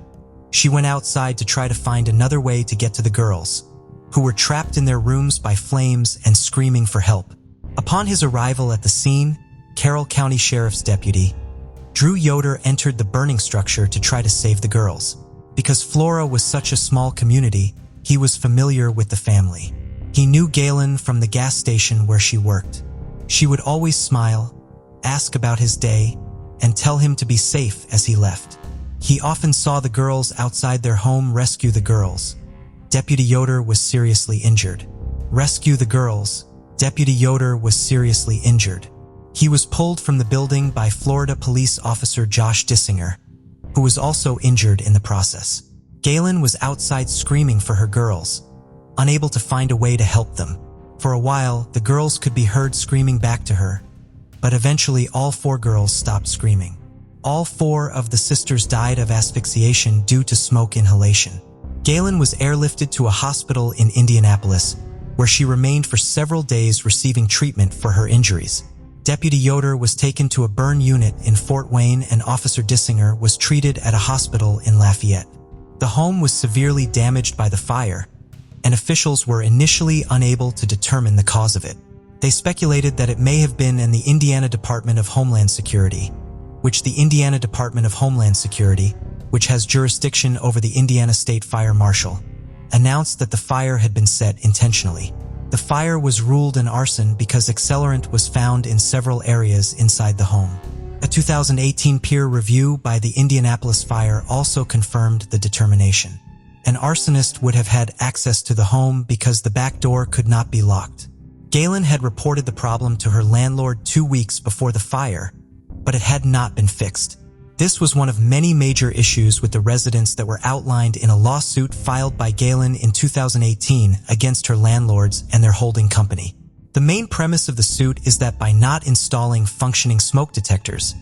A: she went outside to try to find another way to get to the girls, who were trapped in their rooms by flames and screaming for help. Upon his arrival at the scene, Carroll County Sheriff's Deputy Drew Yoder entered the burning structure to try to save the girls. Because Flora was such a small community, he was familiar with the family. He knew Galen from the gas station where she worked. She would always smile, ask about his day, and tell him to be safe as he left. He often saw the girls outside their home rescue the girls. Deputy Yoder was seriously injured. Rescue the girls. Deputy Yoder was seriously injured. He was pulled from the building by Florida police officer Josh Dissinger, who was also injured in the process. Galen was outside screaming for her girls, unable to find a way to help them. For a while, the girls could be heard screaming back to her, but eventually all 4 girls stopped screaming. All 4 of the sisters died of asphyxiation due to smoke inhalation. Galen was airlifted to a hospital in Indianapolis, where she remained for several days receiving treatment for her injuries. Deputy Yoder was taken to a burn unit in Fort Wayne and Officer Dissinger was treated at a hospital in Lafayette. The home was severely damaged by the fire, and officials were initially unable to determine the cause of it. They speculated that it may have been in the Indiana Department of Homeland Security, which has jurisdiction over the Indiana State Fire Marshal, announced that the fire had been set intentionally. The fire was ruled an arson because accelerant was found in several areas inside the home. A 2018 peer review by the Indianapolis Fire also confirmed the determination. An arsonist would have had access to the home because the back door could not be locked. Galen had reported the problem to her landlord 2 weeks before the fire, but it had not been fixed. This was one of many major issues with the residents that were outlined in a lawsuit filed by Galen in 2018 against her landlords and their holding company. The main premise of the suit is that by not installing functioning smoke detectors,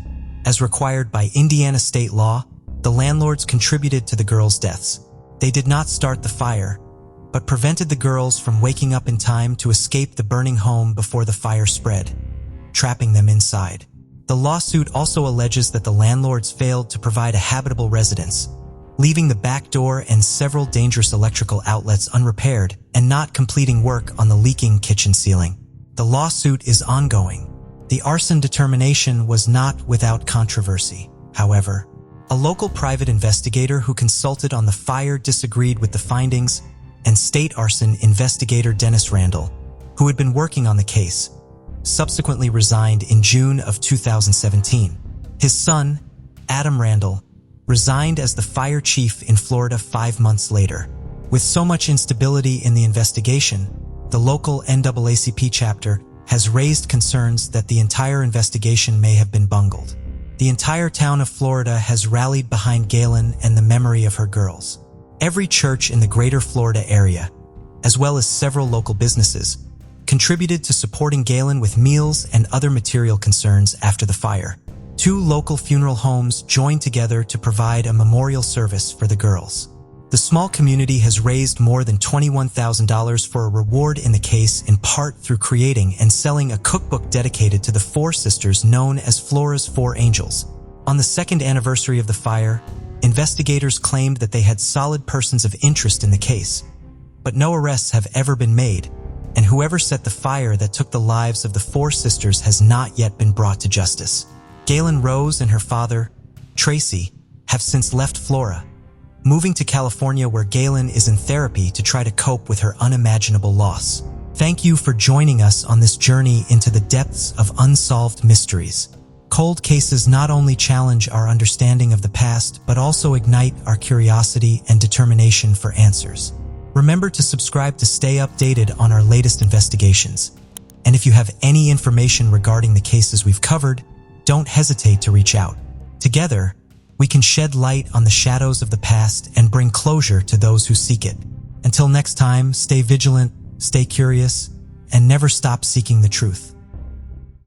A: as required by Indiana state law, the landlords contributed to the girls' deaths. They did not start the fire, but prevented the girls from waking up in time to escape the burning home before the fire spread, trapping them inside. The lawsuit also alleges that the landlords failed to provide a habitable residence, leaving the back door and several dangerous electrical outlets unrepaired and not completing work on the leaking kitchen ceiling. The lawsuit is ongoing. The arson determination was not without controversy, however. A local private investigator who consulted on the fire disagreed with the findings, and state arson investigator Dennis Randall, who had been working on the case, subsequently resigned in June of 2017. His son, Adam Randall, resigned as the fire chief in Florida 5 months later. With so much instability in the investigation, the local NAACP chapter has raised concerns that the entire investigation may have been bungled. The entire town of Florida has rallied behind Galen and the memory of her girls. Every church in the greater Florida area, as well as several local businesses, contributed to supporting Galen with meals and other material concerns after the fire. 2 local funeral homes joined together to provide a memorial service for the girls. The small community has raised more than $21,000 for a reward in the case, in part through creating and selling a cookbook dedicated to the 4 sisters known as Flora's 4 Angels. On the 2nd anniversary of the fire, investigators claimed that they had solid persons of interest in the case, but no arrests have ever been made, and whoever set the fire that took the lives of the 4 sisters has not yet been brought to justice. Galen Rose and her father, Tracy, have since left Flora, moving to California, where Galen is in therapy to try to cope with her unimaginable loss. Thank you for joining us on this journey into the depths of unsolved mysteries. Cold cases not only challenge our understanding of the past, but also ignite our curiosity and determination for answers. Remember to subscribe to stay updated on our latest investigations. And if you have any information regarding the cases we've covered, don't hesitate to reach out. Together, we can shed light on the shadows of the past and bring closure to those who seek it. Until next time, stay vigilant, stay curious, and never stop seeking the truth.